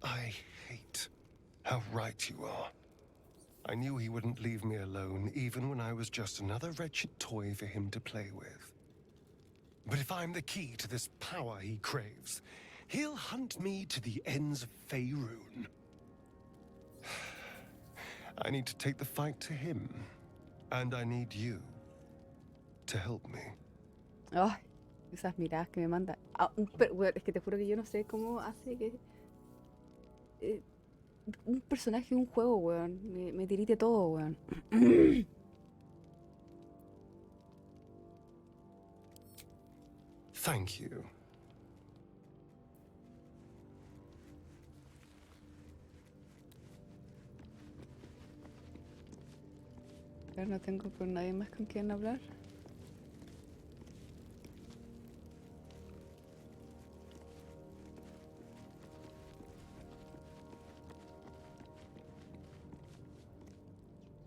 I hate how right you are. I knew he wouldn't leave me alone, even when I was just another wretched toy for him to play with. But if I'm the key to this power he craves, he'll hunt me to the ends of Faerun. I need to take the fight to him, and I need you to help me. Ay, esas miradas que me manda. Bueno, es que te juro que yo no sé cómo hace que un personaje de un juego, weón, me tirite todo, weón. Thank you. Pero no tengo con nadie más con quien hablar.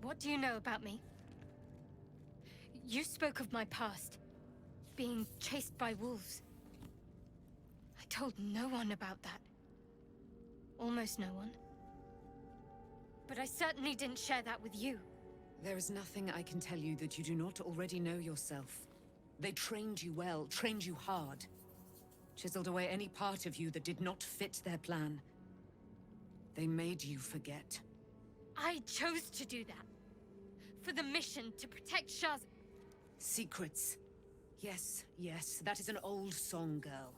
What do you know about me? You spoke of my past, being chased by wolves. I told no one about that. Almost no one. But I certainly didn't share that with you. There is nothing I can tell you that you do not already know yourself. They trained you well, trained you hard. Chiseled away any part of you that did not fit their plan. They made you forget. I chose to do that. For the mission to protect Shaz. Secrets. Yes, yes, that is an old song, girl.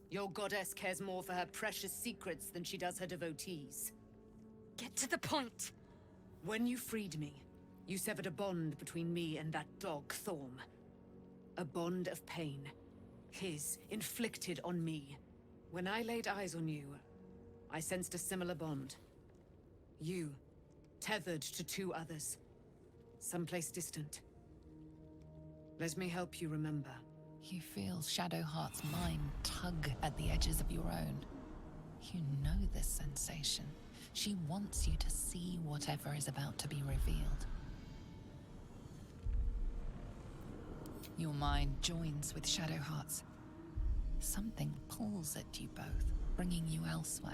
Your goddess cares more for her precious secrets than she does her devotees. Get to the point! When you freed me, you severed a bond between me and that dog, Thorm. A bond of pain. His, inflicted on me. When I laid eyes on you, I sensed a similar bond. You, tethered to two others. Someplace distant. Let me help you remember. You feel Shadowheart's mind tug at the edges of your own. You know this sensation. She wants you to see whatever is about to be revealed. Your mind joins with Shadowheart's. Something pulls at you both, bringing you elsewhere.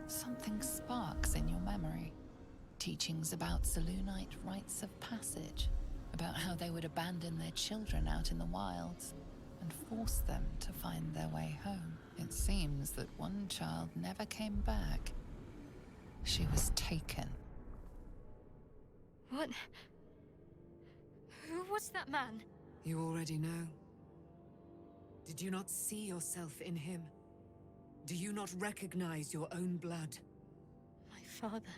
Something sparks in your memory. Teachings about Selûnite rites of passage, about how they would abandon their children out in the wilds and force them to find their way home. It seems that one child never came back. She was taken. What? Who was that man? You already know. Did you not see yourself in him? Do you not recognize your own blood? My father.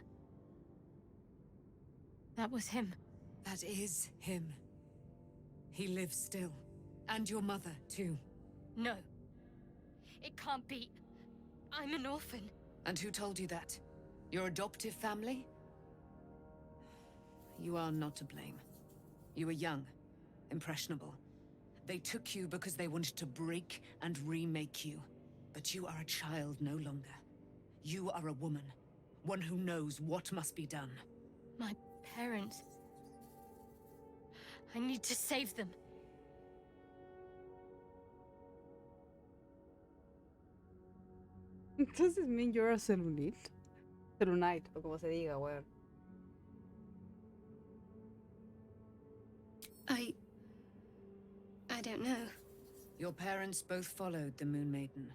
That was him. That is him. He lives still. And your mother, too. No. It can't be. I'm an orphan. And who told you that? Your adoptive family? You are not to blame. You were young, impressionable. They took you because they wanted to break and remake you. But you are a child no longer. You are a woman. One who knows what must be done. My parents. I need to save them. Entonces, mean you're a Selûnite. Selûnite, o como se diga, weón. I don't know. Your parents both followed the Moon Maiden.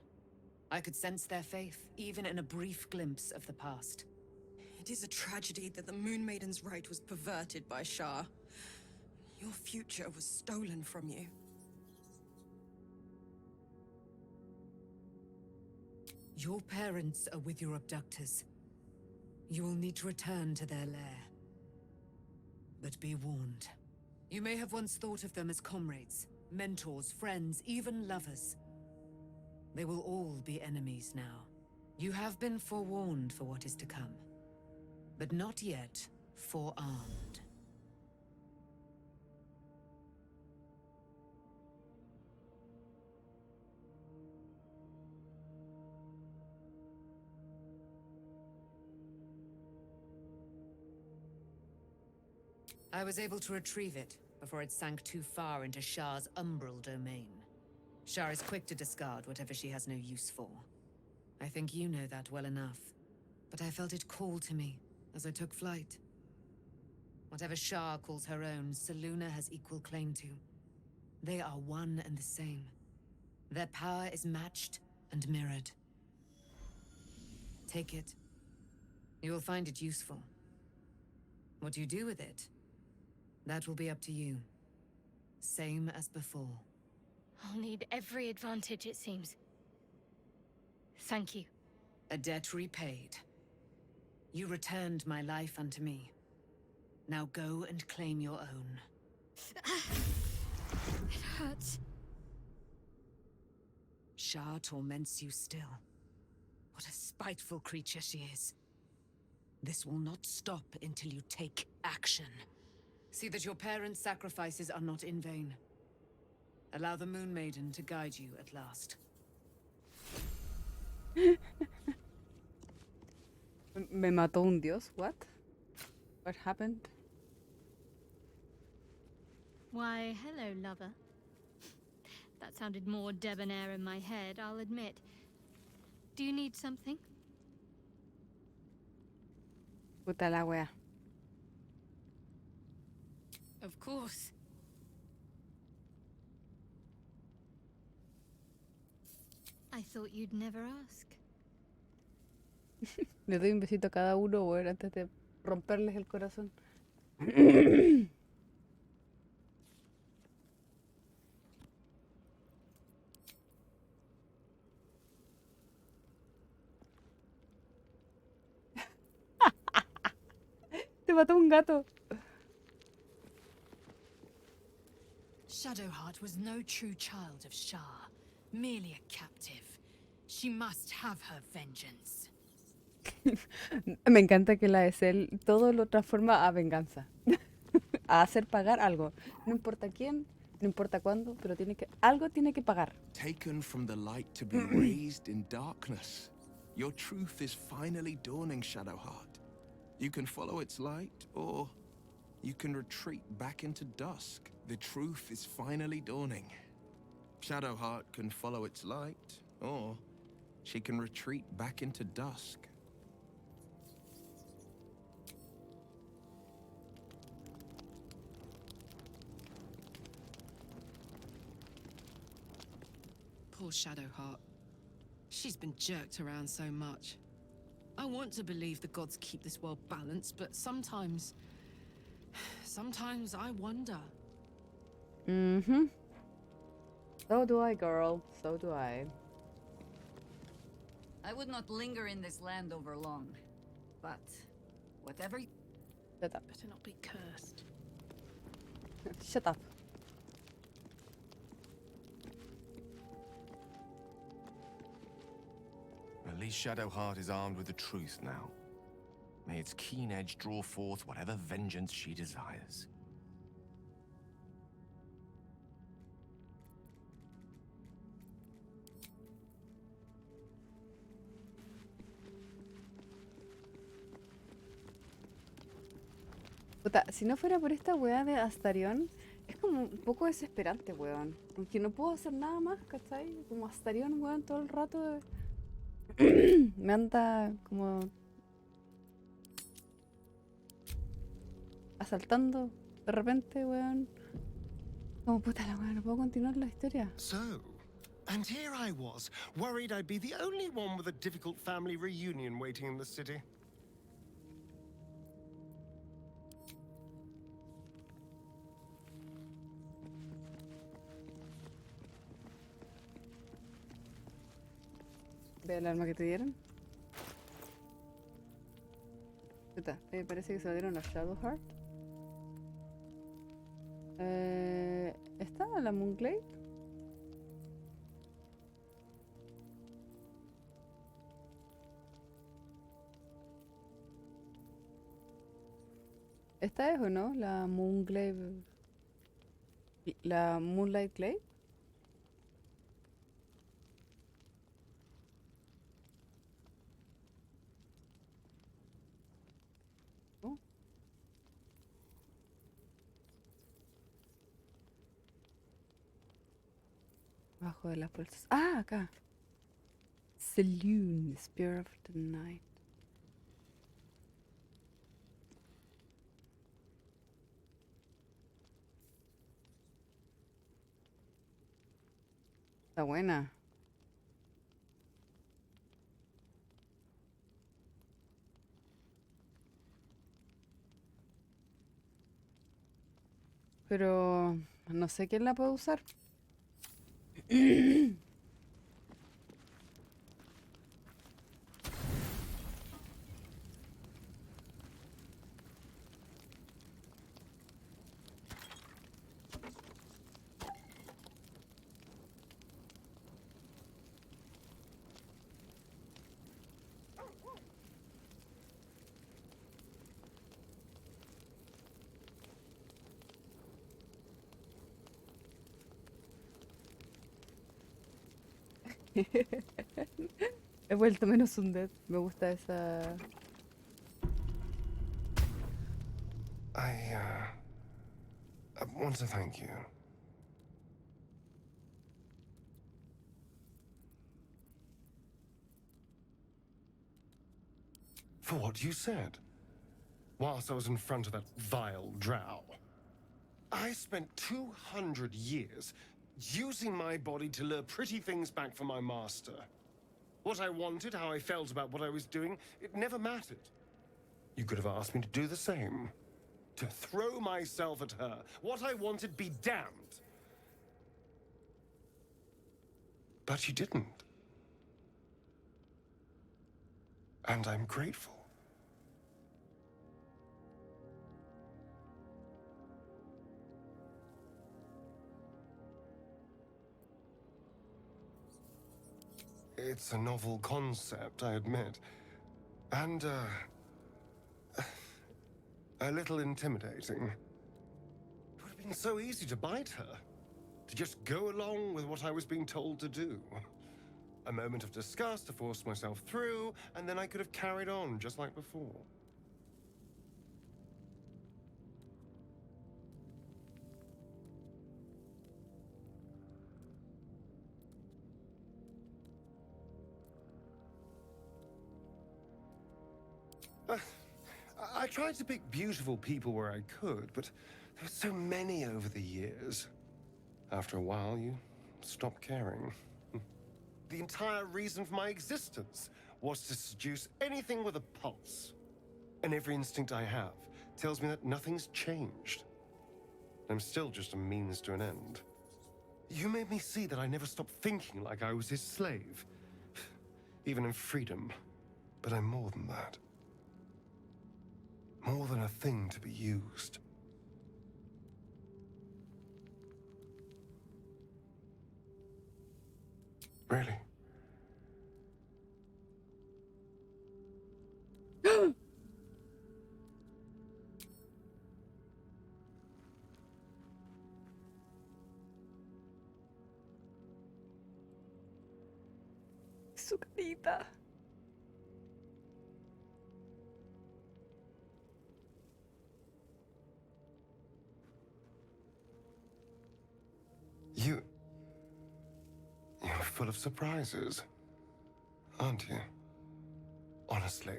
I could sense their faith, even in a brief glimpse of the past. It is a tragedy that the Moon Maiden's right was perverted by Shah. Your future was stolen from you. Your parents are with your abductors. You will need to return to their lair. But be warned. You may have once thought of them as comrades, mentors, friends, even lovers. They will all be enemies now. You have been forewarned for what is to come, but not yet forearmed. I was able to retrieve it before it sank too far into Shah's umbral domain. Shah is quick to discard whatever she has no use for. I think you know that well enough. But I felt it call to me as I took flight. Whatever Shah calls her own, Selûne has equal claim to. They are one and the same. Their power is matched and mirrored. Take it. You will find it useful. What you do with it, that will be up to you. Same as before. I'll need every advantage, it seems. Thank you. A debt repaid. You returned my life unto me. Now go and claim your own. It hurts. Shah torments you still. What a spiteful creature she is. This will not stop until you take action. See that your parents' sacrifices are not in vain. Allow the Moon Maiden to guide you at last. Me mató un dios. What? What happened? Why, hello, lover. That sounded more debonair in my head, I'll admit. Do you need something? Puta la wea. Of course. I thought you'd never ask. Le doy un besito a cada uno, weón, antes de romperles el corazón. Te mató un gato. Shadowheart was no true child of Shah, merely a captive. She must have her vengeance. Me encanta que la Esel todo lo transforma a venganza. A hacer pagar algo. No importa quién, no importa cuándo, pero algo tiene que pagar. Taken from the light to be raised in darkness. Your truth is finally dawning, Shadowheart. You can follow its light, or you can retreat back into dusk. The truth is finally dawning. Shadowheart can follow its light, or she can retreat back into dusk. Poor Shadowheart. She's been jerked around so much. I want to believe the gods keep this world balanced, but sometimes I wonder. Mm-hmm. So do I, girl. So do I. I would not linger in this land over long, but whatever. Shut up. Better not be cursed. Shut up. At least Shadowheart is armed with the truth now. May its keen edge draw forth whatever vengeance she desires. Puta, si no fuera por esta weá de Astarion, es como un poco desesperante, weón. Aunque no puedo hacer nada más, ¿cachai? Como Astarion, weón, todo el rato me anda como asaltando de repente, weón. Como puta la weá, no puedo continuar la historia. So, and here I was, worried I'd be the only one with a difficult family reunion waiting in the city. ¿Ve el arma que te dieron? Puta, me parece que se lo dieron a Shadowheart. ¿Está la Moonglade? ¿Esta es o no? La Moonglade. La Moonlight Glade. Bajo de las bolsas. Ah, acá. Saloon, Spirit of the Night. Está buena. Pero no sé quién la puede usar. He vuelto menos undead. Me gusta esa... I want to thank you. For what you said. Whilst I was in front of that vile drow. I spent 200 years using my body to lure pretty things back from my master. What I wanted, how I felt about what I was doing, it never mattered. You could have asked me to do the same. To throw myself at her. What I wanted be damned. But you didn't. And I'm grateful. It's a novel concept, I admit. And, a little intimidating. It would have been so easy to bite her. To just go along with what I was being told to do. A moment of disgust to force myself through, and then I could have carried on just like before. I tried to pick beautiful people where I could, but there were so many over the years. After a while, you stop caring. The entire reason for my existence was to seduce anything with a pulse. And every instinct I have tells me that nothing's changed. I'm still just a means to an end. You made me see that I never stopped thinking like I was his slave. Even in freedom. But I'm more than that. More than a thing to be used. Really? Su carita. You're full of surprises, aren't you? Honestly,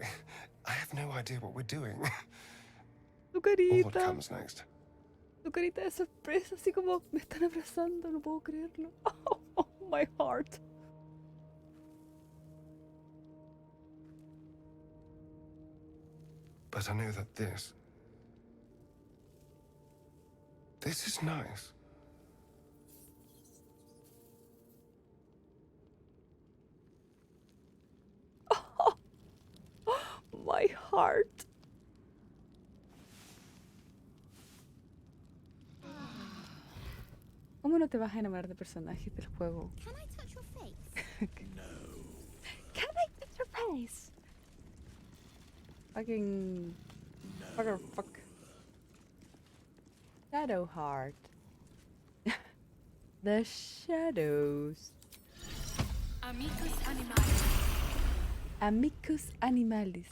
I have no idea what we're doing. Su Or carita. what comes next. Su carita de sorpresa, así como me están abrazando, no puedo creerlo. Oh, my heart. But I know that this is nice. My heart. ¿Cómo no te vas a enamorar de personajes del juego? Can I touch your face? Can I touch your face? Fucking... Fucker, fuck. Shadow heart. The shadows. Amicus animalis. Amicus animalis.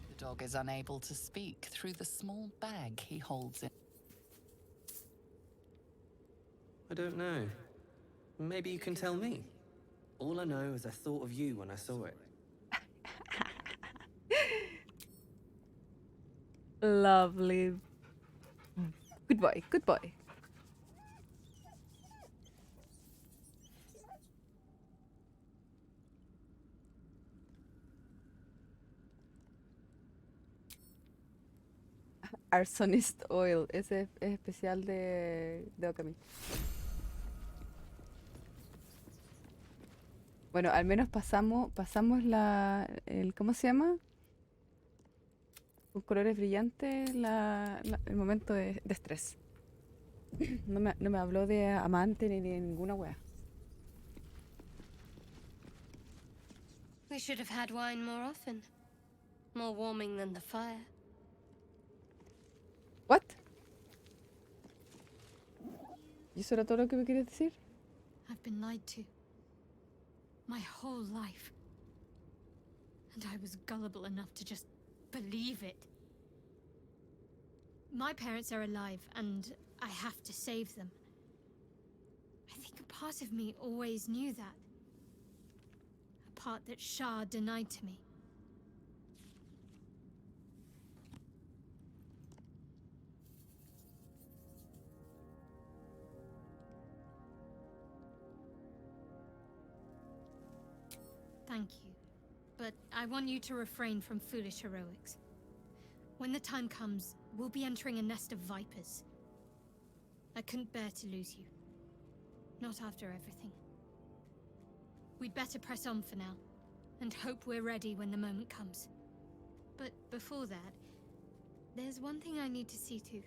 The dog is unable to speak through the small bag he holds in. I don't know. Maybe you can tell me. All I know is I thought of you when I saw it. Lovely. Good boy, good boy. Arsonist Oil, ese es especial de Okami. Bueno, al menos pasamos el, ¿cómo se llama? Con colores brillantes el momento de estrés. No me habló de amante ni de ninguna wea. We should have had wine more often. More warming than the fire. What? ¿Y eso era todo lo que me querías decir? been lied to. My whole life. And I was gullible enough to just believe it. My parents are alive, and I have to save them. I think a part of me always knew that. A part that Shah denied to me. Thank you. But I want you to refrain from foolish heroics. When the time comes, we'll be entering a nest of vipers. I couldn't bear to lose you. Not after everything. We'd better press on for now, and hope we're ready when the moment comes. But before that, there's one thing I need to see to.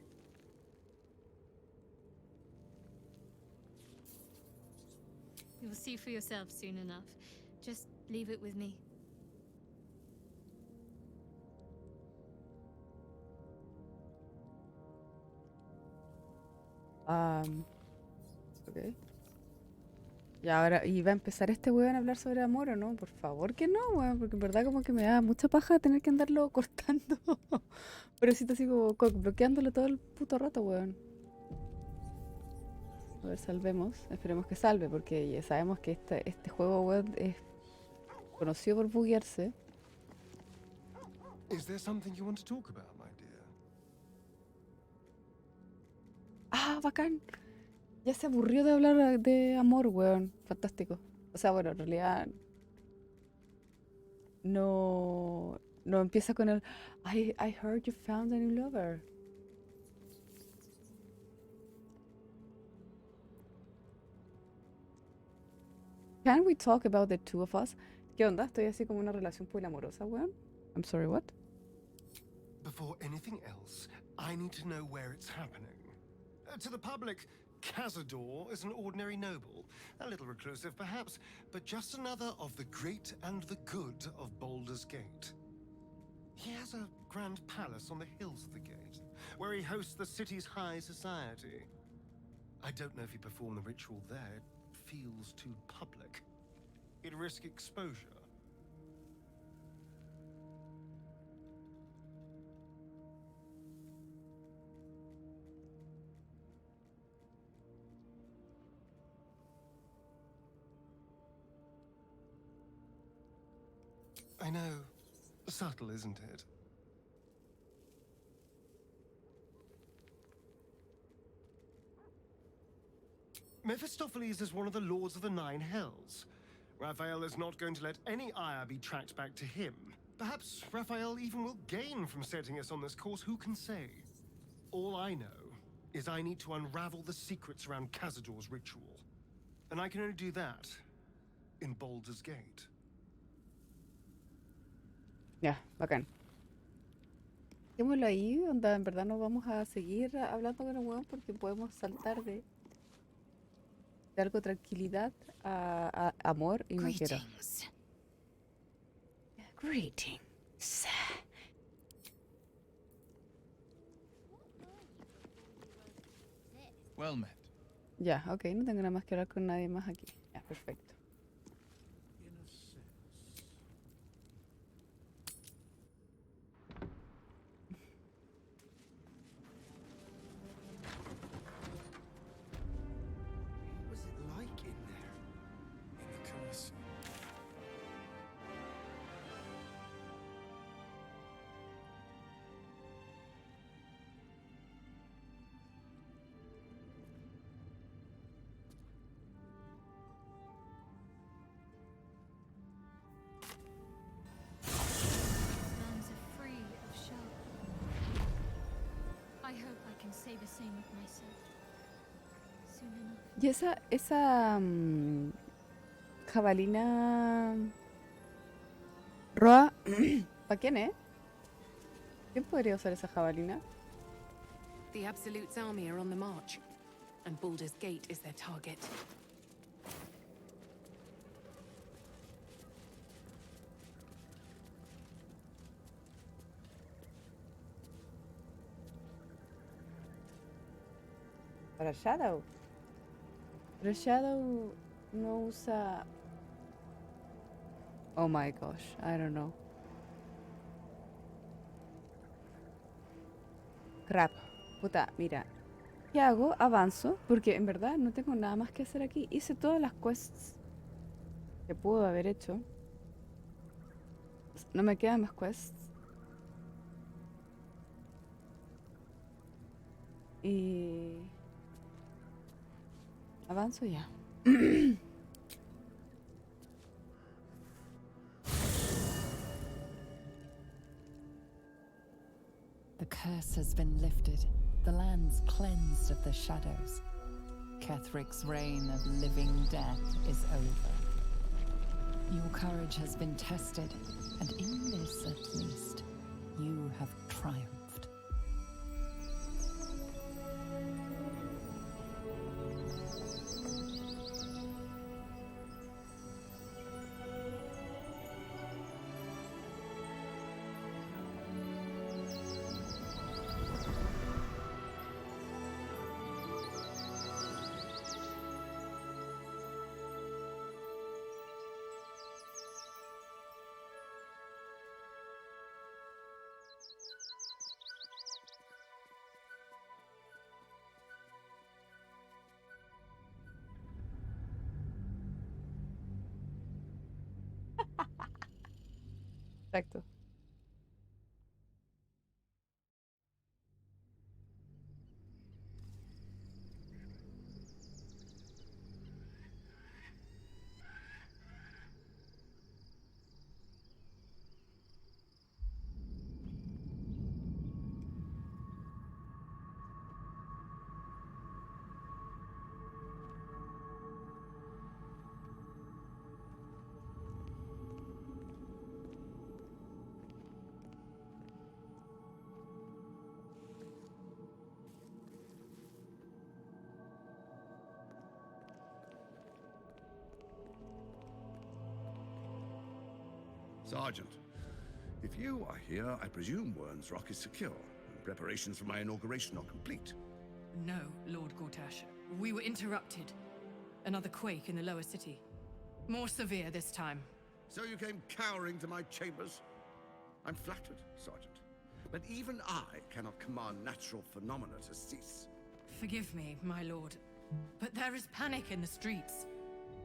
You'll see for yourself soon enough. Just leave it with me. Ok. Y ahora, ¿y va a empezar este weón a hablar sobre amor o no? Por favor que no, weón, porque en verdad como que me da mucha paja tener que andarlo cortando. Pero sí, así como bloqueándolo todo el puto rato, weón. A ver, salvemos. Esperemos que salve, porque ya sabemos que este juego, weón, es conocido por buguearse. Is there something you want to talk about, my dear? ¡Ah, bacán! Ya se aburrió de hablar de amor, weón. Fantástico. O sea, bueno, en realidad no empieza con el I heard you found a new lover. Can we talk about the two of us? ¿Qué onda? Estoy así como una relación poliamorosa, weón. I'm sorry, what? Before anything else, I need to know where it's happening. To the public, Cazador is an ordinary noble, a little reclusive perhaps, but just another of the great and the good of Baldur's Gate. He has a grand palace on the hills of the gate, where he hosts the city's high society. I don't know if he performed the ritual there. It feels too public. He'd risk exposure. I know. Subtle, isn't it? Mephistopheles is one of the Lords of the Nine Hells. Raphael is not going to let any ire be tracked back to him. Perhaps Raphael even will gain from setting us on this course, who can say? All I know is I need to unravel the secrets around Cazador's ritual. And I can only do that in Baldur's Gate. Ya, bacán. Dejémoslo ahí, onda, en verdad no vamos a seguir hablando con el weón porque podemos saltar de algo tranquilidad a amor y no quiero. Greetings. Well met. Ya, ok, no tengo nada más que hablar con nadie más aquí. Ya, perfecto. What was it like in there? In the curse? Lands are free of Shah. I hope I can say the same of myself. Soon enough. Y esa jabalina Roa, ¿para quién es? ¿Quién podría usar esa jabalina? The Absolute's army are on the march, and Baldur's Gate is their target. Para Shadow. Pero Shadow no usa... Oh my gosh, I don't know. Crap. Puta, mira. ¿Qué hago? Avanzo, porque en verdad no tengo nada más que hacer aquí. Hice todas las quests que puedo haber hecho. No me quedan más quests. Y... avanzo ya. The curse has been lifted, the lands cleansed of the shadows. Kethric's reign of living death is over. Your courage has been tested, and in this at least, you have triumphed. Exacto. Sergeant, if you are here, I presume Wern's Rock is secure, and preparations for my inauguration are complete. No, Lord Gortash. We were interrupted. Another quake in the lower city. More severe this time. So you came cowering to my chambers? I'm flattered, Sergeant. But even I cannot command natural phenomena to cease. Forgive me, my lord, but there is panic in the streets.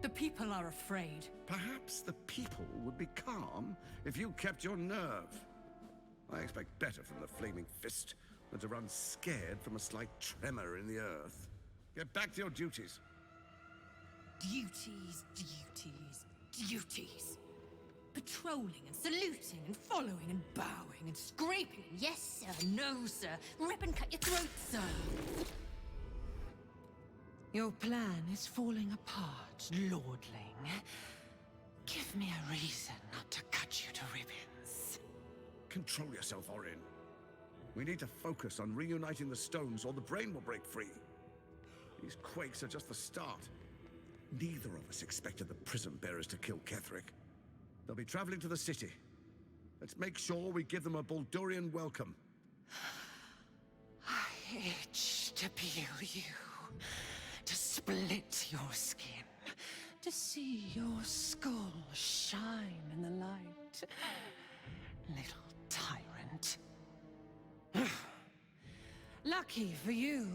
The people are afraid. Perhaps the people would be calm if you kept your nerve. I expect better from the Flaming Fist than to run scared from a slight tremor in the earth. Get back to your duties. Duties, duties, duties. Patrolling and saluting and following and bowing and scraping. Yes, sir. No, sir. Rip and cut your throat, sir. Your plan is falling apart, lordling. Give me a reason not to cut you to ribbons. Control yourself, Orin. We need to focus on reuniting the stones or the brain will break free. These quakes are just the start. Neither of us expected the prison bearers to kill Ketheric. They'll be traveling to the city. Let's make sure we give them a Baldurian welcome. I itch to peel you, to split your skin, to see your skull shine in the light. Little tyrant. Lucky for you,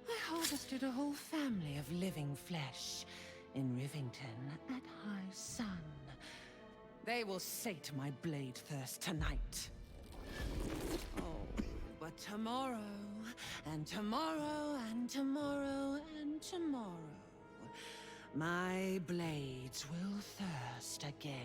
I harvested a whole family of living flesh in Rivington at high sun. They will sate my blade thirst tonight. Oh, but tomorrow, and tomorrow, and tomorrow, and tomorrow, my blades will thirst again.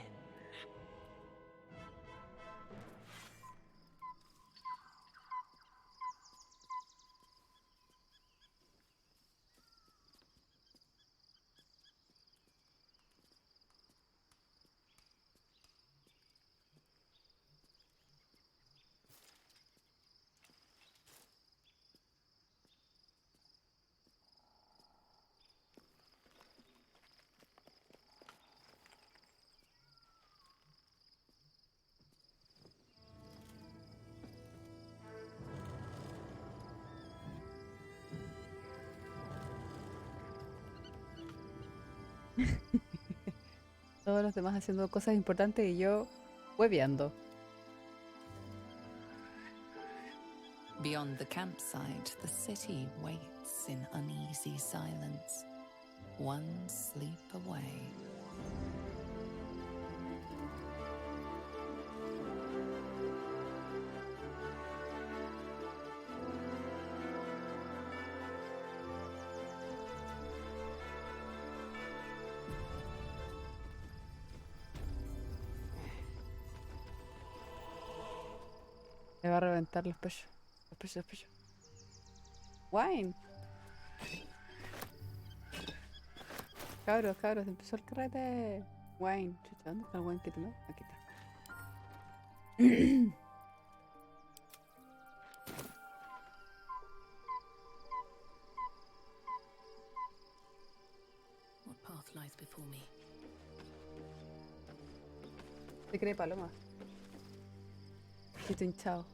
Todos los demás haciendo cosas importantes y yo hueveando. Beyond the campsite, the city waits in uneasy silence, one sleep away. Me va a reventar los pechos. Los pechos, los pechos. Wine. Cabros, cabros, empezó el carrete. Wine. Chucha, ¿dónde está el wine que tomé? Aquí está. What path lies before me? Se cree paloma. Estoy hinchado.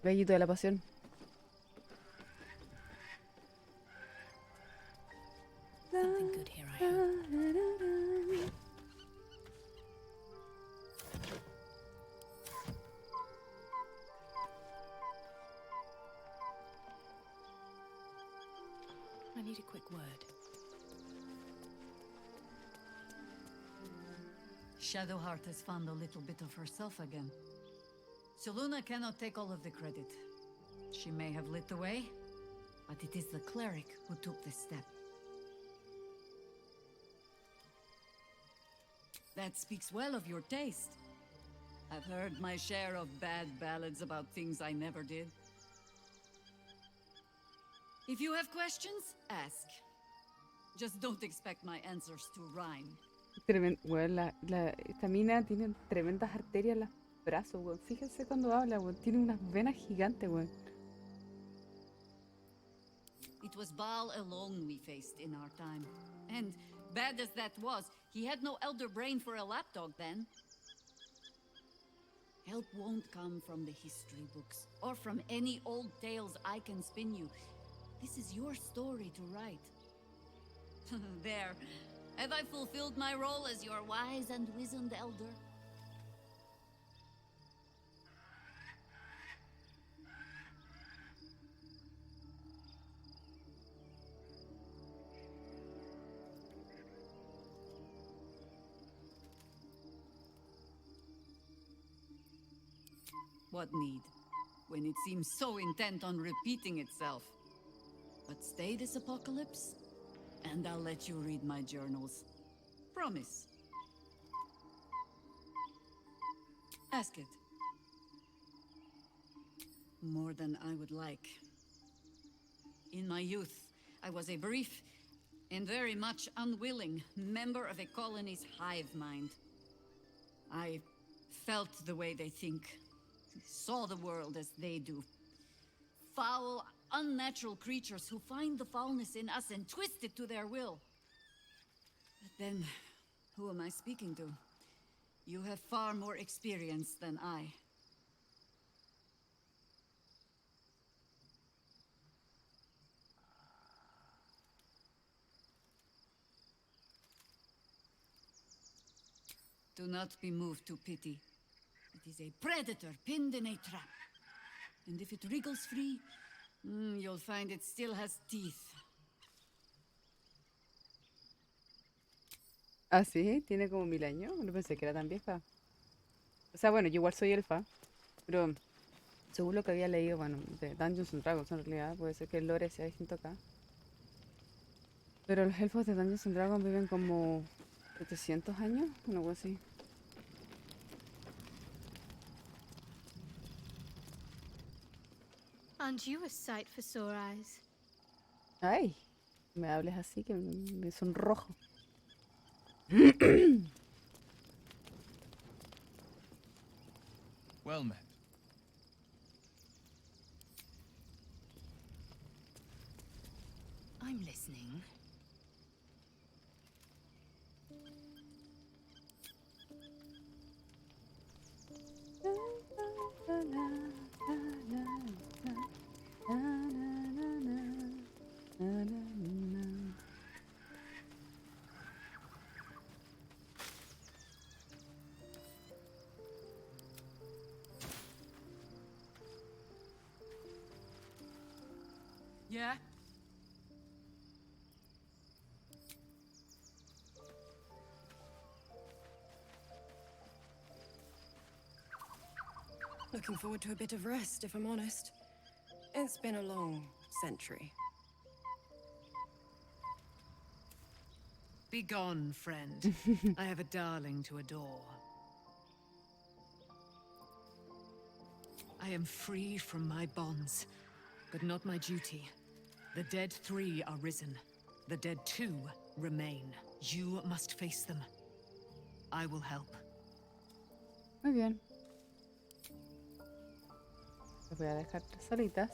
Bellito de la pasión. Something good here, I hope. I need a quick word. Shadowheart has found a little bit of herself again. Seluna cannot take all of the credit. She may have lit the way, but it is the cleric who took the step. That speaks well of your taste. I've heard my share of bad ballads about things I never did. If you have questions, ask. Just don't expect my answers to rhyme. Bueno, esta mina tiene tremendas arterias en los brazos, weón. Fíjense cuando habla, weón. Tiene unas venas gigantes, weón. It was Baal alone we faced in our time. And bad as that was, he had no elder brain for a lapdog then. Help won't come from the history books, or from any old tales I can spin you. This is your story to write. There. Have I fulfilled my role as your wise and wizened elder? What need, when it seems so intent on repeating itself? But stay this apocalypse, and I'll let you read my journals. Promise. Ask it. More than I would like. In my youth, I was a brief and very much unwilling member of a colony's hive mind. I felt the way they think, saw the world as they do. Foul, unnatural creatures who find the foulness in us and twist it to their will. But then, who am I speaking to? You have far more experience than I. Do not be moved to pity. It is a predator pinned in a trap. And if it wriggles free, you'll find it still has teeth. Ah, sí, tiene como 1000 años. No pensé que era tan vieja. O sea, bueno, yo igual soy elfa, pero según lo que había leído, bueno, de Dungeons and Dragons en realidad, puede ser que el lore sea distinto acá. Pero los elfos de Dungeons and Dragons viven como 700 años, una cosa así. Aren't you a sight for sore eyes? Ay, me hables así que me sonrojo. Well met. I'm listening. Yeah? Looking forward to a bit of rest, if I'm honest. It's been a long century. Be gone, friend. I have a darling to adore. I am free from my bonds, but not my duty. The dead 3 are risen. The dead 2 remain. You must face them. I will help. Muy bien. Las voy a dejar solitas.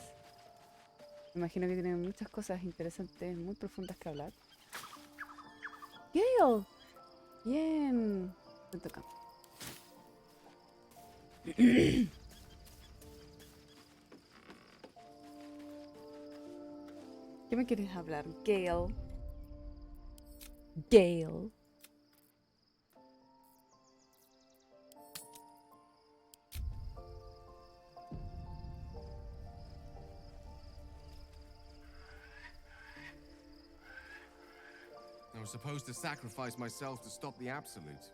Me imagino que tienen muchas cosas interesantes, muy profundas que hablar. ¡Gale! Bien. Me toca. ¿Qué me quieres hablar, Gale? Gale. I was supposed to sacrifice myself to stop the Absolute.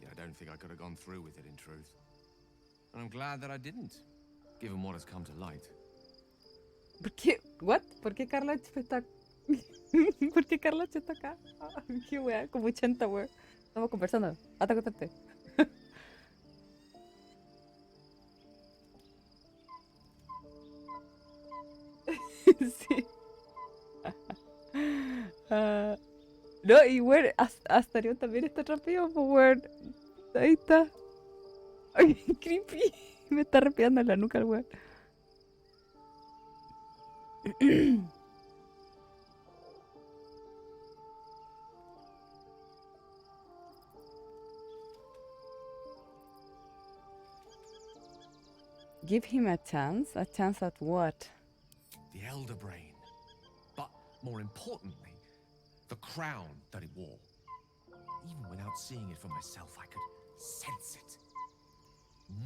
Yeah, I don't think I could have gone through with it, in truth. And I'm glad that I didn't, given what has come to light. ¿Por qué? ¿What? ¿Por qué Carla está... ¿Por qué Carla está acá? Ah, qué wea, como 80 wea. Estamos conversando. Hasta contarte. Sí. Ah, no, y weón, Astarion también está rápido, pues weón. Ahí está. Ay, creepy. Me está arrepiando en la nuca el weón. Give him a chance? A chance at what? The Elder Brain. But more importantly, the crown that it wore. Even without seeing it for myself, I could sense it.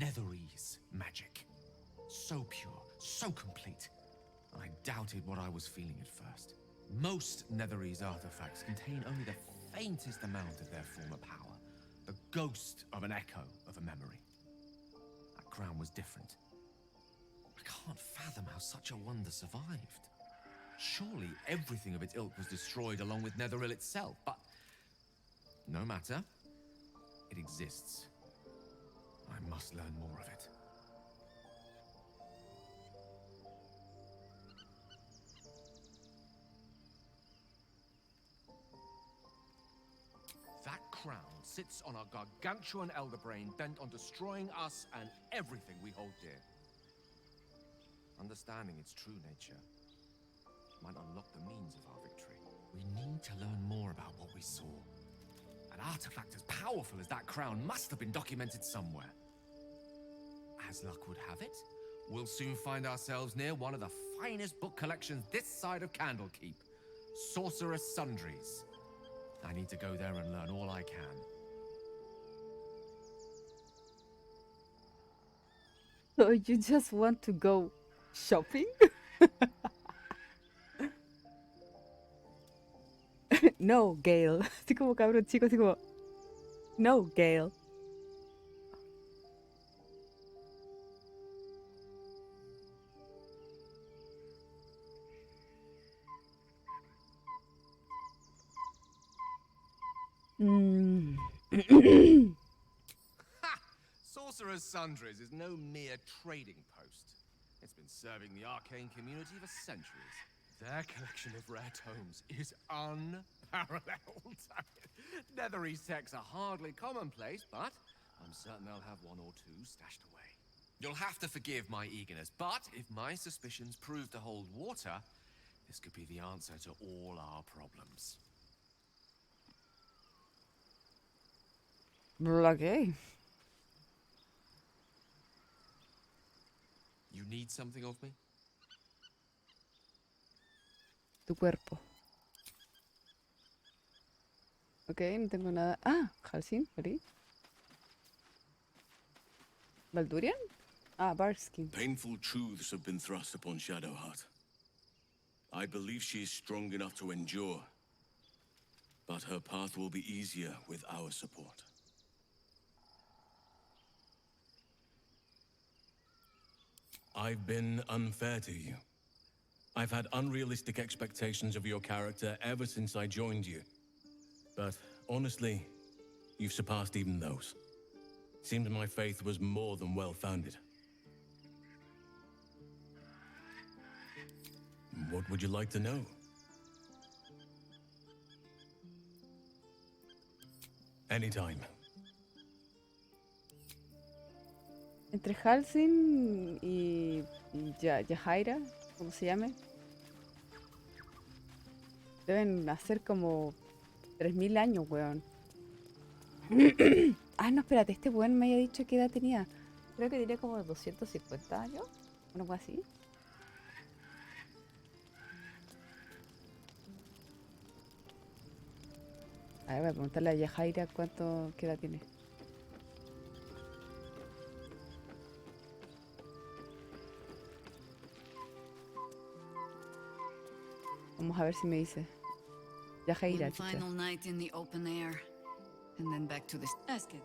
Netherese magic. So pure, so complete. I doubted what I was feeling at first. Most Netherese artifacts contain only the faintest amount of their former power. The ghost of an echo of a memory. That crown was different. I can't fathom how such a wonder survived. Surely everything of its ilk was destroyed along with Netheril itself, but no matter. It exists. I must learn more of it. That crown sits on a gargantuan elder brain bent on destroying us and everything we hold dear. Understanding its true nature might unlock the means of our victory. We need to learn more about what we saw. An artifact as powerful as that crown must have been documented somewhere. As luck would have it, we'll soon find ourselves near one of the finest book collections this side of Candlekeep. Sorcerer's Sundries. I need to go there and learn all I can. So you just want to go shopping? No, Gale. Así como cabrón chico, así como... No, Gale. Sorcerer's Sundries is no mere trading post. It's been serving the arcane community for centuries. Their collection of rare tomes is unparalleled. Netherese texts are hardly commonplace, but I'm certain they'll have one or two stashed away. You'll have to forgive my eagerness, but if my suspicions prove to hold water, this could be the answer to all our problems. Okay. You need something of me? Tu cuerpo. Ok, no tengo nada. Ah, Halsin, Ori. Baldurian? Ah, Barskin. Painful truths have been thrust upon Shadowheart. I believe she is strong enough to endure. But her path will be easier with our support. I've been unfair to you. I've had unrealistic expectations of your character ever since I joined you. But honestly, you've surpassed even those. Seems my faith was more than well-founded. What would you like to know? Anytime. Entre Halsin y Yajaira, como se llame, deben hacer como 3000 años, weón. Ah, no, espérate, este weón me había dicho qué edad tenía. Creo que tenía como 250 años, o algo así. A ver, voy a preguntarle a Yajaira qué edad tiene. Vamos a ver si me dice. Yajaira, One chucha. final night in the open air, and then back to the basket.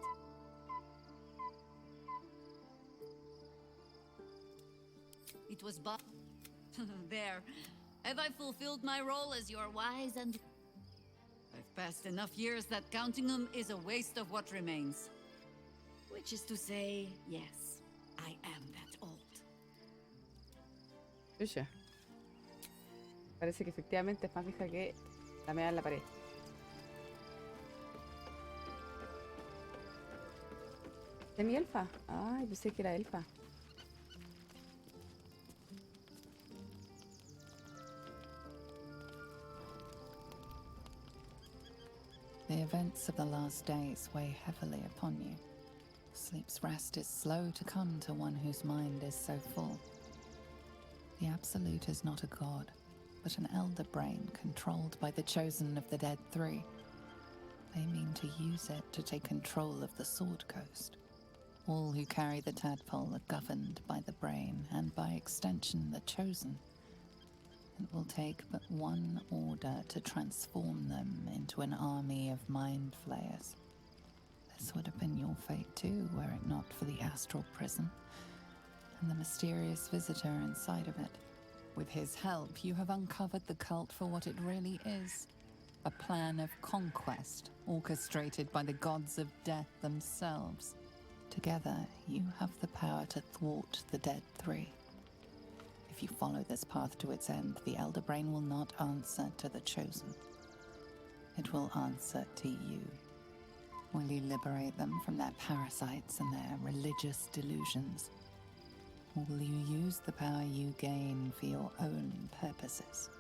It was there. Have I fulfilled my role as your wise and... I've passed enough years that counting them is a waste of what remains. Which is to say, yes, I am that old. Chucha. Parece que efectivamente es más vieja que la meada en la pared. ¿Es mi elfa? Ay, pensé que era elfa. The events of the last days weigh heavily upon you. Sleep's rest is slow to come to one whose mind is so full. The Absolute is not a god, but an elder brain controlled by the chosen of the Dead Three. They mean to use it to take control of the Sword Coast. All who carry the tadpole are governed by the brain, and by extension the chosen. It will take but one order to transform them into an army of mind flayers. This would have been your fate too, were it not for the astral prison and the mysterious visitor inside of it. With his help, you have uncovered the cult for what it really is. A plan of conquest, orchestrated by the gods of death themselves. Together, you have the power to thwart the Dead Three. If you follow this path to its end, the Elder Brain will not answer to the Chosen. It will answer to you. Will you liberate them from their parasites and their religious delusions? Or will you use the power you gain for your own purposes?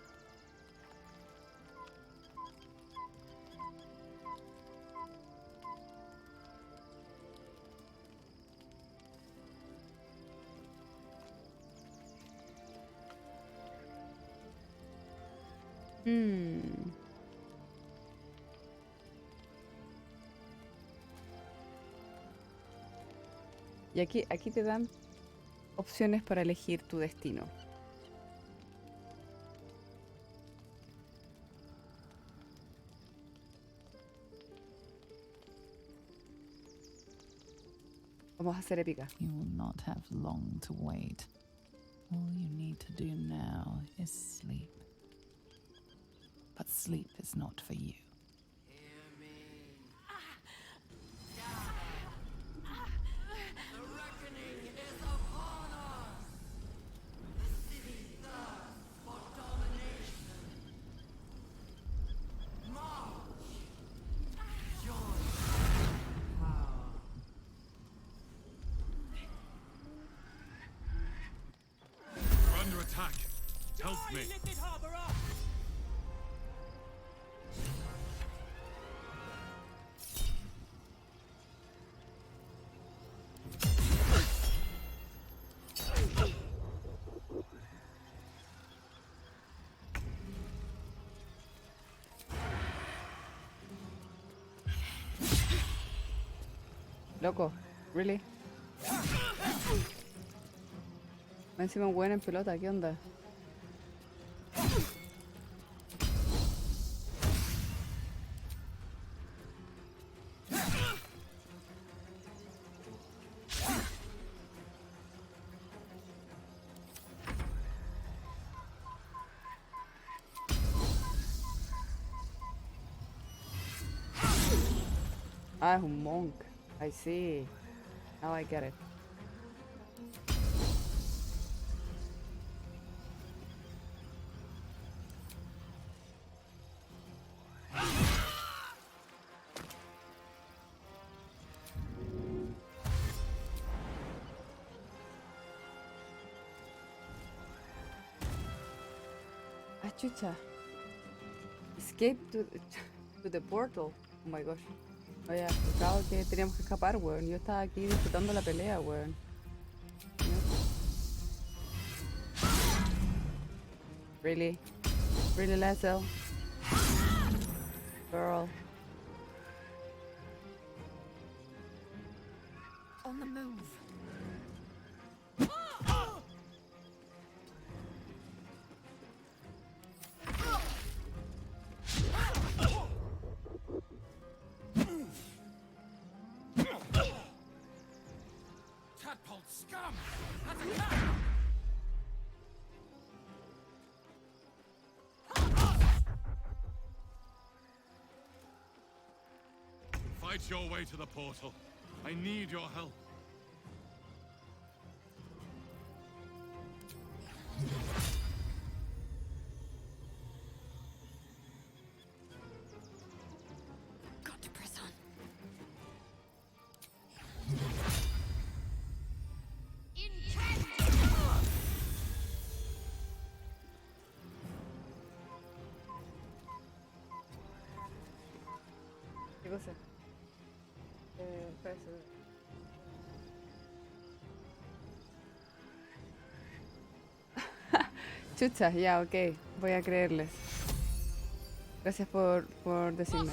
Y aquí te dan opciones para elegir tu destino. Vamos a hacer épica. You will not have long to wait. All you need to do now is sleep. But sleep is not for you. Help me. Loco, really? Encima un weón en pelota, ¿qué onda? Ah, es un monk. I see. Now I get it. Ah, chucha. Escape to the portal. Oh my gosh. No había explicado que teníamos que escapar, weón. Yo estaba aquí disfrutando la pelea, weón. Really? Really, Lazo? Girl. On the move. Tadpole scum! Attack! Fight your way to the portal. I need your help. Got to press on. ¿Qué cosa? Chucha, ya, ok. Voy a creerles. Gracias por decirme.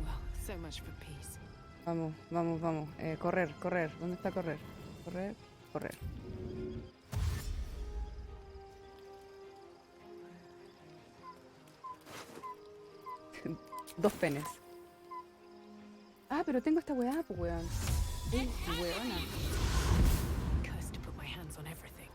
Well, so much for peace. Vamos, vamos, vamos. Correr, correr. ¿Dónde está correr? Correr, correr. Dos penes. Ah, pero tengo esta weá, pues weón. Weona. Cursed to put my hands on everything.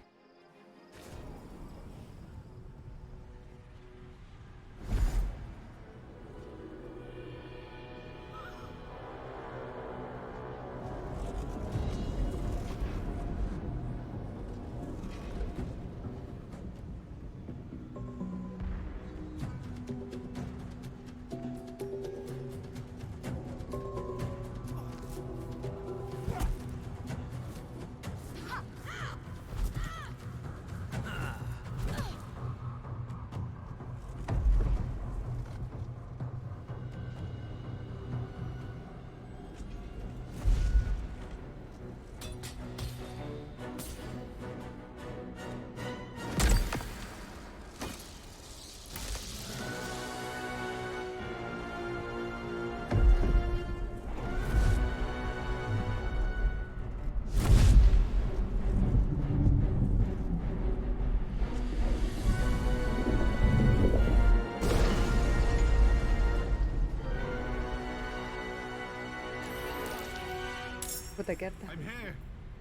Puta, ¿qué hartas? I'm here.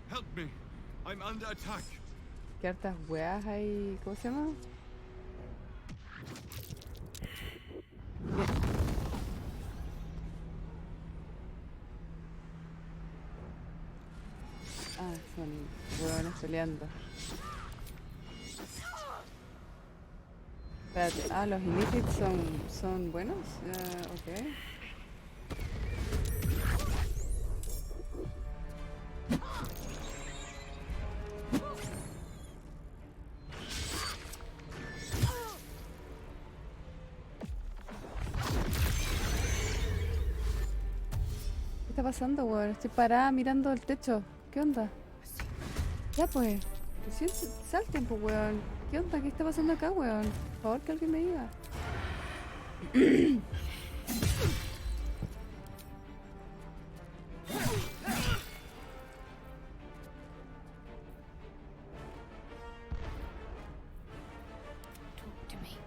Help me. I'm under attack. ¿Qué hartas weas hay? ¿Cómo se llama? Ah, son hueones peleando. Espérate, ah, los ilícitos son buenos. Ok. ¿Qué está pasando, weón? Estoy parada mirando el techo. ¿Qué onda? Ya pues. Salten, pues, weón. ¿Qué onda? ¿Qué está pasando acá, weón? Por favor, que alguien me diga. Talk to me.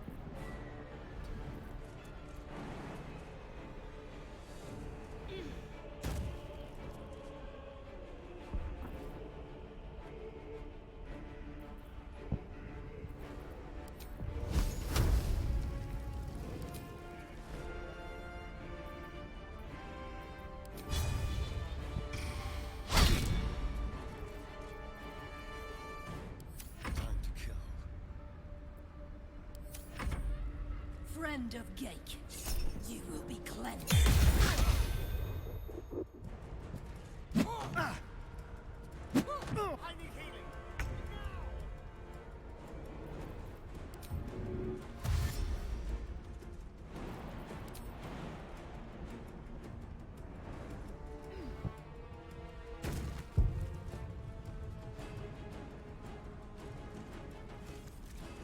hand of Gake. You will be cleansed. I need healing.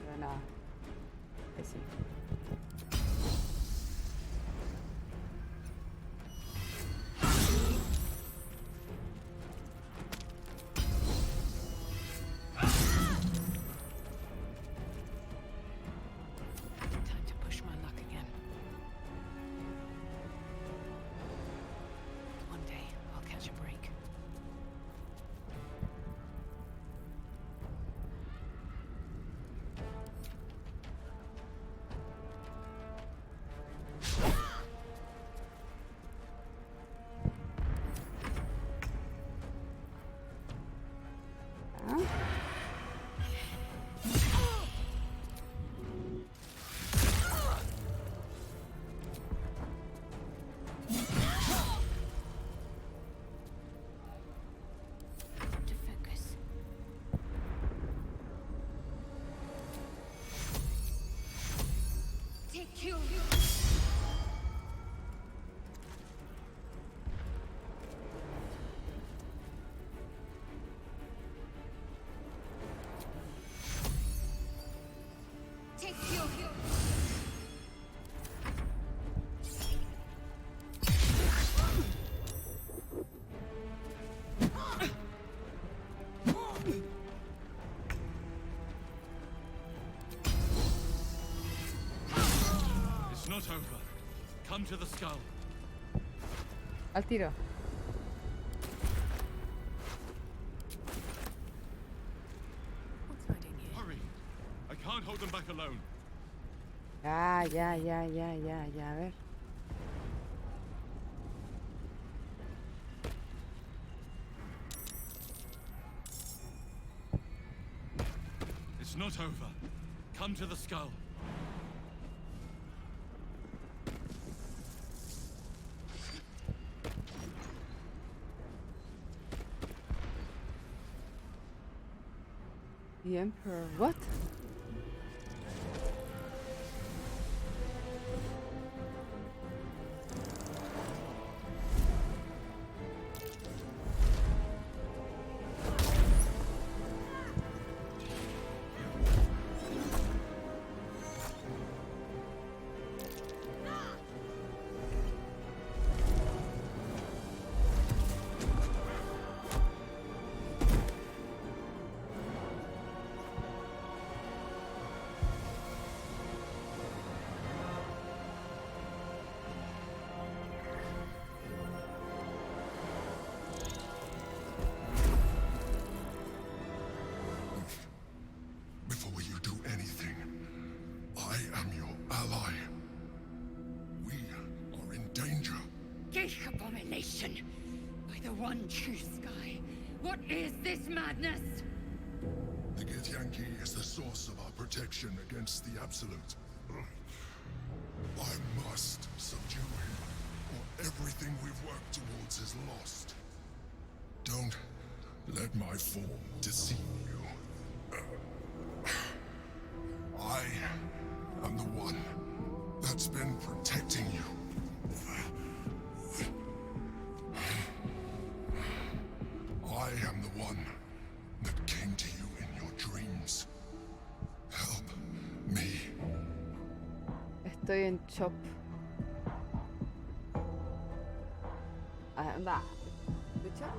Pero nada. Que sí. Time to push my luck again. One day, I'll catch a break. Ah. To focus. Take you. Take you. It's not over. Come to the skull. Al tiro. What's hiding here? Hurry. I can't hold them back alone. Ya. A ver. It's not over. Come to the skull. The Emperor. What? Before you do anything, I am your ally. We are in danger. Gate abomination. By the one true sky. What is this madness? The Githyanki is the source of our protection against the Absolute. I must subdue him, or everything we've worked towards is lost. Don't let my form deceive you. I am the one that's been protecting you. I am the one that came to you in your dreams. Help me. Estoy en shock. Anda. ¿Escucha?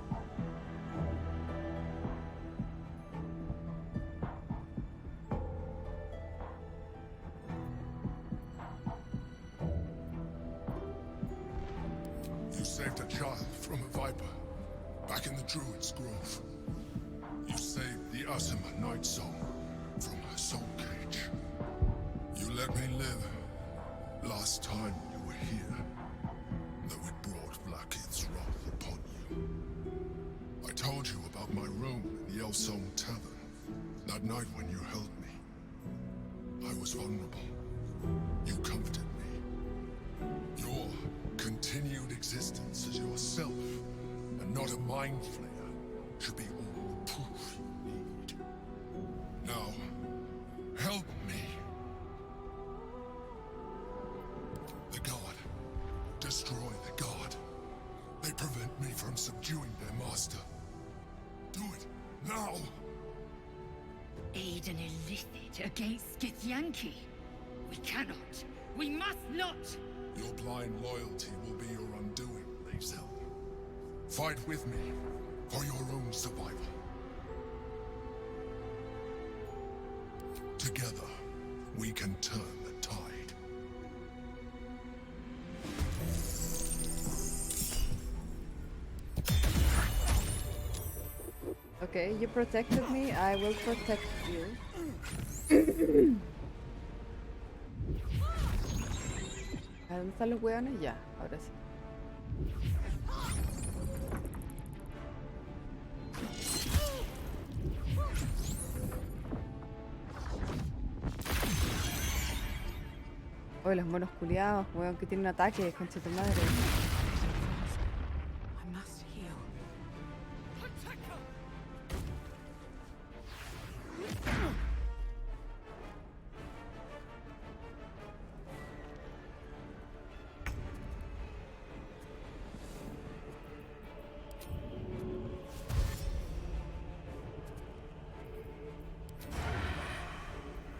You saved a child from a viper back in the Druid's Grove. You saved the Asima Night Soul from her soul cage. You let me live last time you were here, though it brought Blackheath's wrath upon you. I told you about my room in the Elsong Tavern that night when you held me. I was vulnerable. You comforted me. continued existence as yourself, and not a mind flayer, should be all the proof you need. Now, help me. The guard. Destroy the guard. They prevent me from subduing their master. Do it, now! Aid an illicit against Githyanki. We cannot. We must not! Your blind loyalty will be your undoing, Lae'zel. Fight with me, for your own survival. Together, we can turn the tide. Okay, you protected me, I will protect you. ¿A dónde están los hueones? Ya, ahora sí. Oh, los monos culiados, weón, que tienen un ataque, concha tu madre. I must heal.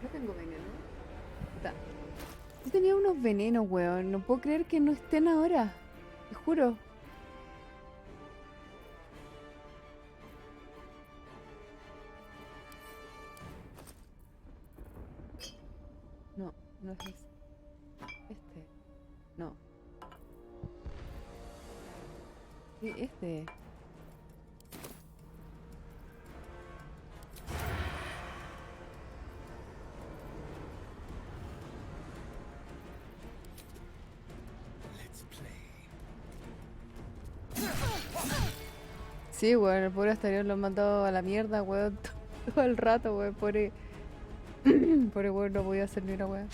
No tengo veneno. Puta. Yo tenía unos venenos, weón. No puedo creer que no estén ahora. Te juro. No, no es ese. Este. No. Sí, este. Sí, weón, el pobre Astarion lo han mandado a la mierda, weón, todo el rato, weón, pobre... pobre weón, no podía hacer ni una weón.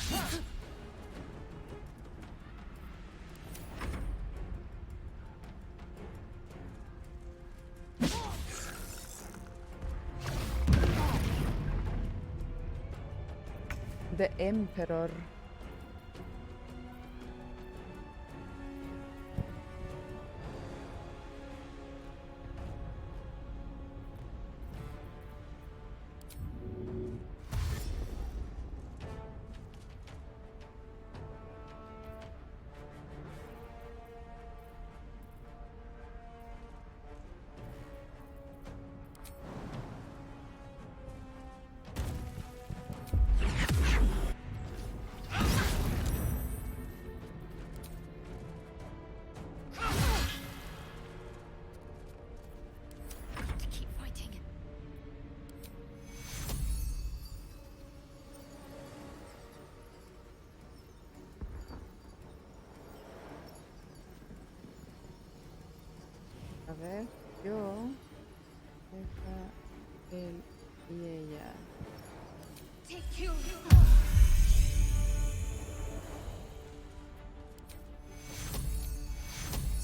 The Emperor. A ver, yo... Deja él y ella. Take you.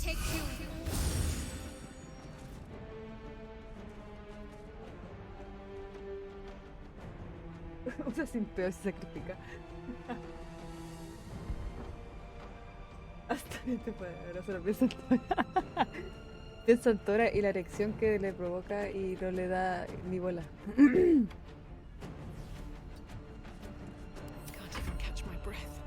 Take you. Usa sin pedo se sacrifica. Hasta que te puede abrazar a piensa Tora y la erección que le provoca y no le da ni bola. Can't even catch my breath.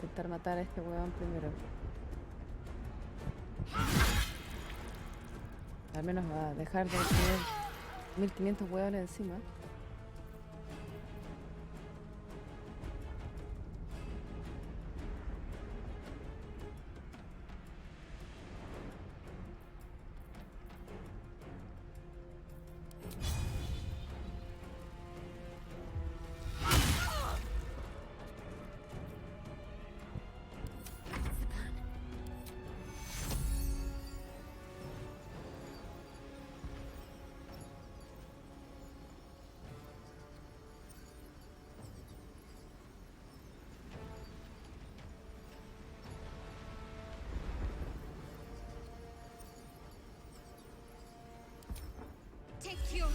intentar matar a este weón primero. Al menos va a dejar de tener 1500 hueones encima. Take your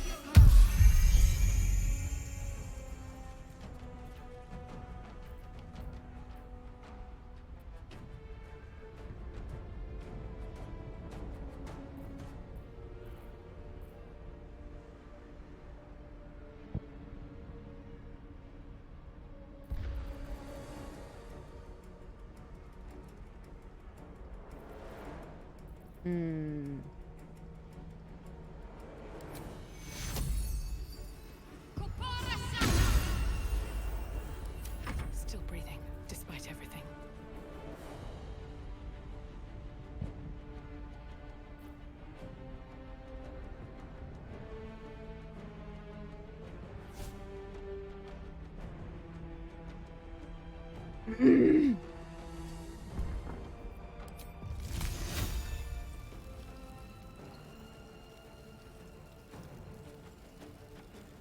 Still breathing, despite everything.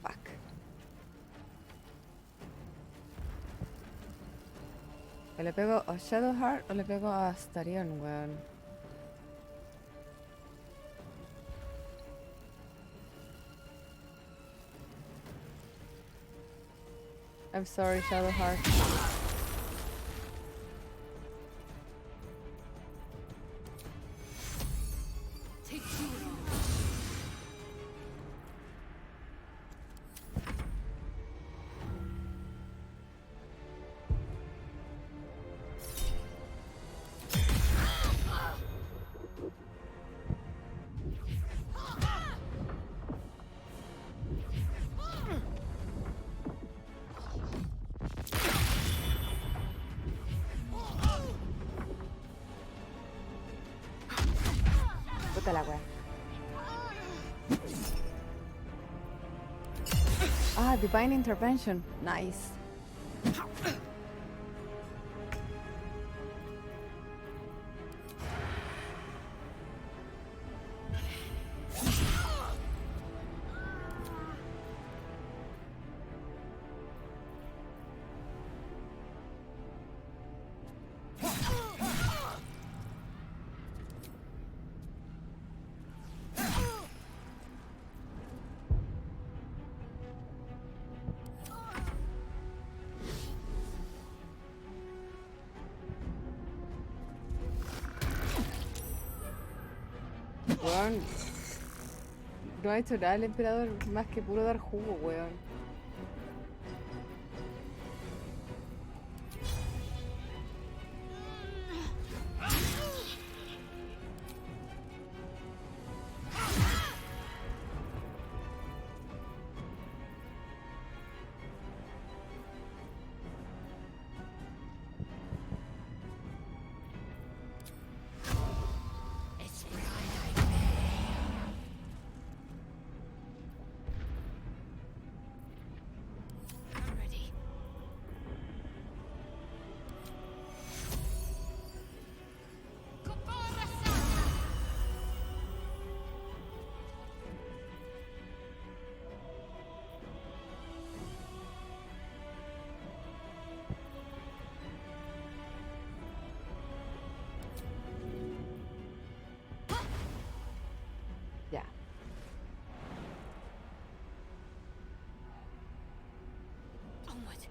Fuck. ¿O le pego a Shadowheart o le pego a Astarion, weón? I'm sorry, Shadowheart. take two. Puta la wea. Ah, Divine Intervention. Nice. Weón. No ha hecho nada el emperador más que puro dar jugo, weón. Ya. Onward.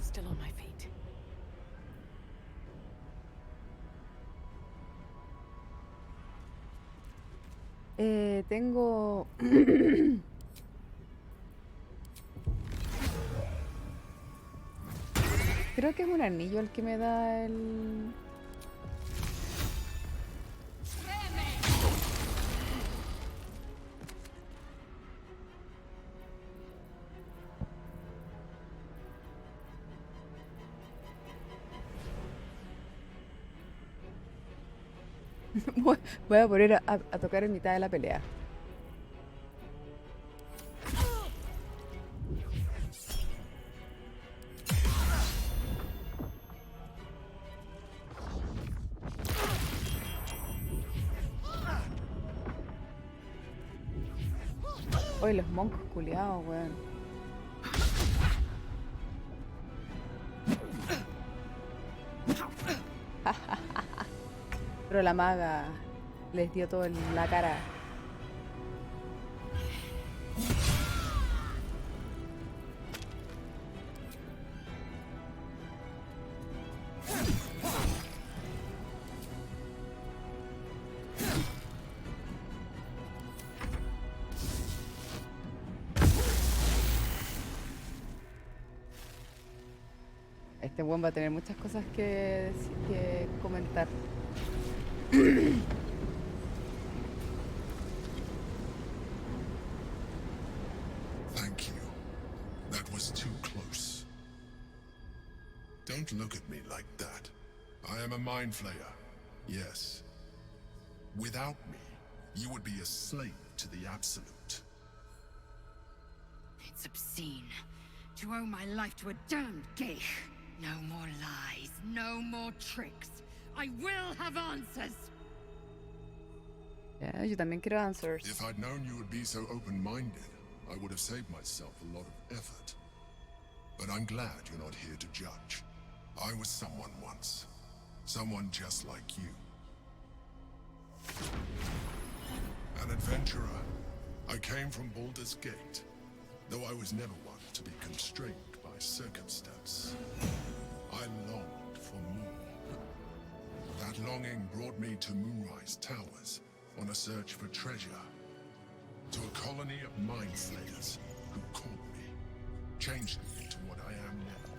Still on my feet. Tengo... Creo que es un anillo el que me da el... Voy a poner a tocar en mitad de la pelea. Oye, los moncos culiados, weón. Pero la maga les dio todo en la cara. Este buen va a tener muchas cosas que comentar. Thank you. That was too close. Don't look at me like that. I am a mind flayer. Yes. Without me, you would be a slave to the Absolute. It's obscene to owe my life to a damned geich. No more lies, no more tricks. I will have answers. Yeah, yo también quiero answers. If I'd known you would be so open-minded, I would have saved myself a lot of effort. But I'm glad you're not here to judge. I was someone once. Someone just like you. An adventurer. I came from Baldur's Gate, though I was never one to be constrained by circumstance. I longed for more. That longing brought me to Moonrise Towers on a search for treasure. To a colony of mind flayers who caught me, changed me into what I am now.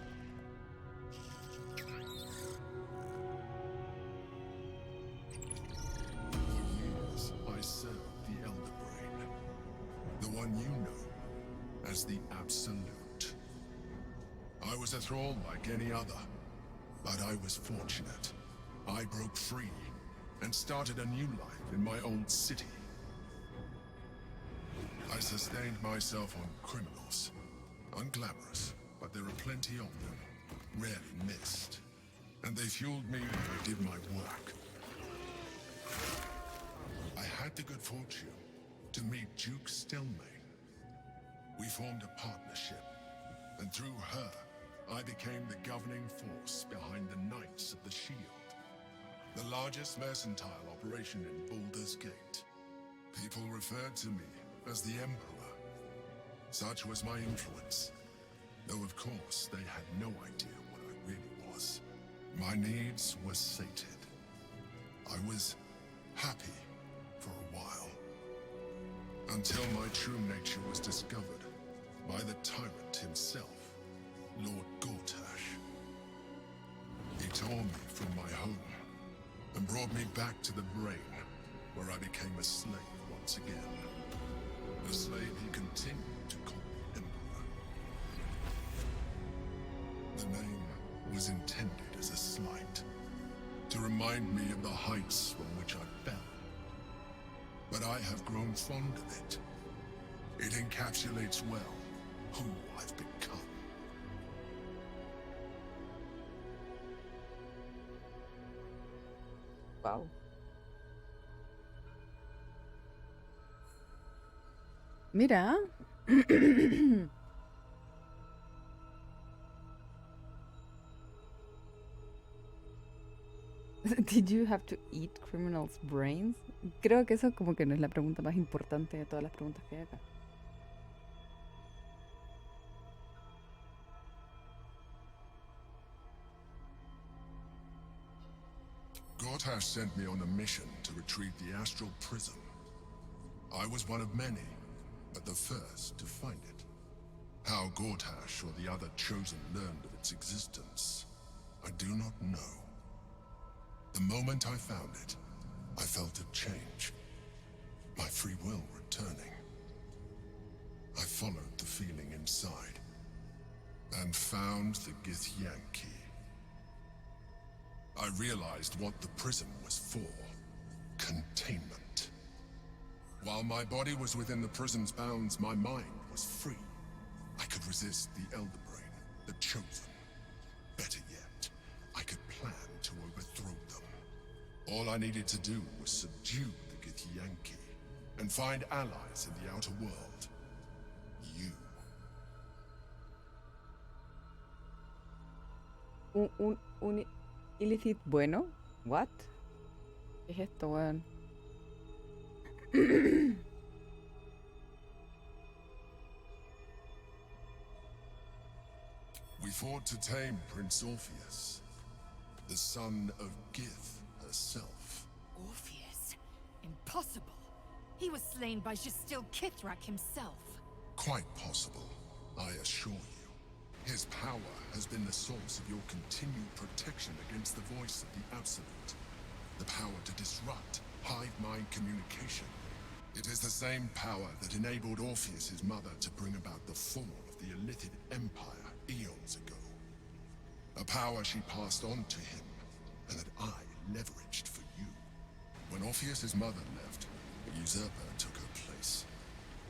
For years, I served the Elder Brain, the one you know as the Absolute. I was a thrall like any other, but I was fortunate. I broke free and started a new life in my old city. I sustained myself on criminals. Unglamorous, but there are plenty of them, rarely missed. And they fueled me when I did my work. I had the good fortune to meet Duke Stelmane. We formed a partnership, and through her, I became the governing force behind the Knights of the Shield, the largest mercantile operation in Baldur's Gate. People referred to me as the Emperor. Such was my influence, though of course they had no idea what I really was. My needs were sated. I was happy for a while, until my true nature was discovered by the tyrant himself, Lord Gortash. He tore me from my home and brought me back to the Brain, where I became a slave once again. A slave he continued to call me Emperor. The name was intended as a slight, to remind me of the heights from which I fell. But I have grown fond of it. It encapsulates well who I've become. Wow. Mira. Did you have to eat criminals' brains? Creo que eso como que no es la pregunta más importante de todas las preguntas que hay acá. Gortash sent me on a mission to retrieve the Astral Prism. I was one of many, but the first to find it. How Gortash or the other Chosen learned of its existence I do not know. The moment I found it, I felt a change. My free will returning. I followed the feeling inside and found the Githyanki. I realized what the prism was for. Containment. While my body was within the prison's bounds, my mind was free. I could resist the Elder Brain, the Chosen. Better yet, I could plan to overthrow them. All I needed to do was subdue the Githyanki and find allies in the outer world. You. Un illicit bueno? What? ¿Qué es esto, weón? We fought to tame Prince Orpheus, the son of Gith herself. Orpheus? Impossible. He was slain by Justil Kithrak himself. Quite possible, I assure you. His power has been the source of your continued protection against the voice of the Absolute. The power to disrupt hive mind communication. It is the same power that enabled Orpheus's mother to bring about the fall of the Illithid Empire eons ago. A power she passed on to him, and that I leveraged for you. When Orpheus's mother left, a usurper took her place.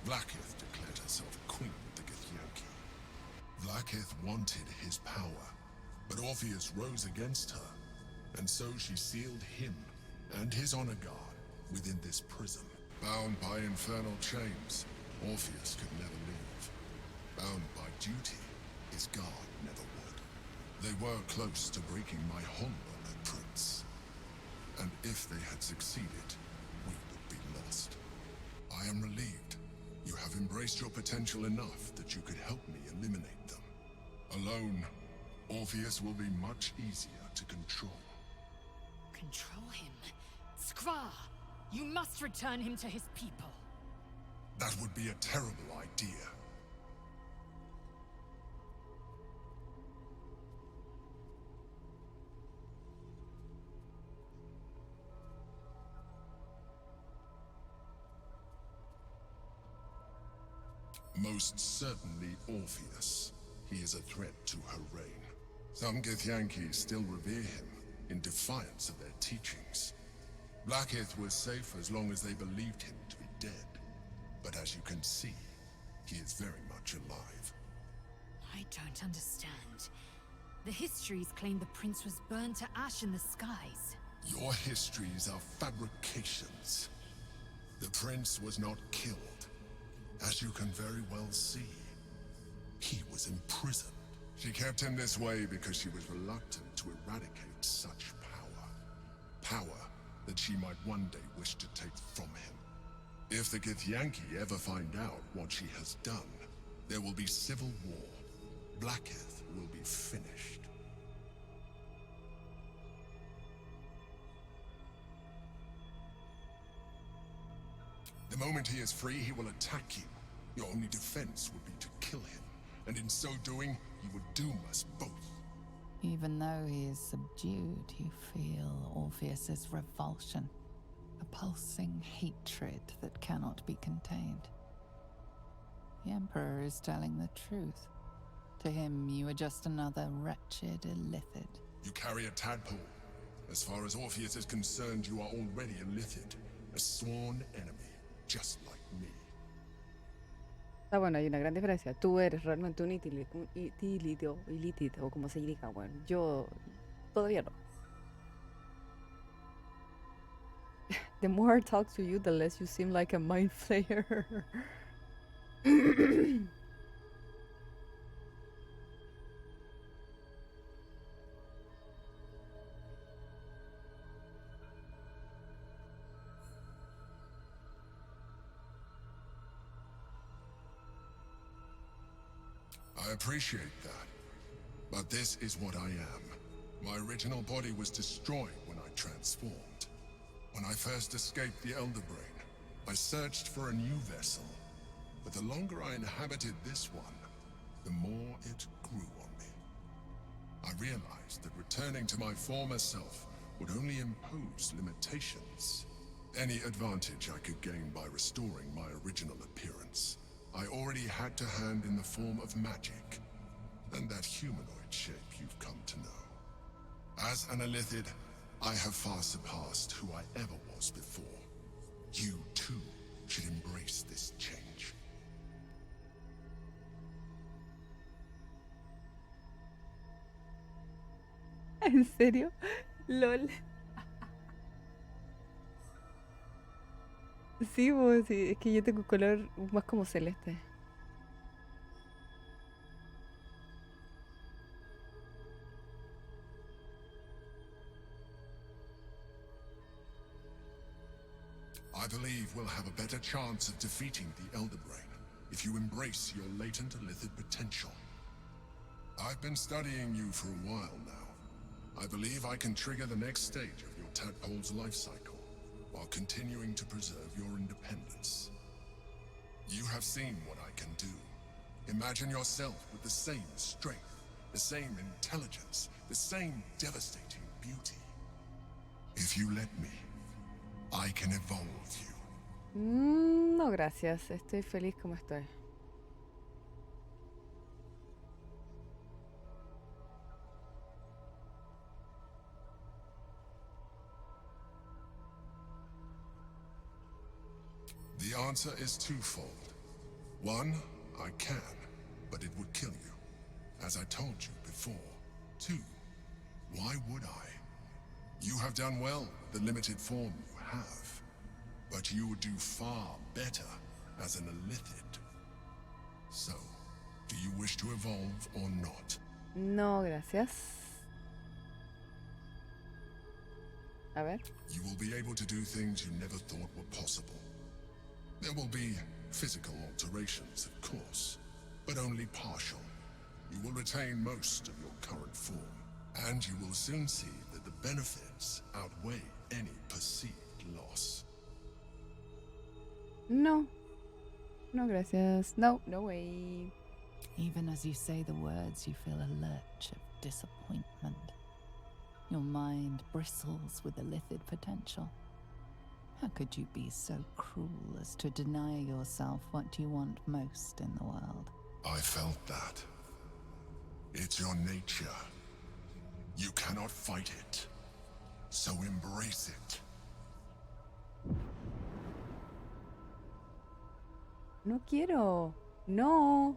Vlaakith declared herself queen of the Githyanki. Vlaakith wanted his power, but Orpheus rose against her, and so she sealed him and his honor guard within this prison. Bound by infernal chains, Orpheus could never leave. Bound by duty, his guard never would. They were close to breaking my hold on that prince. And if they had succeeded, we would be lost. I am relieved. You have embraced your potential enough that you could help me eliminate them. Alone, Orpheus will be much easier to control. Control him? Skra! You must return him to his people. That would be a terrible idea. Most certainly Orpheus. He is a threat to her reign. Some Githyanki still revere him, in defiance of their teachings. Vlaakith was safe as long as they believed him to be dead. But as you can see, he is very much alive. I don't understand. The histories claim the prince was burned to ash in the skies. Your histories are fabrications. The prince was not killed. As you can very well see, he was imprisoned. She kept him this way because she was reluctant to eradicate such power. Power that she might one day wish to take from him. If the Githyanki ever find out what she has done, there will be civil war. Vlaakith will be finished. The moment he is free, he will attack you. Your only defense would be to kill him, and in so doing, he would doom us both. Even though he is subdued, you feel Orpheus's revulsion, a pulsing hatred that cannot be contained. The Emperor is telling the truth. To him, you are just another wretched illithid. You carry a tadpole. As far as Orpheus is concerned, you are already illithid, a sworn enemy, just like me. Ah, bueno, hay una gran diferencia. Tú eres realmente un ilítido, o como se diga, bueno, yo todavía no. The more I talk to you, the less you seem like a mind flayer. I appreciate that, but this is what I am. My original body was destroyed when I transformed. When I first escaped the Elder Brain, I searched for a new vessel, but the longer I inhabited this one, the more it grew on me. I realized that returning to my former self would only impose limitations. Any advantage I could gain by restoring my original appearance, I already had to hand in the form of magic, and that humanoid shape you've come to know. As an Illithid, I have far surpassed who I ever was before. You, too, should embrace this change. ¿En serio? LOL. Sí, pues, sí, es que yo tengo color más como celeste. I believe we'll have a better chance of defeating the Elder Brain if you embrace your latent Illithid potential. I've been studying you for a while now. I believe I can trigger the next stage of your tadpole's life cycle, while continuing to preserve your independence. You have seen what I can do. Imagine yourself with the same strength, the same intelligence, the same devastating beauty. If you let me, I can evolve you. No, gracias. Estoy feliz como estoy. The answer is twofold. One, I can, but it would kill you, as I told you before. Two, why would I? You have done well with the limited form you have, but you would do far better as an Illithid. So, do you wish to evolve or not? No, gracias. A ver. You will be able to do things you never thought were possible. There will be physical alterations, of course, but only partial. You will retain most of your current form, and you will soon see that the benefits outweigh any perceived loss. No. No, gracias. No, no way. Even as you say the words, you feel a lurch of disappointment. Your mind bristles with Illithid potential. How could you be so cruel as to deny yourself what you want most in the world? I felt that. It's your nature. You cannot fight it. So embrace it. No quiero. No.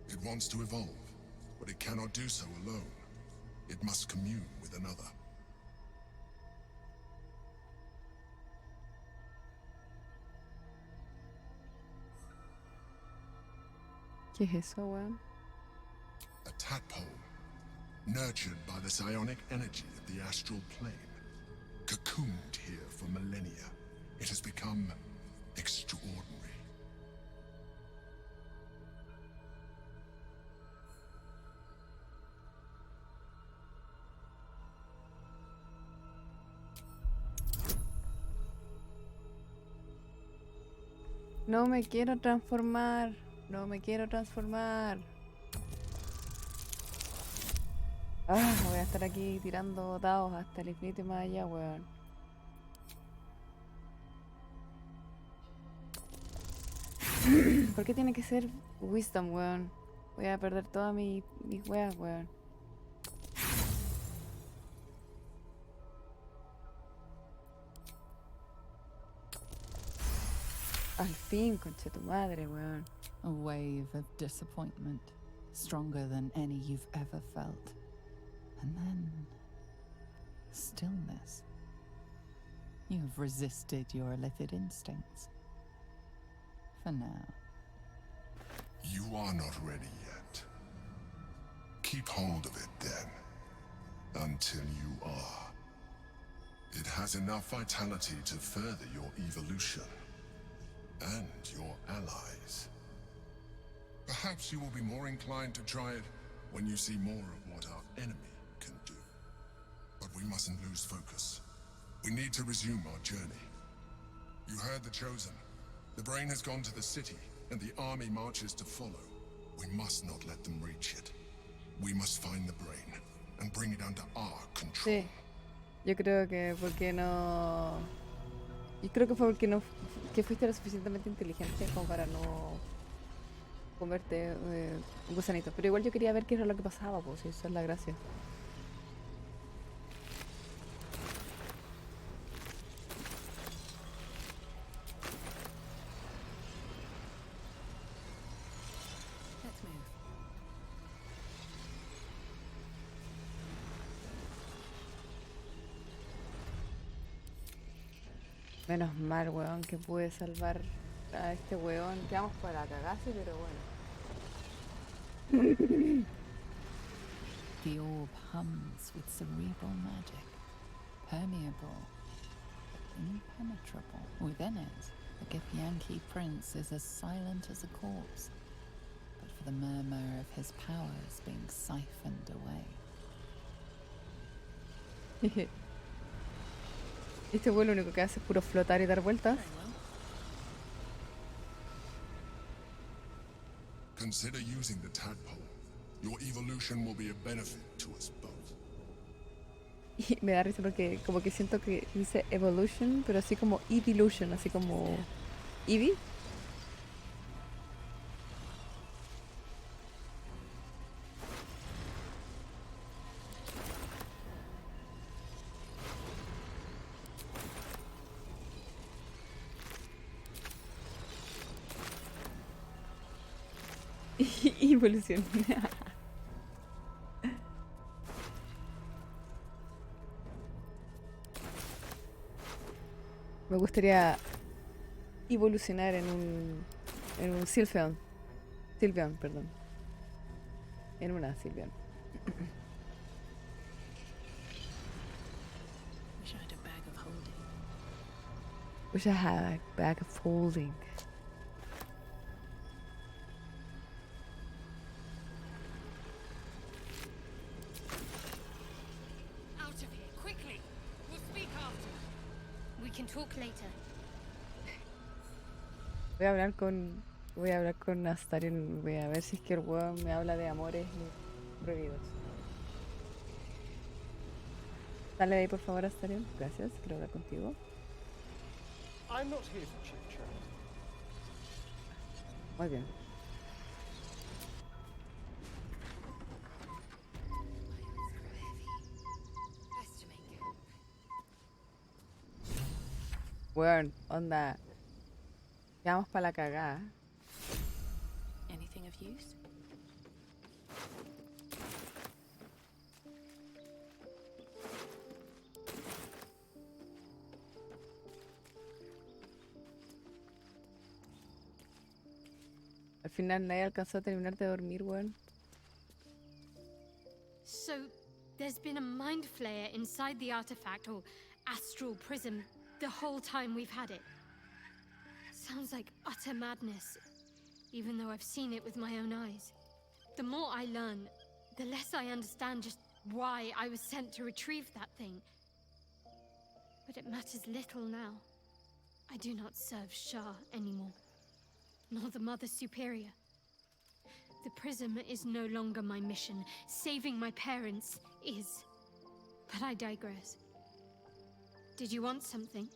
It wants to evolve, but it cannot do so alone. It must commune with another. ¿Qué es eso, weón? A tadpole, nurtured by the psionic energy of the astral plane. Cocooned here for millennia, it has become extraordinary. No me quiero transformar. No me quiero transformar. Ah, voy a estar aquí tirando dados hasta el infinito y más allá, weón. ¿Por qué tiene que ser Wisdom, weón? Voy a perder todas mis weas, weón. Al fin, conche tu madre, weón. A wave of disappointment, stronger than any you've ever felt. And then, stillness. You have resisted your Illithid instincts. For now. You are not ready yet. Keep hold of it then, until you are. It has enough vitality to further your evolution, and your allies. Perhaps you will be more inclined to try it when you see more of what our enemy can do. But we mustn't lose focus. We need to resume our journey. You heard the Chosen. The Brain has gone to the city, and the army marches to follow. We must not let them reach it. We must find the brain and bring it under our control. Sí, yo creo que porque no... Yo creo que fue porque no... que fuiste lo suficientemente inteligente como para no comerte un gusanito. Pero igual yo quería ver qué era lo que pasaba, pues, y esa es la gracia. Let's move. Menos mal, weón, que pude salvar a este weón. Quedamos para cagarse, pero bueno. The orb hums with cerebral magic, permeable, impenetrable. Within it, the Githyanki prince is as silent as a corpse, but for the murmur of his powers being siphoned away. Este weón lo único que hace es puro flotar y dar vueltas. Consider using the tadpole. Your evolution will be a benefit to us both. Y me da risa porque como que siento que dice evolution, pero así como evolution, así como Eevee. Evolución. Me gustaría evolucionar en un Sylveon. Sylveon, perdón. En una Sylveon. Wish I had a bag of holding. Wish I had a bag of holding. Out of here, quickly! We'll speak after. We can talk later. Voy a hablar con Astarion. Voy a ver si es que el weón me habla de amores prohibidos. Dale de ahí por favor, Astarion. Gracias, quiero hablar contigo. I'm not here for chit chat. Muy bien. Weón, onda. Quedamos para la cagada. Anything of use? Al final nadie alcanzó a terminar de dormir, weón. So, there's been a mind flayer inside the artifact, or astral prism, the whole time we've had it. Sounds like utter madness, even though I've seen it with my own eyes. The more I learn, the less I understand just why I was sent to retrieve that thing. But it matters little now. I do not serve Shah anymore, nor the Mother Superior. The prism is no longer my mission. Saving my parents is. But I digress. Did you want something?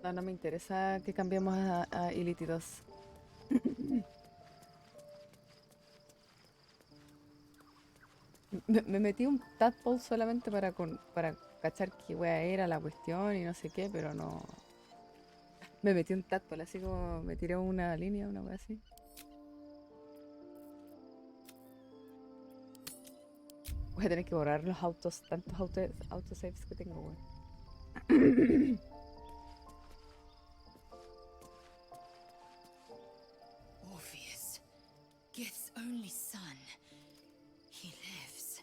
No, no me interesa que cambiemos a Elite 2. Me metí un tadpole solamente para cachar qué wea era la cuestión y no sé qué, pero no... Me metí un tadpole, así como me tiré una línea, una wea así. Voy a tener que borrar los tantos autosaves que tengo, weón. Orpheus, Gith's only son. He lives.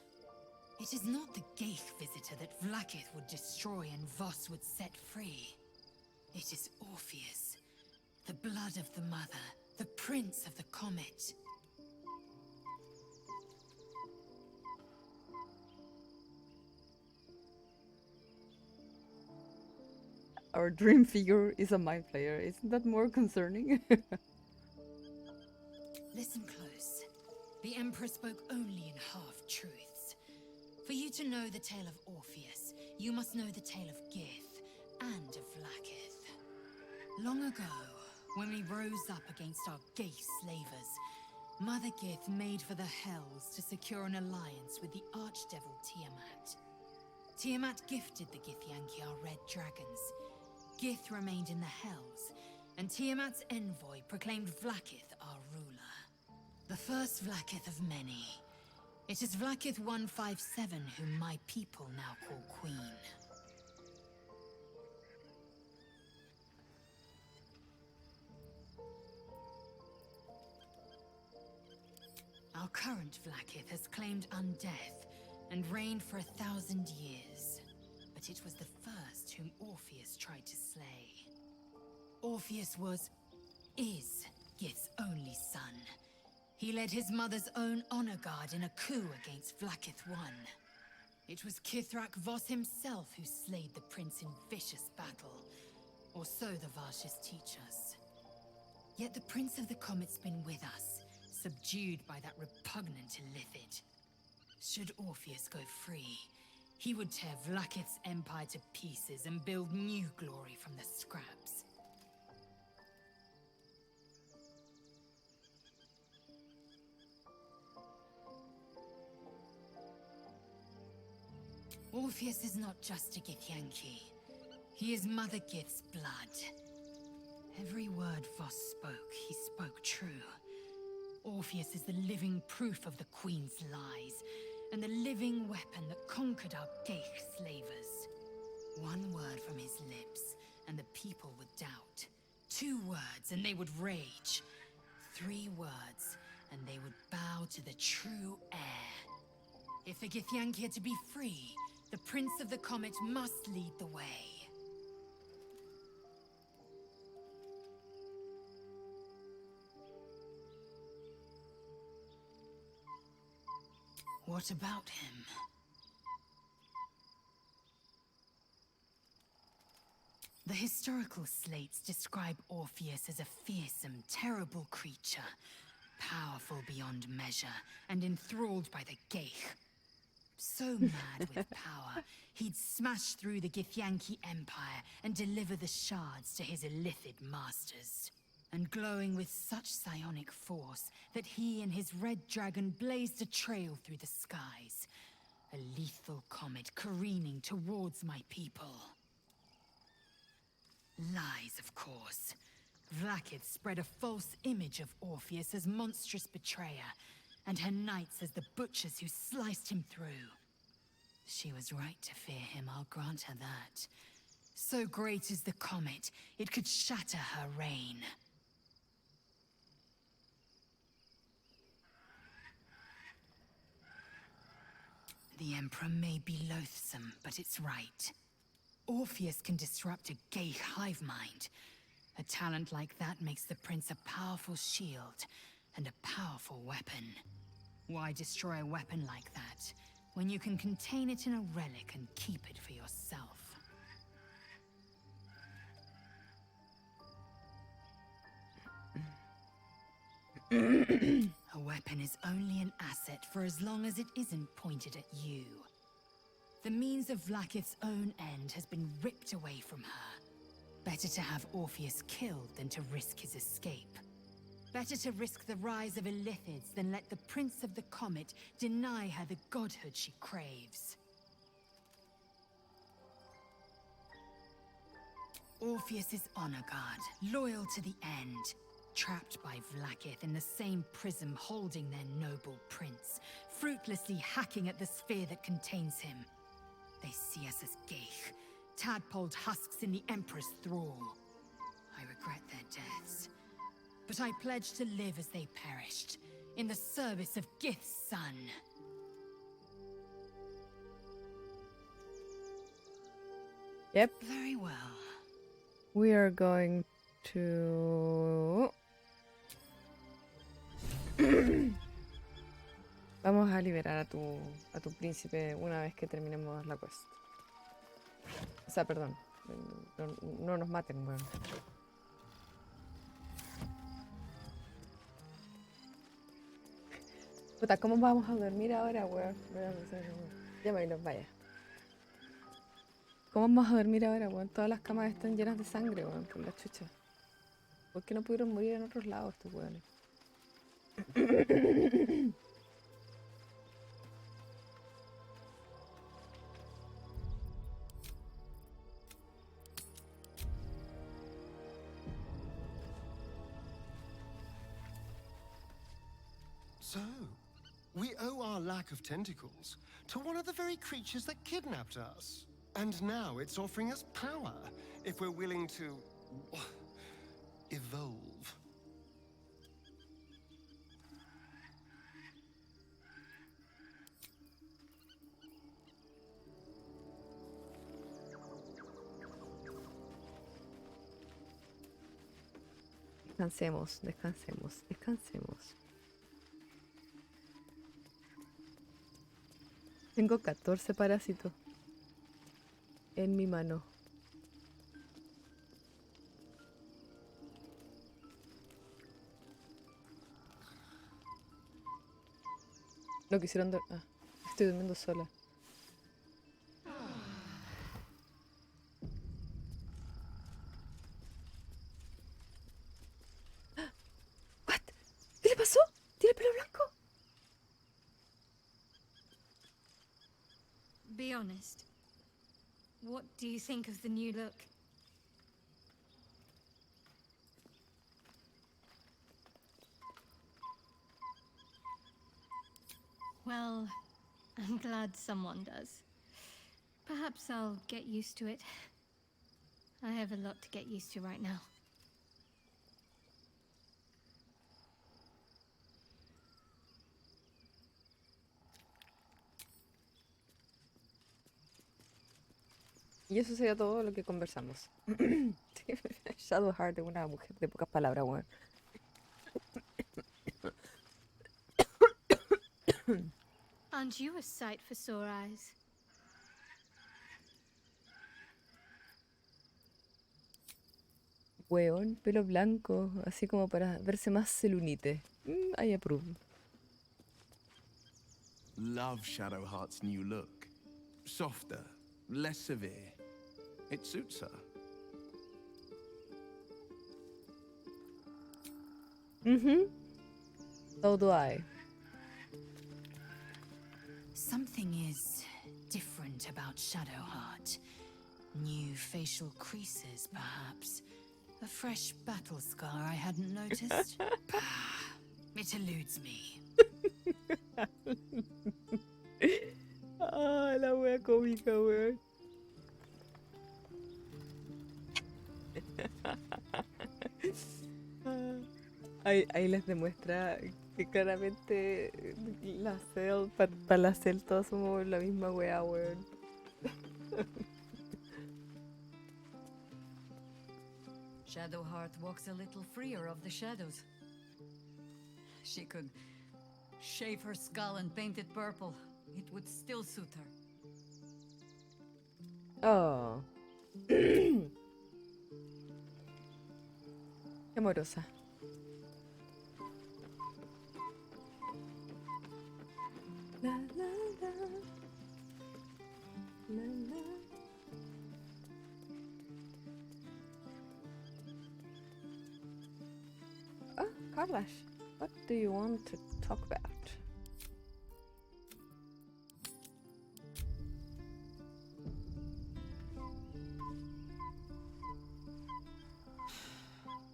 It is not the Gaith visitor that Vlaakith would destroy and Voss would set free. It is Orpheus, the blood of the mother, the prince of the comet. our dream figure is a mind flayer. Isn't that more concerning? Listen close. The Emperor spoke only in half-truths. For you to know the tale of Orpheus, you must know the tale of Gith and of Vlaakith. Long ago, when we rose up against our gay slavers, Mother Gith made for the Hells to secure an alliance with the archdevil Tiamat. Tiamat gifted the Githyanki our red dragons. Gith remained in the Hells, and Tiamat's envoy proclaimed Vlaakith our ruler. The first Vlaakith of many. It is Vlaakith 157 whom my people now call Queen. Our current Vlaakith has claimed undeath and reigned for 1,000 years. But it was the first whom Orpheus tried to slay. Orpheus is Gith's only son. He led his mother's own honor guard in a coup against Vlaakith I. It was Kithrak Voss himself who slayed the prince in vicious battle, or so the Varshis teach us. Yet the Prince of the Comet's been with us, subdued by that repugnant illithid. Should Orpheus go free, he would tear Vlaakith's empire to pieces and build new glory from the scraps. Orpheus is not just a Githyanki. He is Mother Gith's blood. Every word Voss spoke, he spoke true. Orpheus is the living proof of the Queen's lies, and the living weapon that conquered our Geich slavers. One word from his lips, and the people would doubt. 2 words, and they would rage. 3 words, and they would bow to the true heir. If the Githyanki are to be free, the Prince of the Comet must lead the way. What about him? The historical slates describe Orpheus as a fearsome, terrible creature, powerful beyond measure, and enthralled by the Geich. So mad with power, he'd smash through the Githyanki Empire and deliver the shards to his illithid masters. And glowing with such psionic force that he and his red dragon blazed a trail through the skies. A lethal comet careening towards my people. Lies, of course. Vlaakith spread a false image of Orpheus as monstrous betrayer, and her knights as the butchers who sliced him through. She was right to fear him, I'll grant her that. So great is the comet, it could shatter her reign. The Emperor may be loathsome, but it's right. Orpheus can disrupt a Geich hive mind. A talent like that makes the Prince a powerful shield and a powerful weapon. Why destroy a weapon like that, when you can contain it in a relic and keep it for yourself? A weapon is only an asset for as long as it isn't pointed at you. The means of Vlaakith's own end has been ripped away from her. Better to have Orpheus killed than to risk his escape. Better to risk the rise of illithids than let the Prince of the Comet deny her the godhood she craves. Orpheus is honor guard, loyal to the end. Trapped by Vlaakith in the same prism holding their noble prince, fruitlessly hacking at the sphere that contains him. They see us as Geich, tadpoled husks in the Emperor's thrall. I regret their deaths, but I pledge to live as they perished, in the service of Gith's son. Yep. Very well. We are going to... Vamos a liberar a tu príncipe una vez que terminemos la quest. O sea, perdón. No nos maten, weón. Puta, ¿cómo vamos a dormir ahora, weón? Llámanos, vaya. ¿Cómo vamos a dormir ahora, weón? Todas las camas están llenas de sangre, weón, por la chucha. ¿Por qué no pudieron morir en otros lados estos weones? So, we owe our lack of tentacles to one of the very creatures that kidnapped us. And now it's offering us power if we're willing to evolve. Descansemos, descansemos, descansemos. Tengo 14 parásitos en mi mano. No quisieron dormir. Estoy durmiendo sola. ¿What? ¿Qué le pasó? ¿Tiene pelo blanco? Be honest. What do you think of the new look? Well, I'm glad someone does. Perhaps I'll get used to it. I have a lot to get used to right now. Y eso sería todo lo que conversamos. Shadowheart es una mujer de pocas palabras, weón. Aren't you a sight for sore eyes? Weón, pelo blanco, así como para verse más celunite. I approve. Love Shadowheart's new look. Softer, less severe. It suits her. So do I. Something is different about Shadowheart. New facial creases, perhaps. A fresh battle scar I hadn't noticed. It eludes me. Ah, la wea cómica, weón. Ahí les demuestra que claramente la Cell, para la Cell todos somos la misma wea, weón. Shadowheart walks a little freer of the shadows. She could shave her skull and paint it purple. It would still suit her. Oh. Qué amorosa. La, la, la. La, la. Oh, Carlash, what do you want to talk about?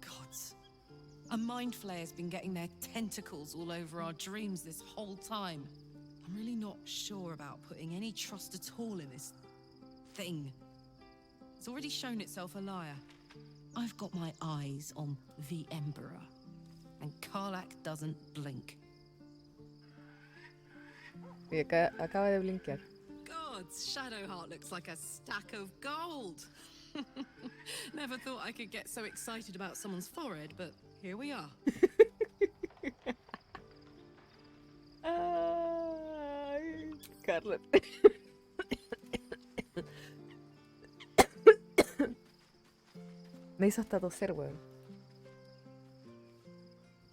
Gods. A mind flayer's been getting their tentacles all over our dreams this whole time. I'm really not sure about putting any trust at all in this thing. It's already shown itself a liar. I've got my eyes on the Emperor, and Karlach doesn't blink. Y acaba de blinkear. Gods, Shadowheart looks like a stack of gold. Never thought I could get so excited about someone's forehead, but here we are. Carla. Me hizo hasta toser, weón.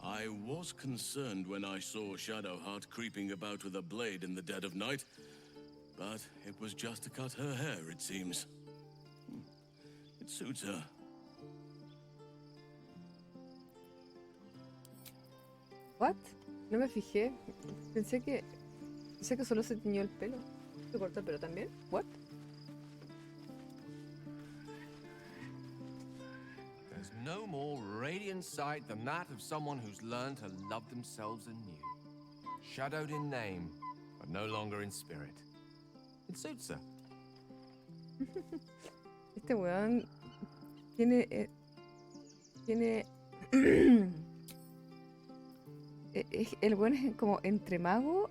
I was concerned when I saw Shadowheart creeping about with a blade in the dead of night, but it was just to cut her hair, it seems. It suits her. What? No me fijé. Pensé que solo se tiñó el pelo. ¿Se cortó el pelo también? What? There's no more radiant sight than that of someone who's learned to love themselves anew. Shadowed in name, but no longer in spirit. It suits her. Este weón tiene... el weón es como entre mago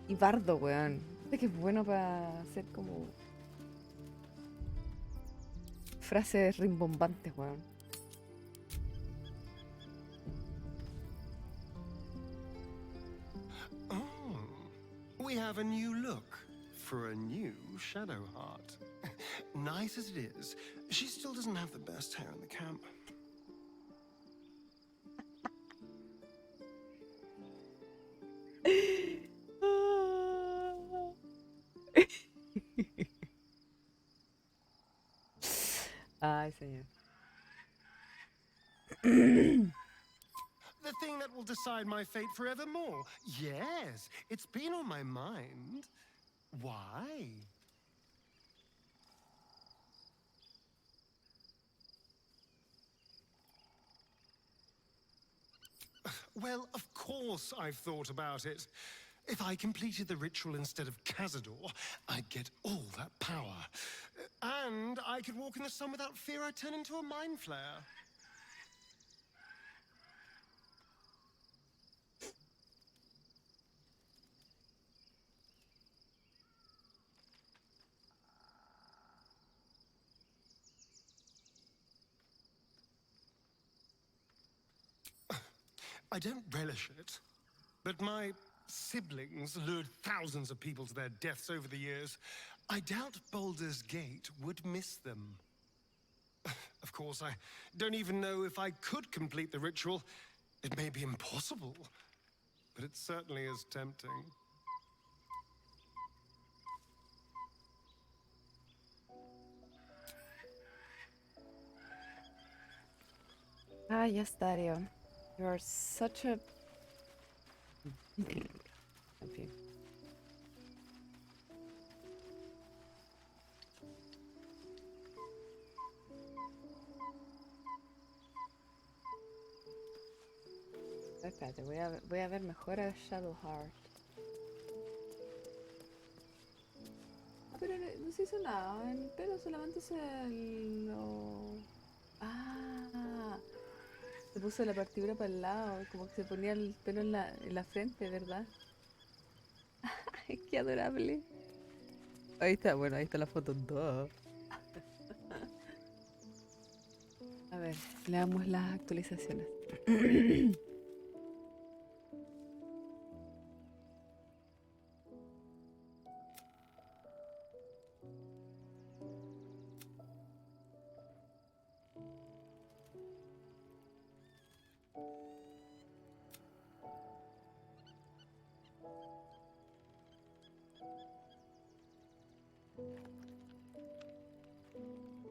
y bardo, weón. Este que es bueno para hacer como... frases rimbombantes, weón. We have a new look for a new Shadowheart. Nice as it is, she still doesn't have the best hair in the camp. Ay, señor. The thing that will decide my fate forevermore. Yes, it's been on my mind. Why? Well, of course I've thought about it. If I completed the ritual instead of Cazador, I'd get all that power. And I could walk in the sun without fear I'd turn into a mind flare. I don't relish it, but my siblings lured thousands of people to their deaths over the years. I doubt Baldur's Gate would miss them. Of course, I don't even know if I could complete the ritual. It may be impossible, but it certainly is tempting. Ah, yes, Dario. You are such a... En fin. Espérate, voy a ver mejor a Shadowheart. Pero no se hizo nada en el pelo, solamente se lo... Ah, se puso la partidura para el lado, como que se ponía el pelo en la frente, ¿verdad? Ay, qué adorable. Ahí está, bueno, ahí está la foto. Duh. A ver, leamos las actualizaciones.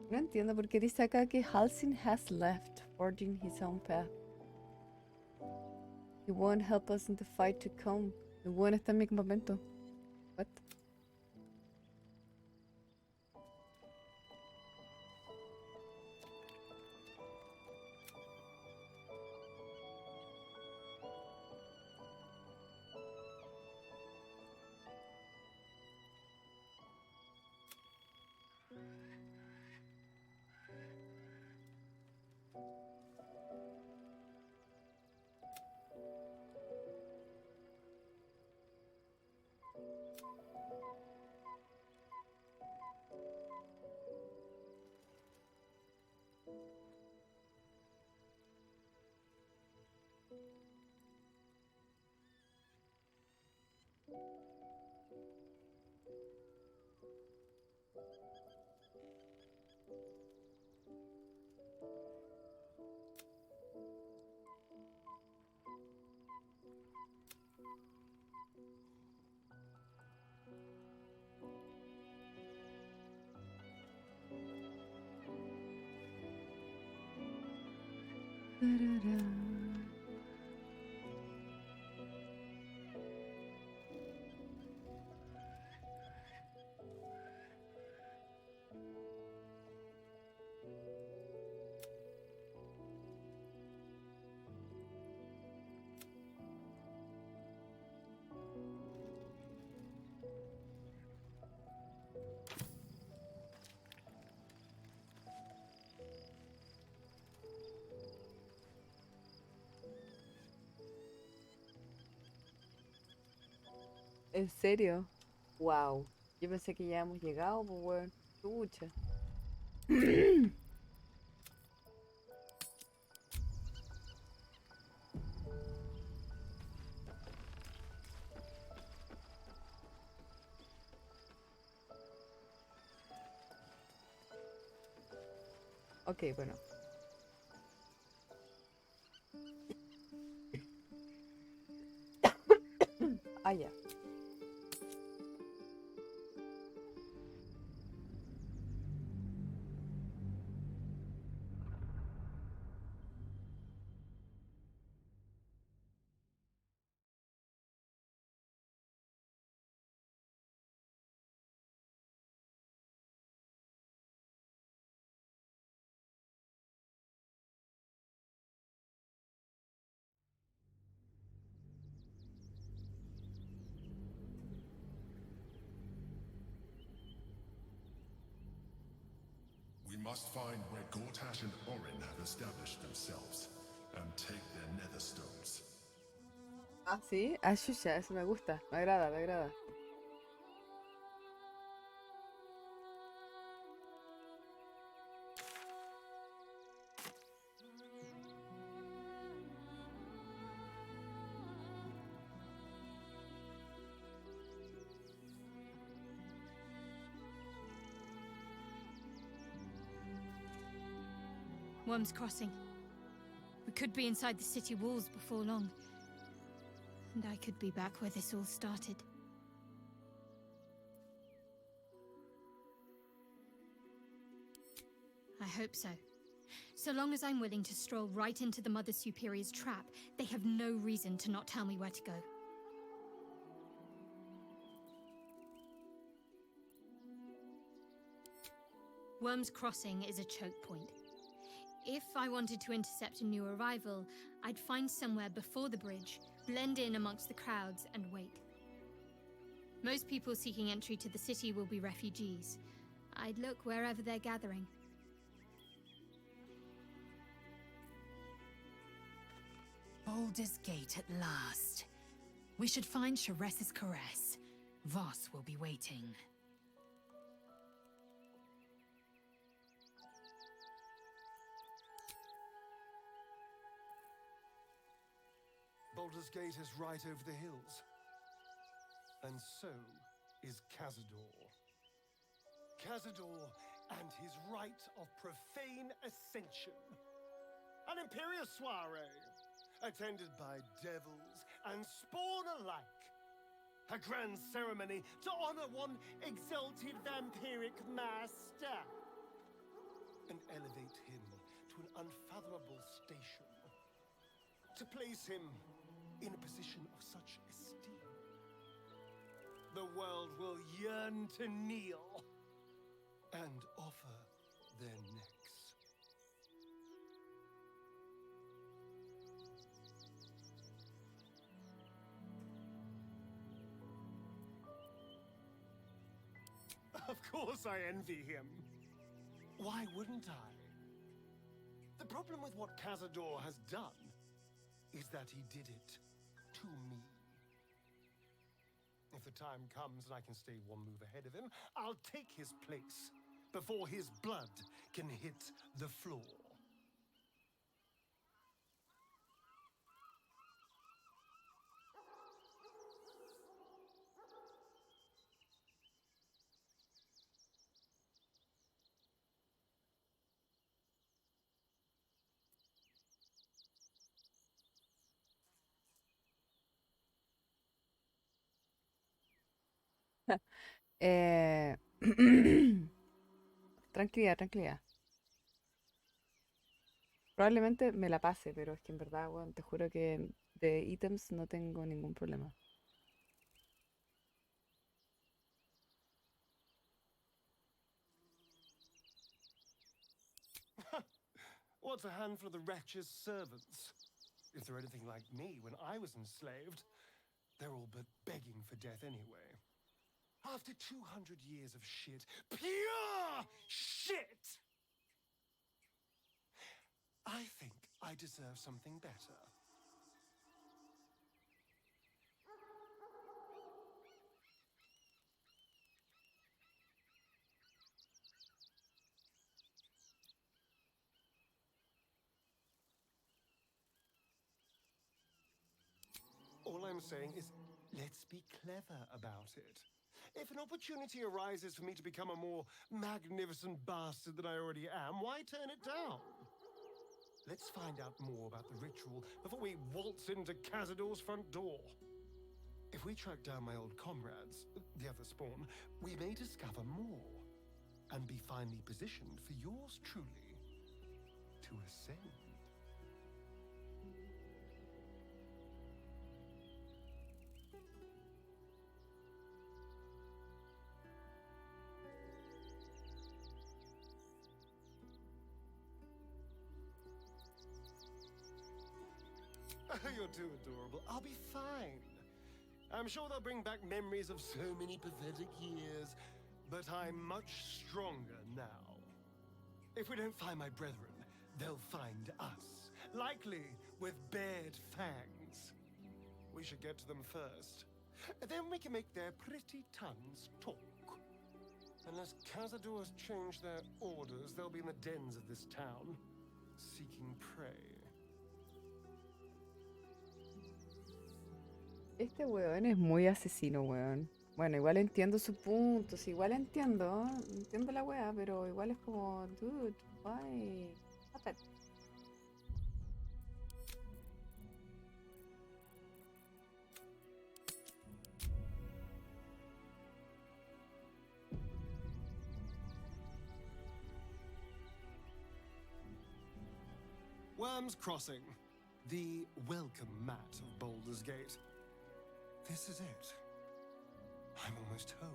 No entiendo por qué dice acá que Halsin has left, forging his own path. He won't help us in the fight to come. El buen está en mi campamento. What? ¿En serio? Wow. Yo pensé que ya hemos llegado, pues bueno. Chucha. Ok, bueno. Ah, ya. We must find where Gortash and Orin have established themselves and take their nether stones. Ah, sí. Ah, chucha, eso me gusta. Me agrada, me agrada. Worm's Crossing. We could be inside the city walls before long. And I could be back where this all started. I hope so. So long as I'm willing to stroll right into the Mother Superior's trap, they have no reason to not tell me where to go. Worm's Crossing is a choke point. If I wanted to intercept a new arrival, I'd find somewhere before the bridge, blend in amongst the crowds, and wait. Most people seeking entry to the city will be refugees. I'd look wherever they're gathering. Baldur's Gate at last. We should find Sharess's caress. Voss will be waiting. Baldur's Gate is right over the hills. And so is Cazador. Cazador and his rite of profane ascension. An imperial soiree, attended by devils and spawn alike. A grand ceremony to honor one exalted vampiric master. And elevate him to an unfathomable station. To place him in a position of such esteem. The world will yearn to kneel and offer their necks. Of course I envy him. Why wouldn't I? The problem with what Cazador has done is that he did it to me. If the time comes and I can stay one move ahead of him, I'll take his place before his blood can hit the floor. Eh, tranquilidad, tranquilidad. Probablemente me la pase, pero es que en verdad, weón, te juro que de ítems no tengo ningún problema. What's a handful of the wretch's servants? If they're anything like me when I was enslaved, they're all but begging for death anyway. After 200 years of shit, pure shit! I think I deserve something better. All I'm saying is, let's be clever about it. If an opportunity arises for me to become a more magnificent bastard than I already am, why turn it down? Let's find out more about the ritual before we waltz into Cazador's front door. If we track down my old comrades, the other spawn, we may discover more and be finely positioned for yours truly to ascend. You're too adorable. I'll be fine. I'm sure they'll bring back memories of so many pathetic years, but I'm much stronger now. If we don't find my brethren, they'll find us, likely with bared fangs. We should get to them first. Then we can make their pretty tongues talk. Unless Cazadors change their orders, they'll be in the dens of this town, seeking prey. Este weón es muy asesino, weón. Bueno, igual entiendo sus puntos, igual entiendo, entiendo la weá, pero igual es como, dude, why? Stop it. Worm's Crossing, the welcome mat of Baldur's Gate. This is it. I'm almost home.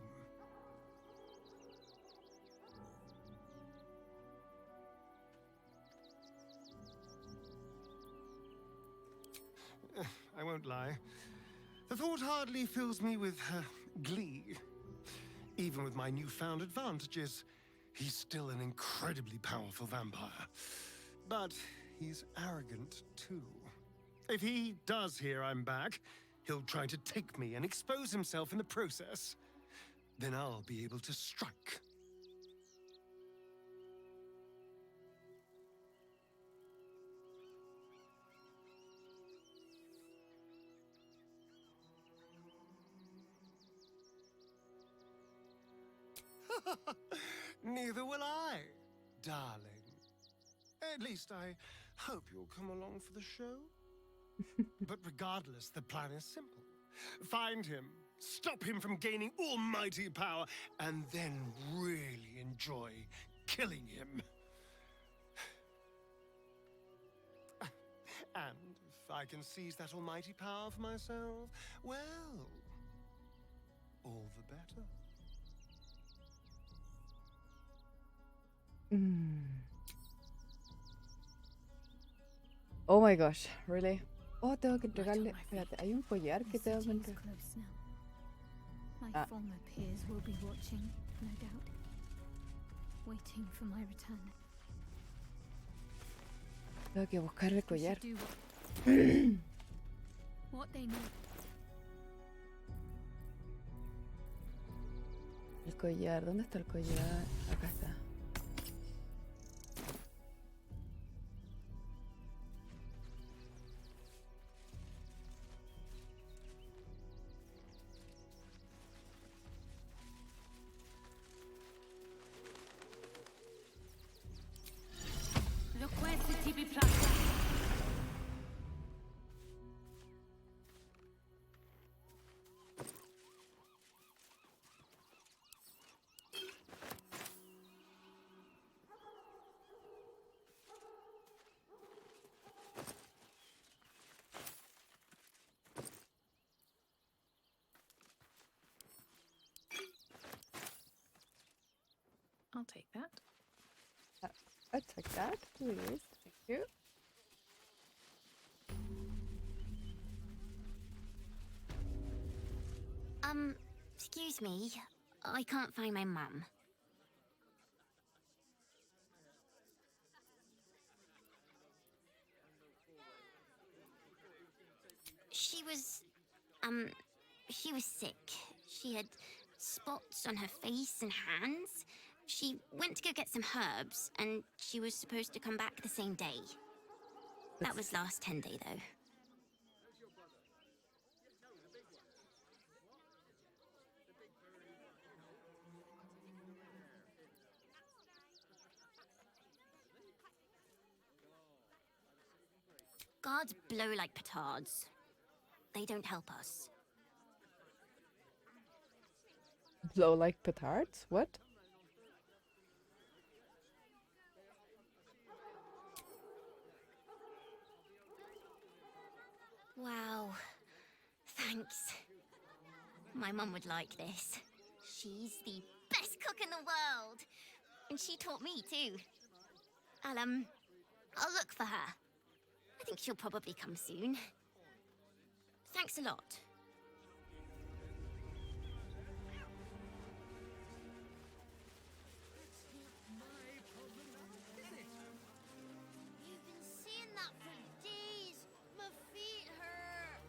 I won't lie. The thought hardly fills me with glee. Even with my newfound advantages, he's still an incredibly powerful vampire. But he's arrogant too. If he does hear I'm back, he'll try to take me and expose himself in the process. Then I'll be able to strike. Neither will I, darling. At least I hope you'll come along for the show. But regardless, the plan is simple. Find him, stop him from gaining almighty power, and then really enjoy killing him. And if I can seize that almighty power for myself, well, all the better. Oh my gosh, really? Oh, tengo que entregarle. Espérate, hay un collar que tengo que entregar. My former peers will be watching, no doubt, waiting for my return. Tengo que buscar el collar. What they need. El collar, ¿dónde está el collar? Acá está. take that. I'll take that, please. Thank you. Excuse me. I can't find my mum. She was sick. She had spots on her face and hands. She went to go get some herbs, and she was supposed to come back the same day. That was last 10 day, though. Guards blow like petards. They don't help us. Blow like petards? What? Wow. Thanks. My mum would like this. She's the best cook in the world. And she taught me too. I'll look for her. I think she'll probably come soon. Thanks a lot. You've been saying that for days. My feet hurt.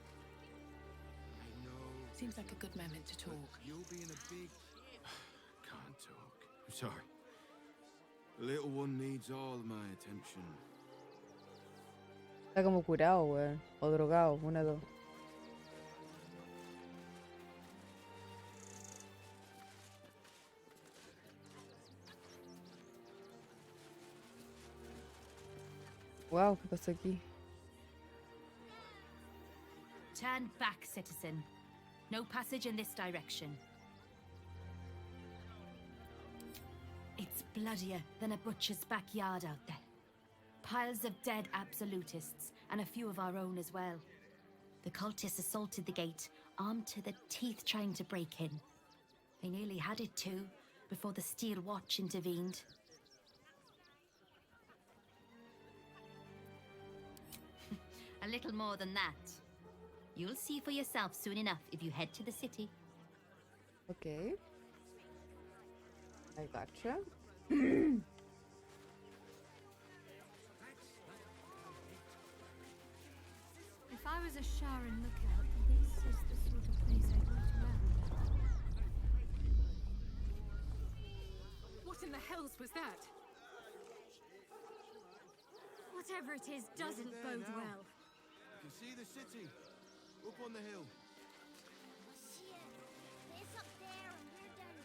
I know. Seems like a good moment to talk. You'll be in a big... Can't talk. I'm sorry. The little one needs all my attention. Está como curado, weón. O drogado, una de dos. Wow, ¿qué pasó aquí? Turn back, citizen. No passage in this direction. It's bloodier than a butcher's backyard out there. Piles of dead absolutists, and a few of our own as well. The cultists assaulted the gate, armed to the teeth trying to break in. They nearly had it too, before the Steel Watch intervened. A little more than that. You'll see for yourself soon enough if you head to the city. Okay. I gotcha. If I was a Sharon lookout, this is the sort of place I'd want to land. What in the hells was that? Whatever it is doesn't bode well. You can see the city. Up on the hill. It's up there and we're down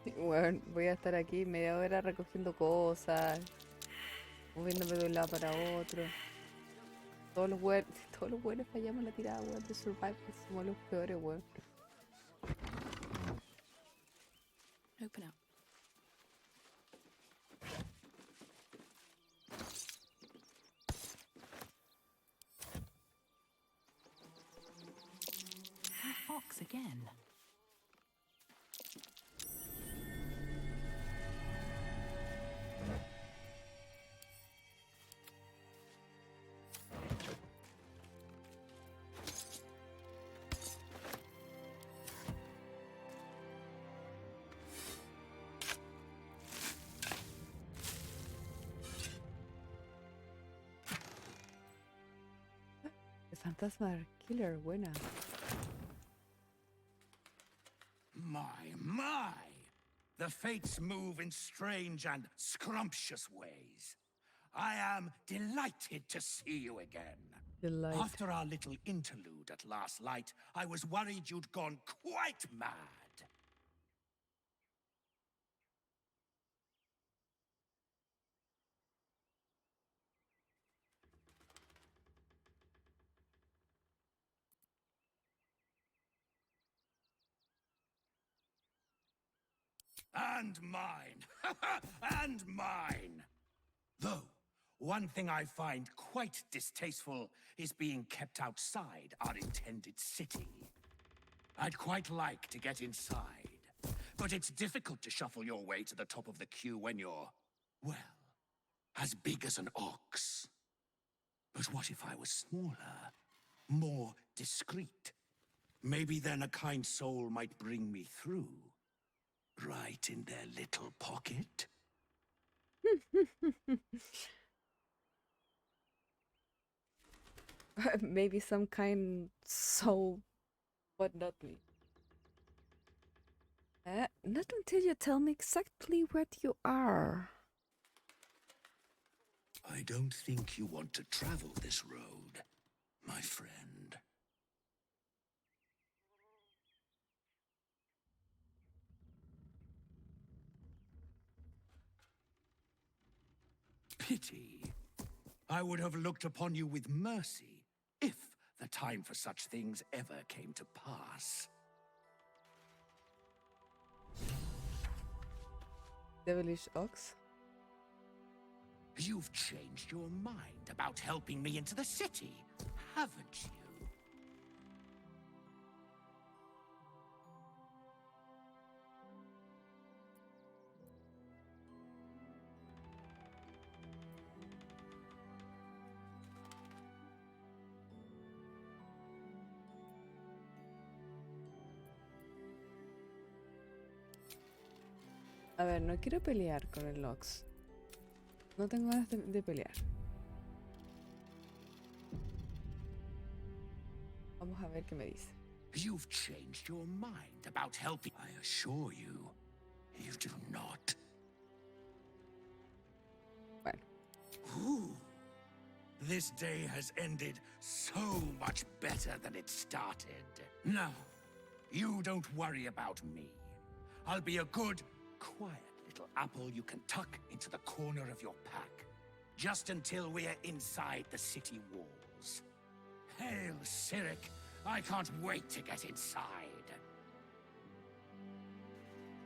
here. Bueno, voy a estar aquí media hora recogiendo cosas, moviéndome de un lado para otro. Todos los buenos fallamos la tirada, weón, de survival, somos los peores, weón. Open up. That box again. El fantasma killer, buena. My! The fates move in strange and scrumptious ways. I am delighted to see you again. Delight. After our little interlude at last light, I was worried you'd gone quite mad. And mine. And mine. Though, one thing I find quite distasteful is being kept outside our intended city. I'd quite like to get inside, but it's difficult to shuffle your way to the top of the queue when you're, well, as big as an ox. But what if I was smaller, more discreet? Maybe then a kind soul might bring me through, right in their little pocket. Maybe some kind soul, but not me. Not until you tell me exactly where you are. I don't think you want to travel this road, my friend. Pity. I would have looked upon you with mercy, if the time for such things ever came to pass. Devilish ox? You've changed your mind about helping me into the city, haven't you? A ver, no quiero pelear con el Ox. No tengo ganas de pelear. Vamos a ver qué me dice. You've changed your mind about helping. I assure you, you do not. Bueno. Ooh. This day has ended so much better than it started. No, you don't worry about me. I'll be a good, quiet little apple you can tuck into the corner of your pack, just until we're inside the city walls. Hail, Cyric! I can't wait to get inside.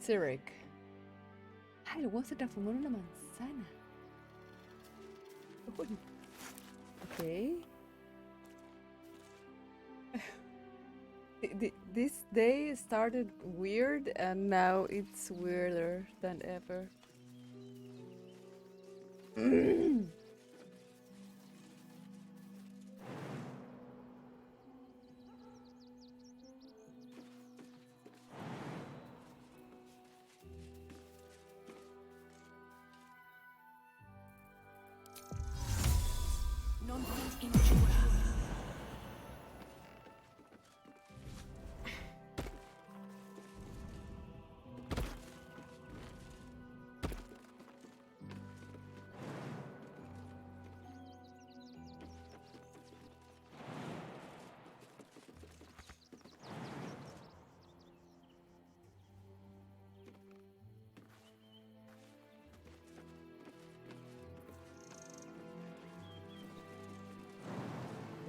Cyric. Ah, el huevo se transformó en una manzana. Uy. Okay. This day started weird and now it's weirder than ever.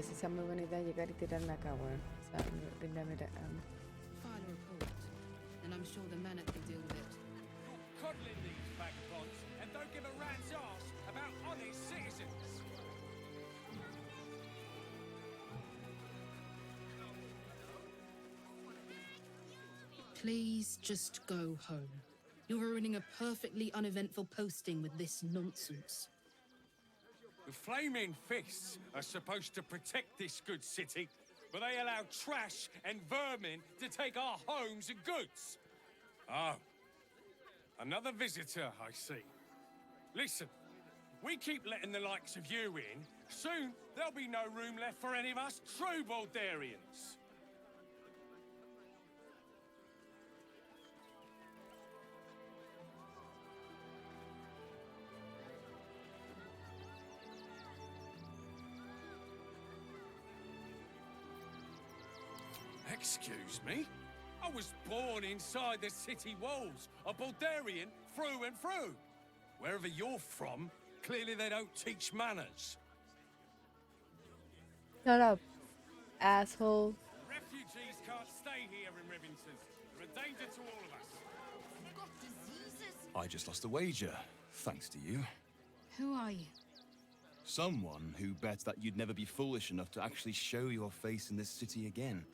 Si sea muy buena idea llegar y tirarla acá, weón. O sea, mira. File a report, and I'm sure the Manet will deal with it. Coddling these vagabonds and don't give a rat's ass about honest citizens. Please just go home. You're ruining a perfectly uneventful posting with this nonsense. The Flaming Fists are supposed to protect this good city, but they allow trash and vermin to take our homes and goods. Oh. Another visitor, I see. Listen, we keep letting the likes of you in, soon there'll be no room left for any of us true Baldarians. Excuse me? I was born inside the city walls, a Baldarian through and through. Wherever you're from, clearly they don't teach manners. Shut up, asshole. Refugees can't stay here in Rivington. They're a danger to all of us. They've got diseases. I just lost a wager, thanks to you. Who are you? Someone who bet that you'd never be foolish enough to actually show your face in this city again.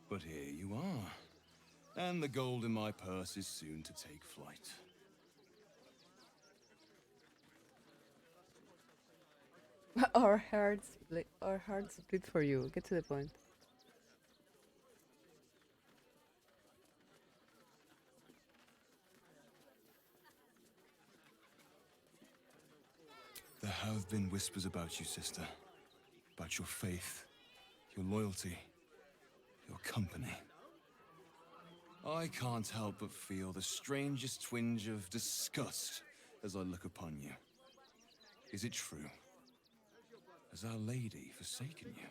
But here you are. And the gold in my purse is soon to take flight. Our hearts bleed for you. Get to the point. There have been whispers about you, sister. About your faith, your loyalty, your company. I can't help but feel the strangest twinge of disgust as I look upon you. Is it true? Has Our Lady forsaken you?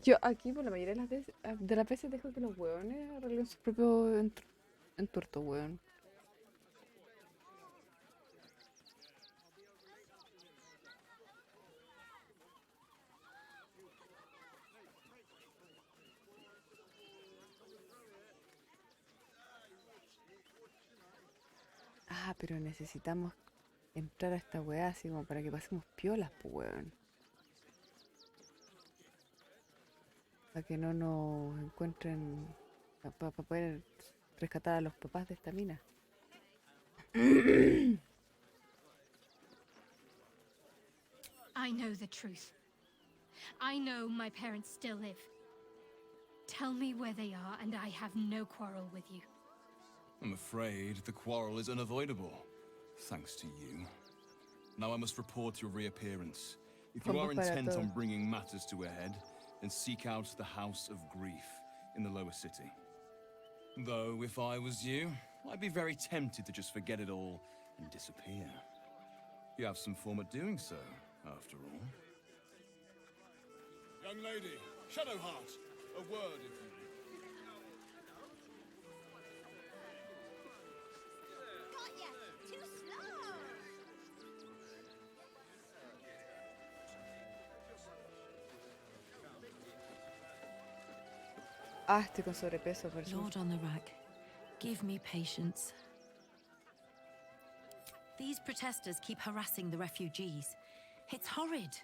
Yo aquí por la mayoría de las veces dejo que los hueones arreglen su propio entuerto, hueón. Ah, pero necesitamos entrar a esta weá así como para que pasemos piolas, pues weón. Para que no nos encuentren. Para poder rescatar a los papás de esta mina. I know the truth. I know my parents still live. Tell me where they are, and I have no quarrel with you. I'm afraid the quarrel is unavoidable, thanks to you. Now I must report your reappearance. If you are intent on bringing matters to a head, then seek out the House of Grief in the lower city. Though, if I was you, I'd be very tempted to just forget it all and disappear. You have some form at doing so, after all. Young lady, Shadowheart, a word if you Ah, estoy con sobrepeso, perdón. Lord on the rack, give me patience. These protesters keep harassing the refugees. It's horrid.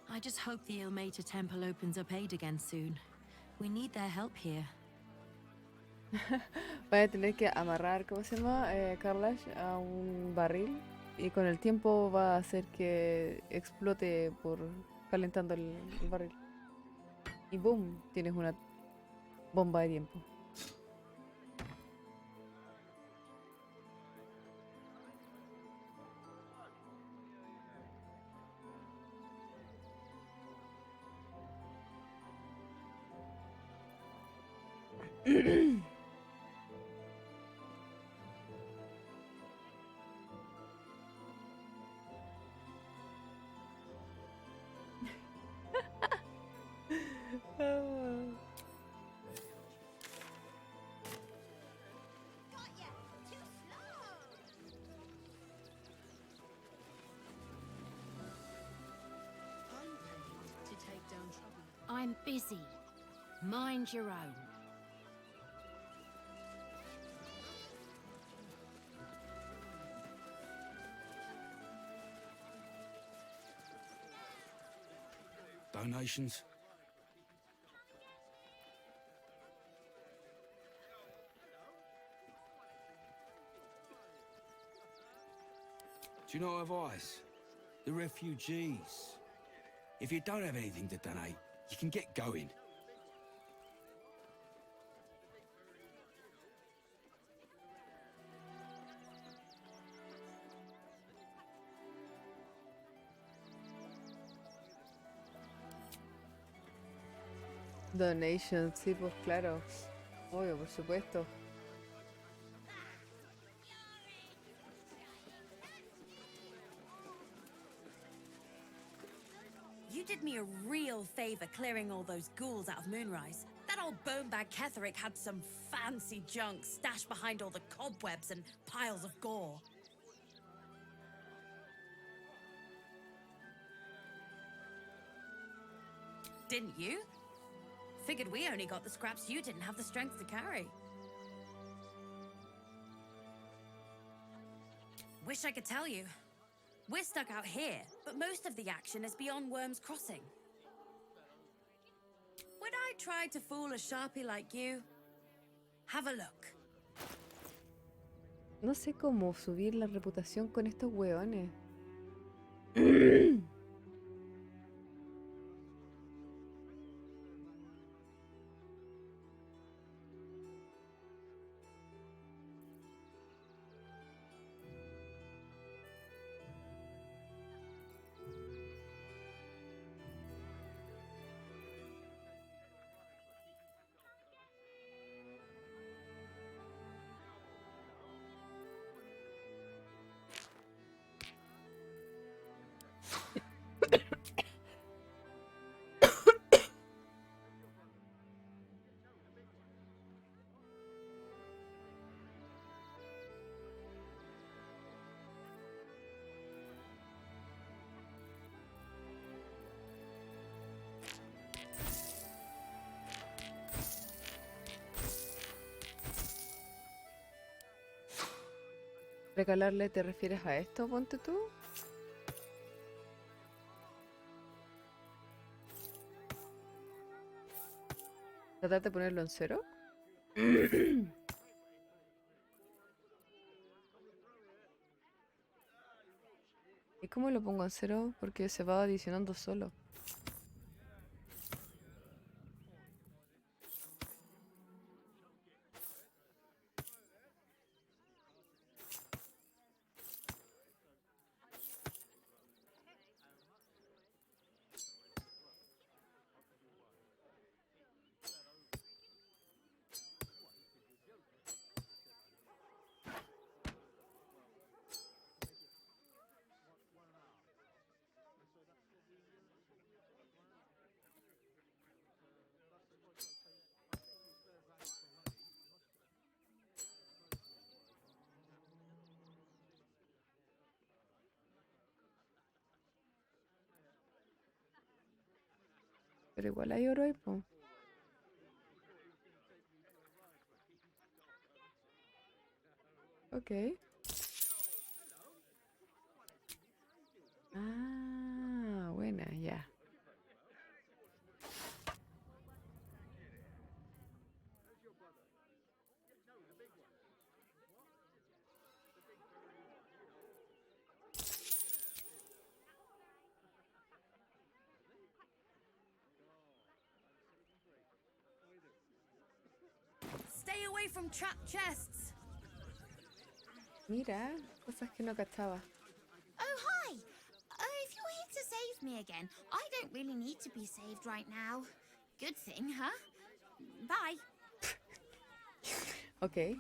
I just hope the Ilmater Temple opens up aid again soon. We need their help here. Voy a tener que amarrar, ¿cómo se llama? Carlash a un barril y con el tiempo va a hacer que explote por calentando el barril. Y boom, tienes una bomba de tiempo. I'm busy. Mind your own. Donations? Do you know advice? The refugees. If you don't have anything to donate, you can get going. Donations, sí, pues claro. Obvio, por supuesto. You did me a real favor clearing all those ghouls out of Moonrise. That old bonebag Ketherick had some fancy junk stashed behind all the cobwebs and piles of gore. Didn't you? Figured we only got the scraps you didn't have the strength to carry. Wish I could tell you. We're stuck out here, but most of the action is beyond Worm's Crossing. Would I try to fool a sharpie like you? Have a look. No sé cómo subir la reputación con estos hueones. ¿Regalarle te refieres a esto, ponte tú? ¿Tratar de ponerlo en cero? ¿Y cómo lo pongo en cero? Porque se va adicionando solo. Pero igual hay oro ahí, po. Ok. Ah, buena, ya. Stay away from trapped chests. Mira, cosas que no cachaba. Oh, hi! If you're here to save me again, I don't really need to be saved right now. Good thing, huh? Bye. Ok.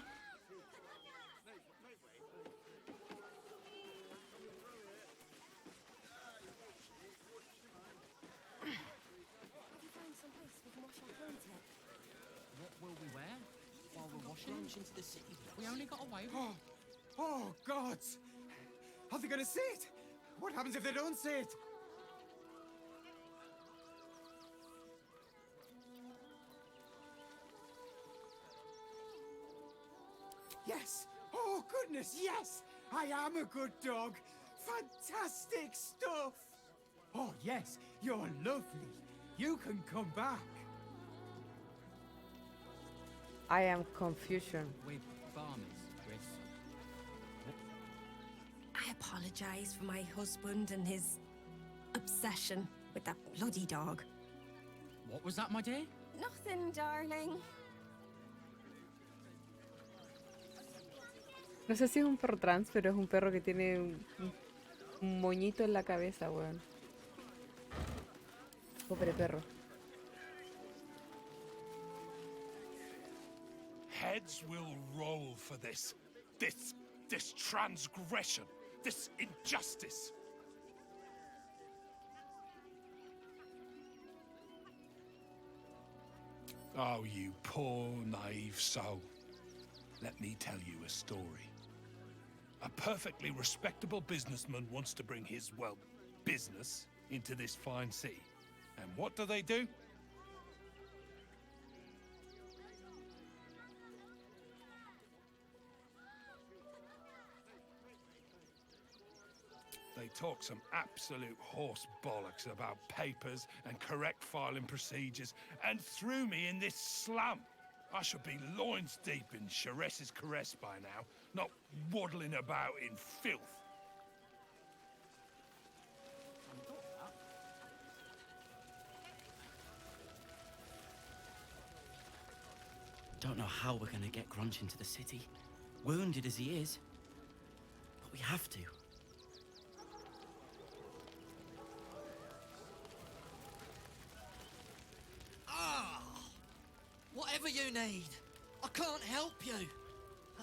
What will we wear while we're washing? Launch into the city. We only got away with... Oh, gods! Are they gonna see it? What happens if they don't see it? Yes! Oh, goodness, yes! I am a good dog! Fantastic stuff! Oh, yes, you're lovely. You can come back. I am confusion. We're farmers, Chris. I apologize for my husband and his obsession with that bloody dog. What was that, my dear? Nothing, darling. No sé si es un perro trans, pero es un perro que tiene un moñito en la cabeza, weón. Pobre perro. Heads will roll for this transgression, this injustice. Oh, you poor, naive soul. Let me tell you a story. A perfectly respectable businessman wants to bring his, well, business into this fine city. And what do? They talk some absolute horse bollocks about papers and correct filing procedures and threw me in this slum. I should be loins deep in Sharess's caress by now, not waddling about in filth. Don't know how we're gonna get Grunch into the city, wounded as he is. But we have to. Whatever you need. I can't help you.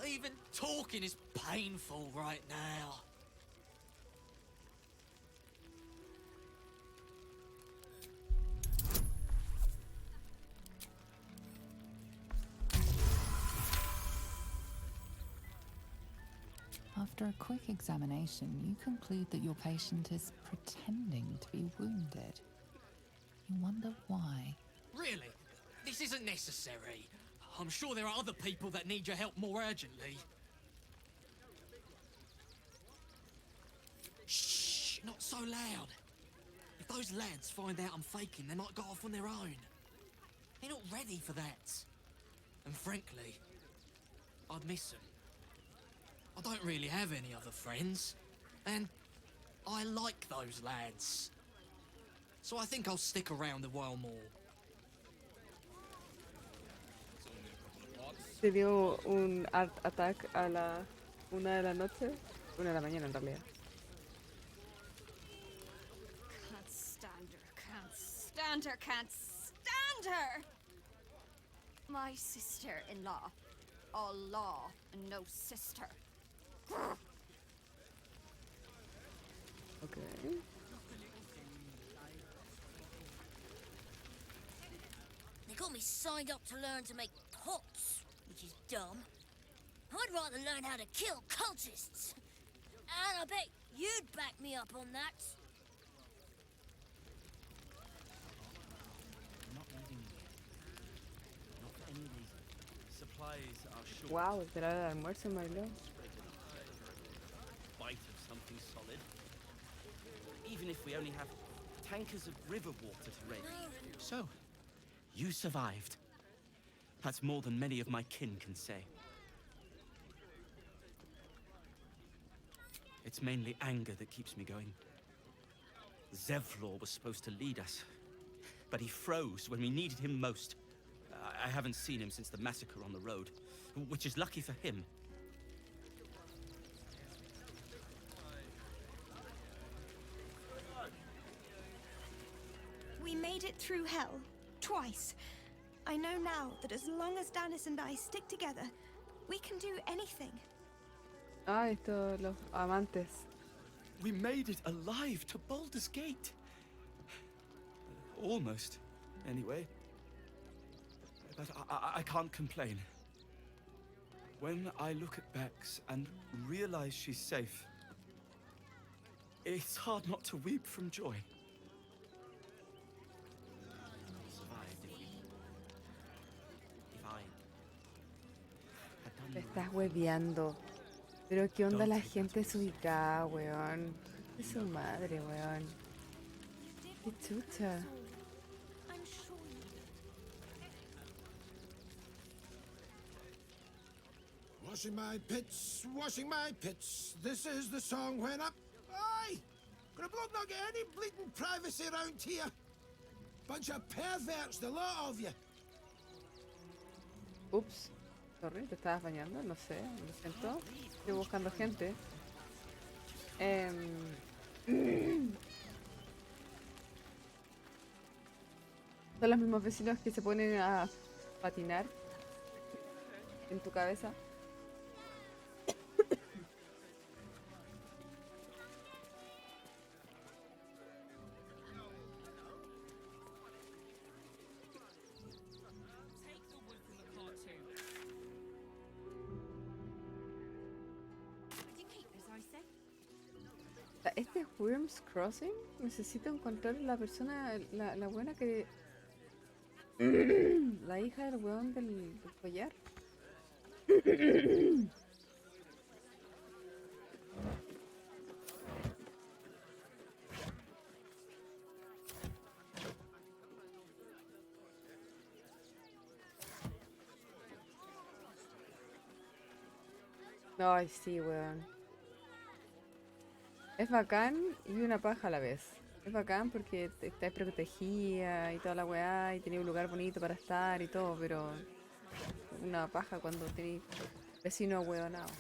Even talking is painful right now. After a quick examination, you conclude that your patient is pretending to be wounded. You wonder why. Really? This isn't necessary. I'm sure there are other people that need your help more urgently. Shh! Not so loud. If those lads find out I'm faking, they might go off on their own. They're not ready for that. And frankly, I'd miss them. I don't really have any other friends. And I like those lads. So I think I'll stick around a while more. Se dio un art attack a la 1 de la noche. 1 de la mañana en realidad. Can't stand her, can't stand her, can't stand her! My sister-in-law. All law and no sister. Okay. They got me signed up to learn to make pots, which is dumb. I'd rather learn how to kill cultists. And I bet you'd back me up on that. Not needing not for any reason. Supplies are short. Wow, esperar el almuerzo, Marlo. Bite of something solid. Even if we only have tankers of river water to ready. So, you survived. That's more than many of my kin can say. It's mainly anger that keeps me going. Zevlor was supposed to lead us, but he froze when we needed him most. I haven't seen him since the massacre on the road, which is lucky for him. We made it through hell, twice. I know now that as long as Danis and I stick together, we can do anything. Ah, esto, los amantes. We made it alive to Baldur's Gate. Almost, anyway. But I can't complain. When I look at Bex and realize she's safe, it's hard not to weep from joy. Te estás hueveando. Pero qué onda la gente desubicada, weón. Es su madre, weón. Qué chucha. Washing my pits, washing my pits. This is the song when up. Aye! Gonna bloke not get any bleeding privacy around here. Bunch of perverts, the lot of you. Ups. Sorry, te estabas bañando, no sé, lo siento. Estoy buscando gente. Son los mismos vecinos que se ponen a patinar en tu cabeza. Este es Worms Crossing. Necesito encontrar la persona, la buena que... la hija del weón del collar. Ay, sí, weón. Es bacán y una paja a la vez. Es bacán porque estás protegida y toda la weá y tenés un lugar bonito para estar y todo, pero una paja cuando tenés vecinos weonados.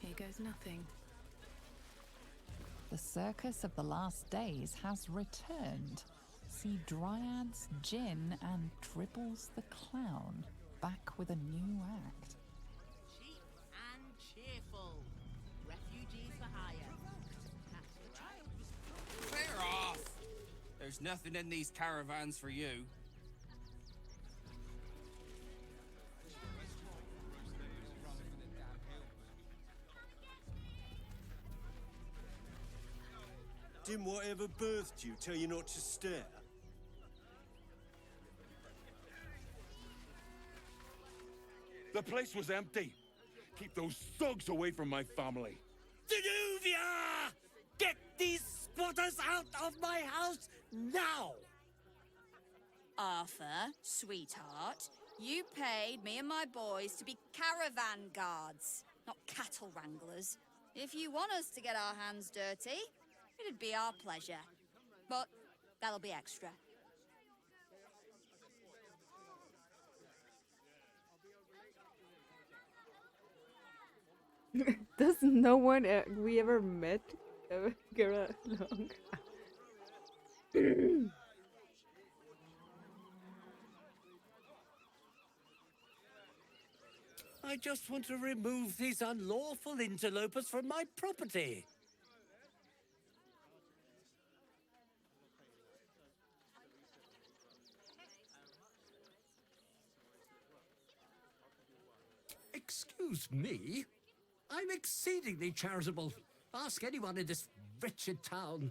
Here goes nothing. The circus of the last days has returned. See Dryads, Jin, and Dribbles the Clown back with a new act. Cheap and cheerful. Refugees for hire. Clear off! There's nothing in these caravans for you. Didn't whatever birthed you tell you not to stare? The place was empty. Keep those thugs away from my family. Danuvia! Get these squatters out of my house now! Arthur, sweetheart, you paid me and my boys to be caravan guards, not cattle wranglers. If you want us to get our hands dirty, it'd be our pleasure. But that'll be extra. Does no one we ever met get along? I just want to remove these unlawful interlopers from my property. Excuse me? I'm exceedingly charitable. Ask anyone in this wretched town.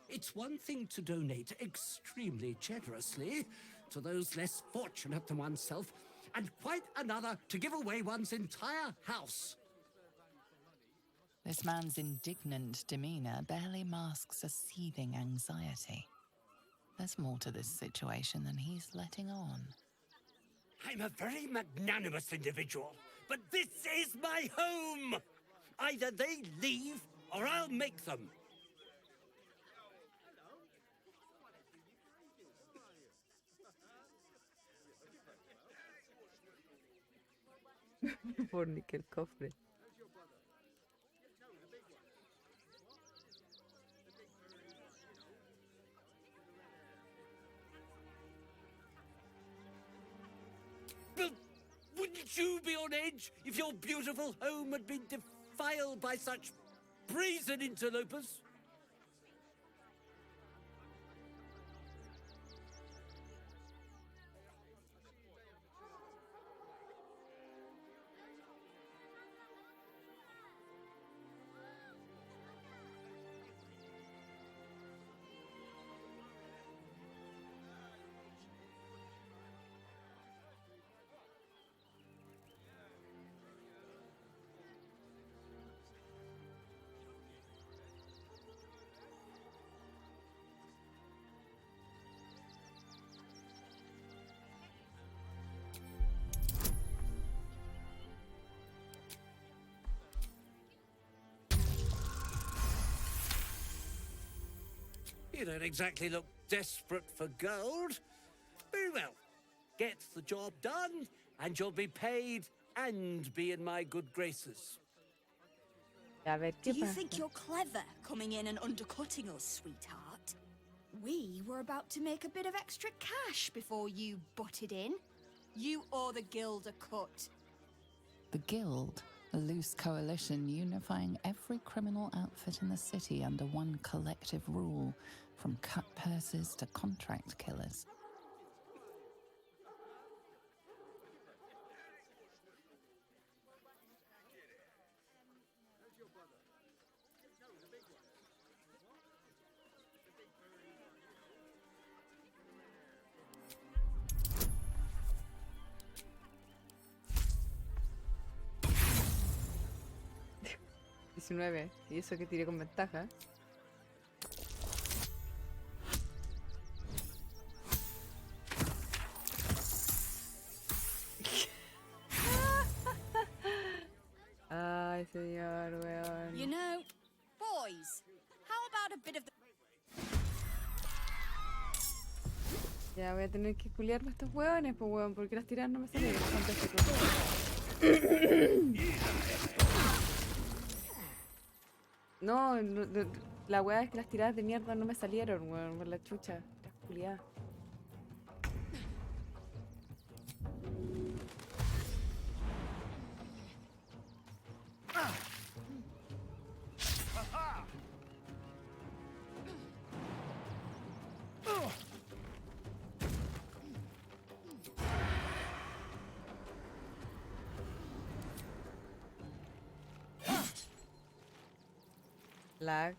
It's one thing to donate extremely generously to those less fortunate than oneself, and quite another to give away one's entire house. This man's indignant demeanor barely masks a seething anxiety. There's more to this situation than he's letting on. I'm a very magnanimous individual, but this is my home! Either they leave, or I'll make them. Fornique el cofre. But wouldn't you be on edge if your beautiful home had been defiled by such brazen interlopers? You don't exactly look desperate for gold. Very well. Get the job done, and you'll be paid and be in my good graces. A ver, Do ¿qué you pasa? think you're clever coming in and undercutting us, sweetheart? We were about to make a bit of extra cash before you butted in. You owe the guild a cut. The guild A loose coalition unifying every criminal outfit in the city under one collective rule, from cut purses to contract killers. Y eso que tiré con ventaja. Ay, señor, weón. You know, boys, how about a bit of the... Ya voy a tener que culiarme a estos hueones, pues weón, porque las tiradas no me salen. Fantástico. No, la weá es que las tiradas de mierda no me salieron, weón, por la chucha. Las culiadas. Lag.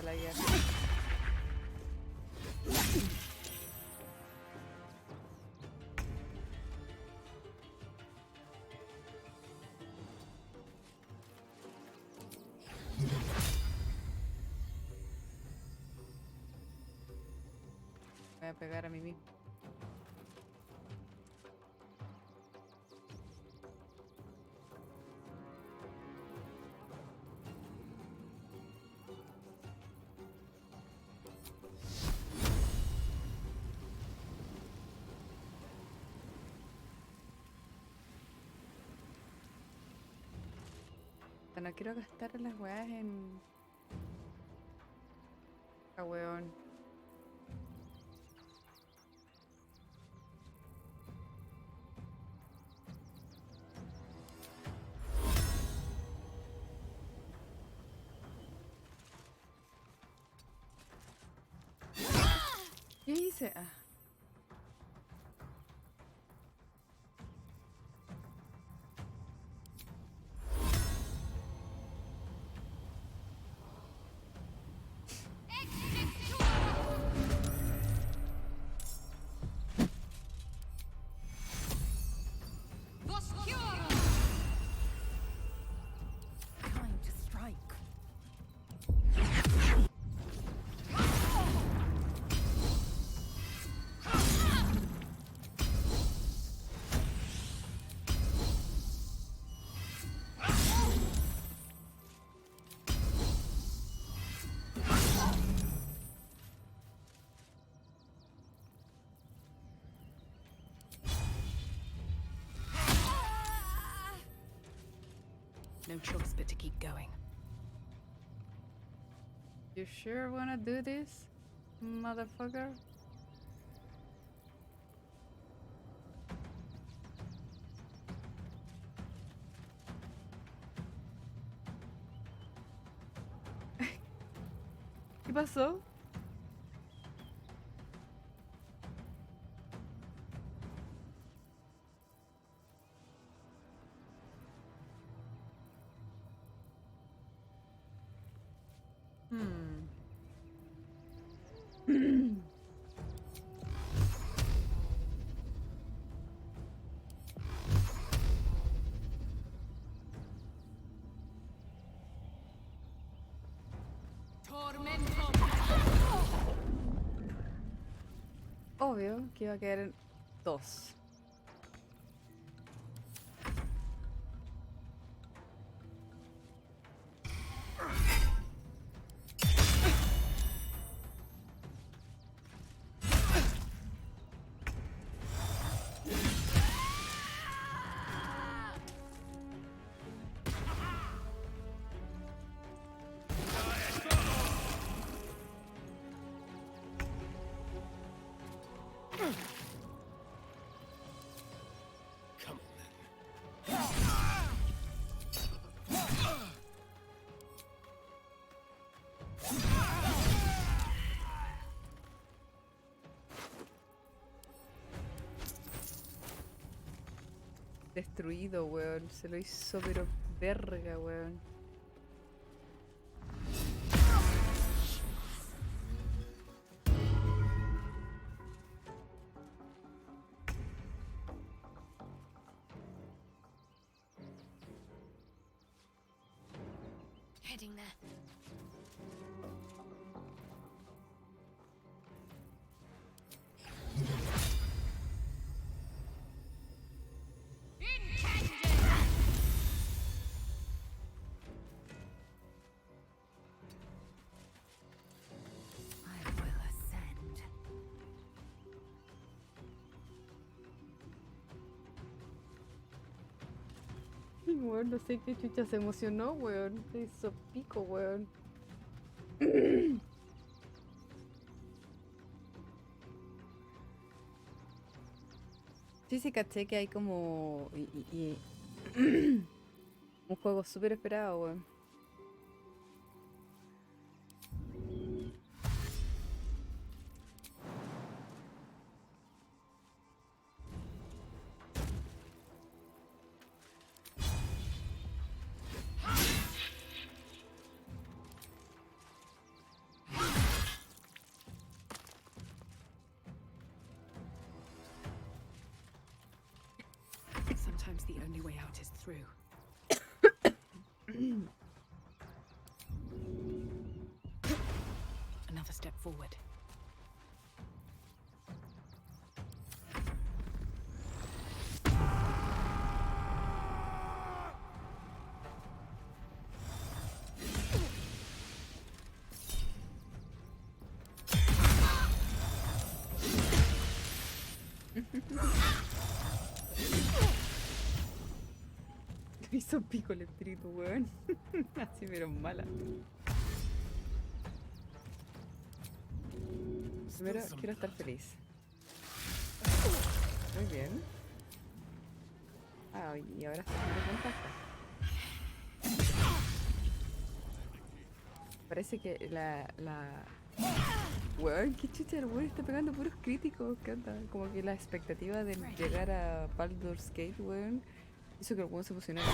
La guerra. Voy a pegar a mí mismo. No quiero gastar las weas en... Ah, weón. ¿Qué hice? Ah. Time to strike. No choice but to keep going. You sure wanna do this, motherfucker? ¿Qué pasó? Obvio que iba a quedar en 2. Destruido, weón. Se lo hizo pero verga, weón. Heading there. I will ascend. Weón, no sé qué chucha se emocionó, weón. Se hizo pico, weón. Sí, sí, caché que hay como... un juego súper esperado, weón. Sometimes the only way out is through. Another step forward. Me hizo pico el espíritu, weón. Así, pero mala. Primero quiero estar feliz. Muy bien. Ah, y ahora está haciendo ventaja. Parece que la... Weón, qué chucha, el weón está pegando puros críticos. ¿Qué onda? Como que la expectativa de llegar a Baldur's Gate, weón, hizo que el weón se emocionara.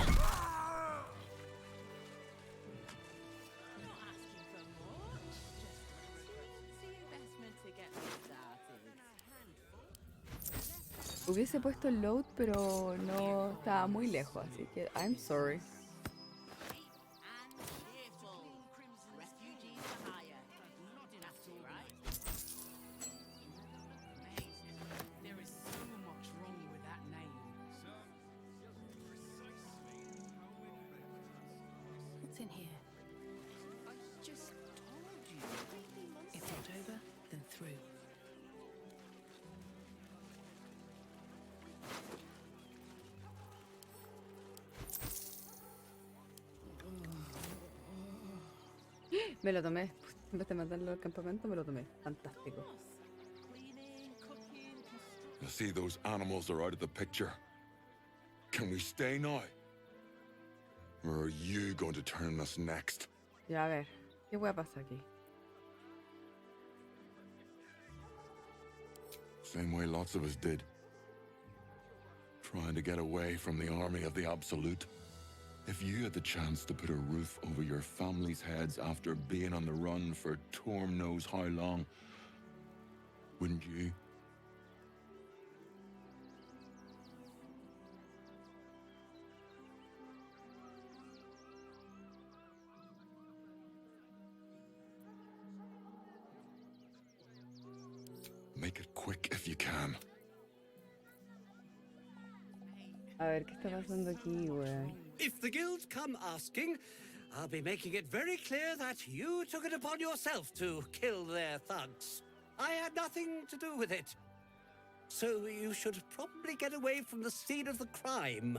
Hubiese puesto el load, pero no estaba muy lejos, así que I'm sorry. What's in here? Just told you. If not over, then through. Me lo tomé. En vez de mandarlo al campamento, me lo tomé. Fantástico. You see, those animals are out of the picture. Can we stay now? Or are you going to turn us next? Ya, a ver. ¿Qué voy a pasar aquí? Same way lots of us did. Trying to get away from the army of the Absolute. If you had the chance to put a roof over your family's heads after being on the run for Torm knows how long, wouldn't you? Make it quick if you can. A ver, ¿qué está pasando aquí, weón? If the guild come asking, I'll be making it very clear that you took it upon yourself to kill their thugs. I had nothing to do with it. So you should probably get away from the scene of the crime.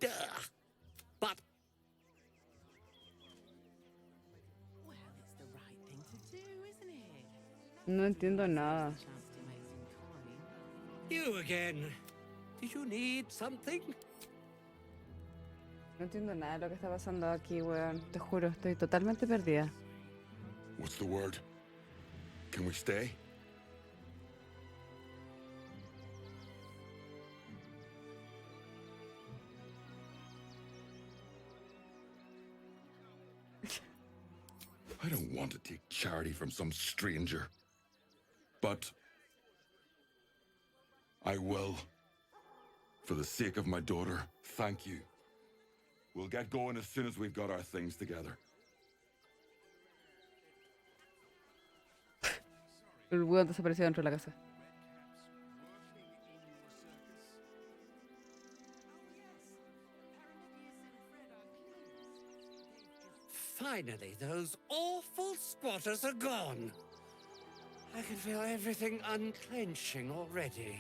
Duh. But Well, it's the right thing to do, isn't it? No entiendo nada. you again. Did you need something? No entiendo nada de lo que está pasando aquí, weón. Te juro, estoy totalmente perdida. What's the word? Can we stay? I don't want to take charity from some stranger. But I will. For the sake of my daughter, thank you. We'll get going as soon as we've got our things together. El weón desapareció dentro de la casa. Finally, those awful squatters are gone. I can feel everything unclenching already.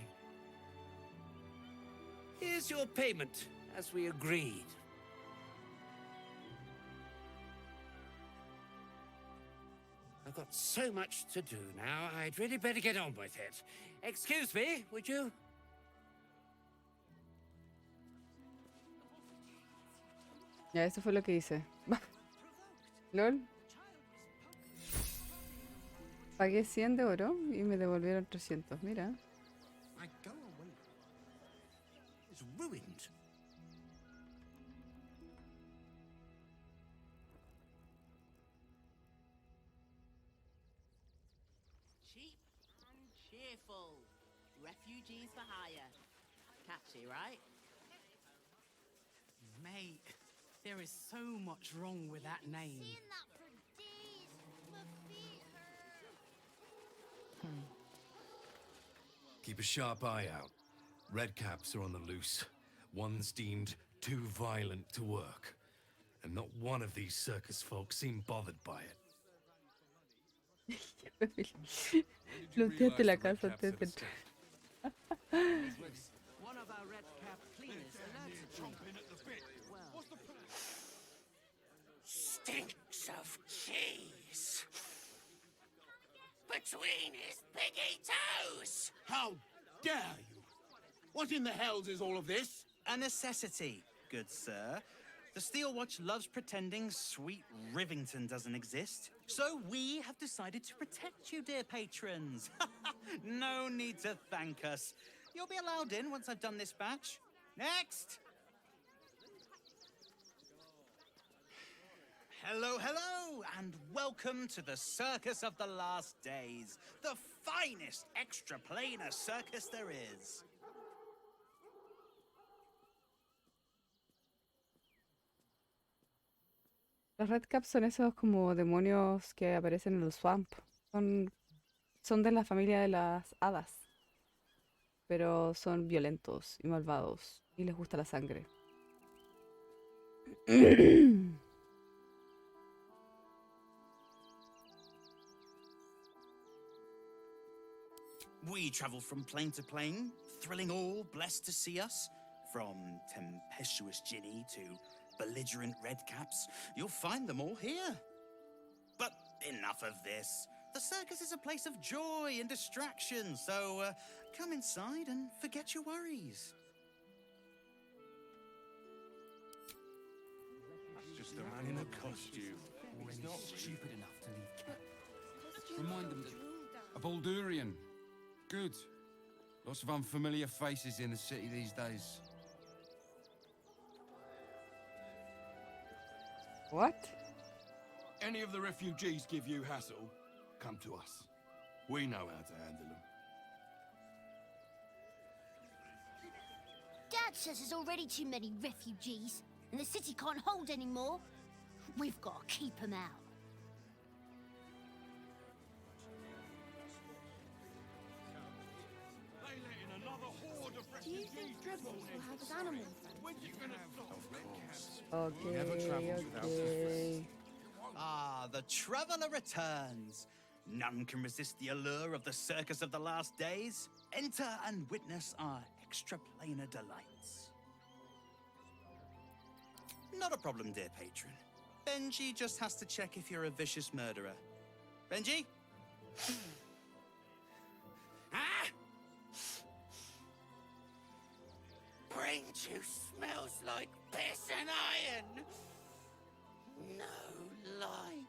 Here's your payment, as we agreed. I've got so much to do now, I'd really better get on with it. Excuse me, would you? Ya, eso fue lo que hice. LOL. Pagué 100 de oro y me devolvieron 300. Mira. I go away. It's ruined. Cheap and cheerful. Refugees for hire. Catchy, right? Mate, there is so much wrong with that name. Keep a sharp eye out. Redcaps are on the loose. One's deemed too violent to work. And not one of these circus folk seem bothered by it. Looteate la casa antes de entrar. One of our redcap cleaners alerted me. Stinks of cheese. Between his piggy toes! How dare you? What in the hells is all of this? A necessity, good sir. The Steel Watch loves pretending sweet Rivington doesn't exist. So we have decided to protect you, dear patrons. No need to thank us. You'll be allowed in once I've done this batch. Next! Hello, hello, and welcome to the Circus of the Last Days, the finest extra-planar circus there is. Los Redcaps son esos como demonios que aparecen en el swamp. Son de la familia de las hadas. Pero son violentos y malvados. Y les gusta la sangre. We travel from plane to plane, thrilling all blessed to see us. From tempestuous Ginny to belligerent redcaps, you'll find them all here. But enough of this. The circus is a place of joy and distraction, so come inside and forget your worries. That's just a man in a costume. He's not stupid enough to leave camp. Remind them that... A Baldurian. Good. Lots of unfamiliar faces in the city these days. What? Any of the refugees give you hassle, come to us. We know how to handle them. Dad says there's already too many refugees, and the city can't hold any more. We've got to keep them out. Do you think Dribbles will have his animal friends? Okay. Ah, the traveler returns. None can resist the allure of the circus of the last days. Enter and witness our extra-planar delights. Not a problem, dear patron. Benji just has to check if you're a vicious murderer. Benji? Ah! Brain juice smells like piss and iron. No like.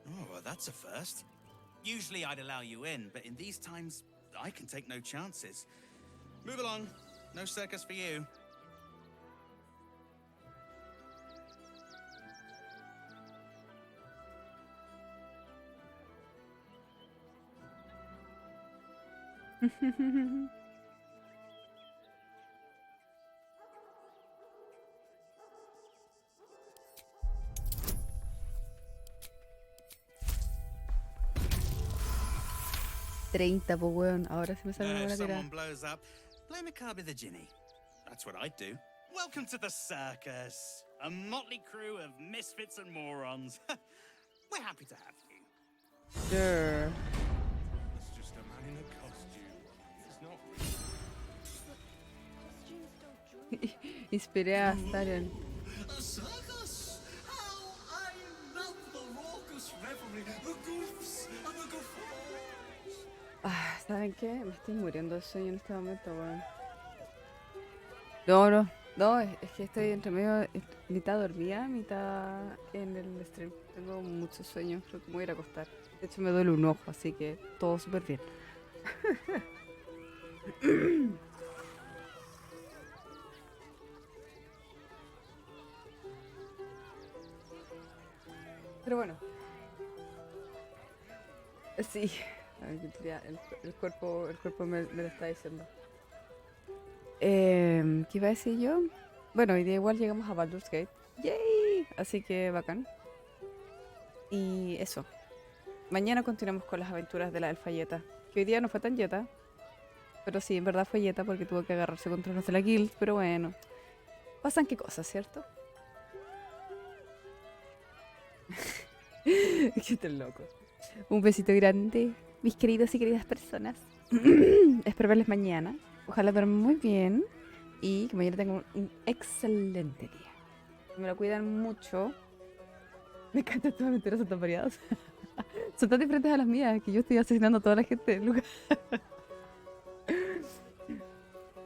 Oh, well, that's a first. Usually I'd allow you in, but in these times, I can take no chances. Move along. No circus for you. $30, pues weón. Ahora sí me sale una buena If someone tirada. blows up, blame Makabe the Ginny. That's what I'd do. Welcome to the circus. A motley crew of misfits and morons. We're happy to have you. Sure. It's just a man in a costume. It's not Inspiré a Starion. A circus? How I love the raucous revelry, the goofs and the guffaws. Ah, ¿saben qué? Me estoy muriendo de sueño en este momento, weón. No, es que estoy entre medio, mitad dormida, mitad en el stream. Tengo mucho sueño, creo que me voy a ir a acostar. De hecho, me duele un ojo, así que todo súper bien. Pero bueno. Sí, el cuerpo me lo está diciendo. ¿Qué iba a decir yo? Bueno, hoy día igual llegamos a Baldur's Gate. ¡Yay! Así que bacán. Y eso. Mañana continuamos con las aventuras de la elfa yeta. Que hoy día no fue tan yeta. Pero sí, en verdad fue yeta porque tuvo que agarrarse contra los de la guild. Pero bueno. Pasan qué cosas, ¿cierto? Qué tan loco. Un besito grande, mis queridos y queridas personas. Espero verles mañana. Ojalá duerman muy bien y que mañana tengan un excelente día. Que me lo cuidan mucho. Me encantan estas aventuras, son tan variadas. Son tan diferentes a las mías que yo estoy asesinando a toda la gente del lugar.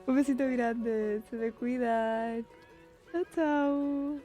Un besito grande, se me cuidan. Chao, chao.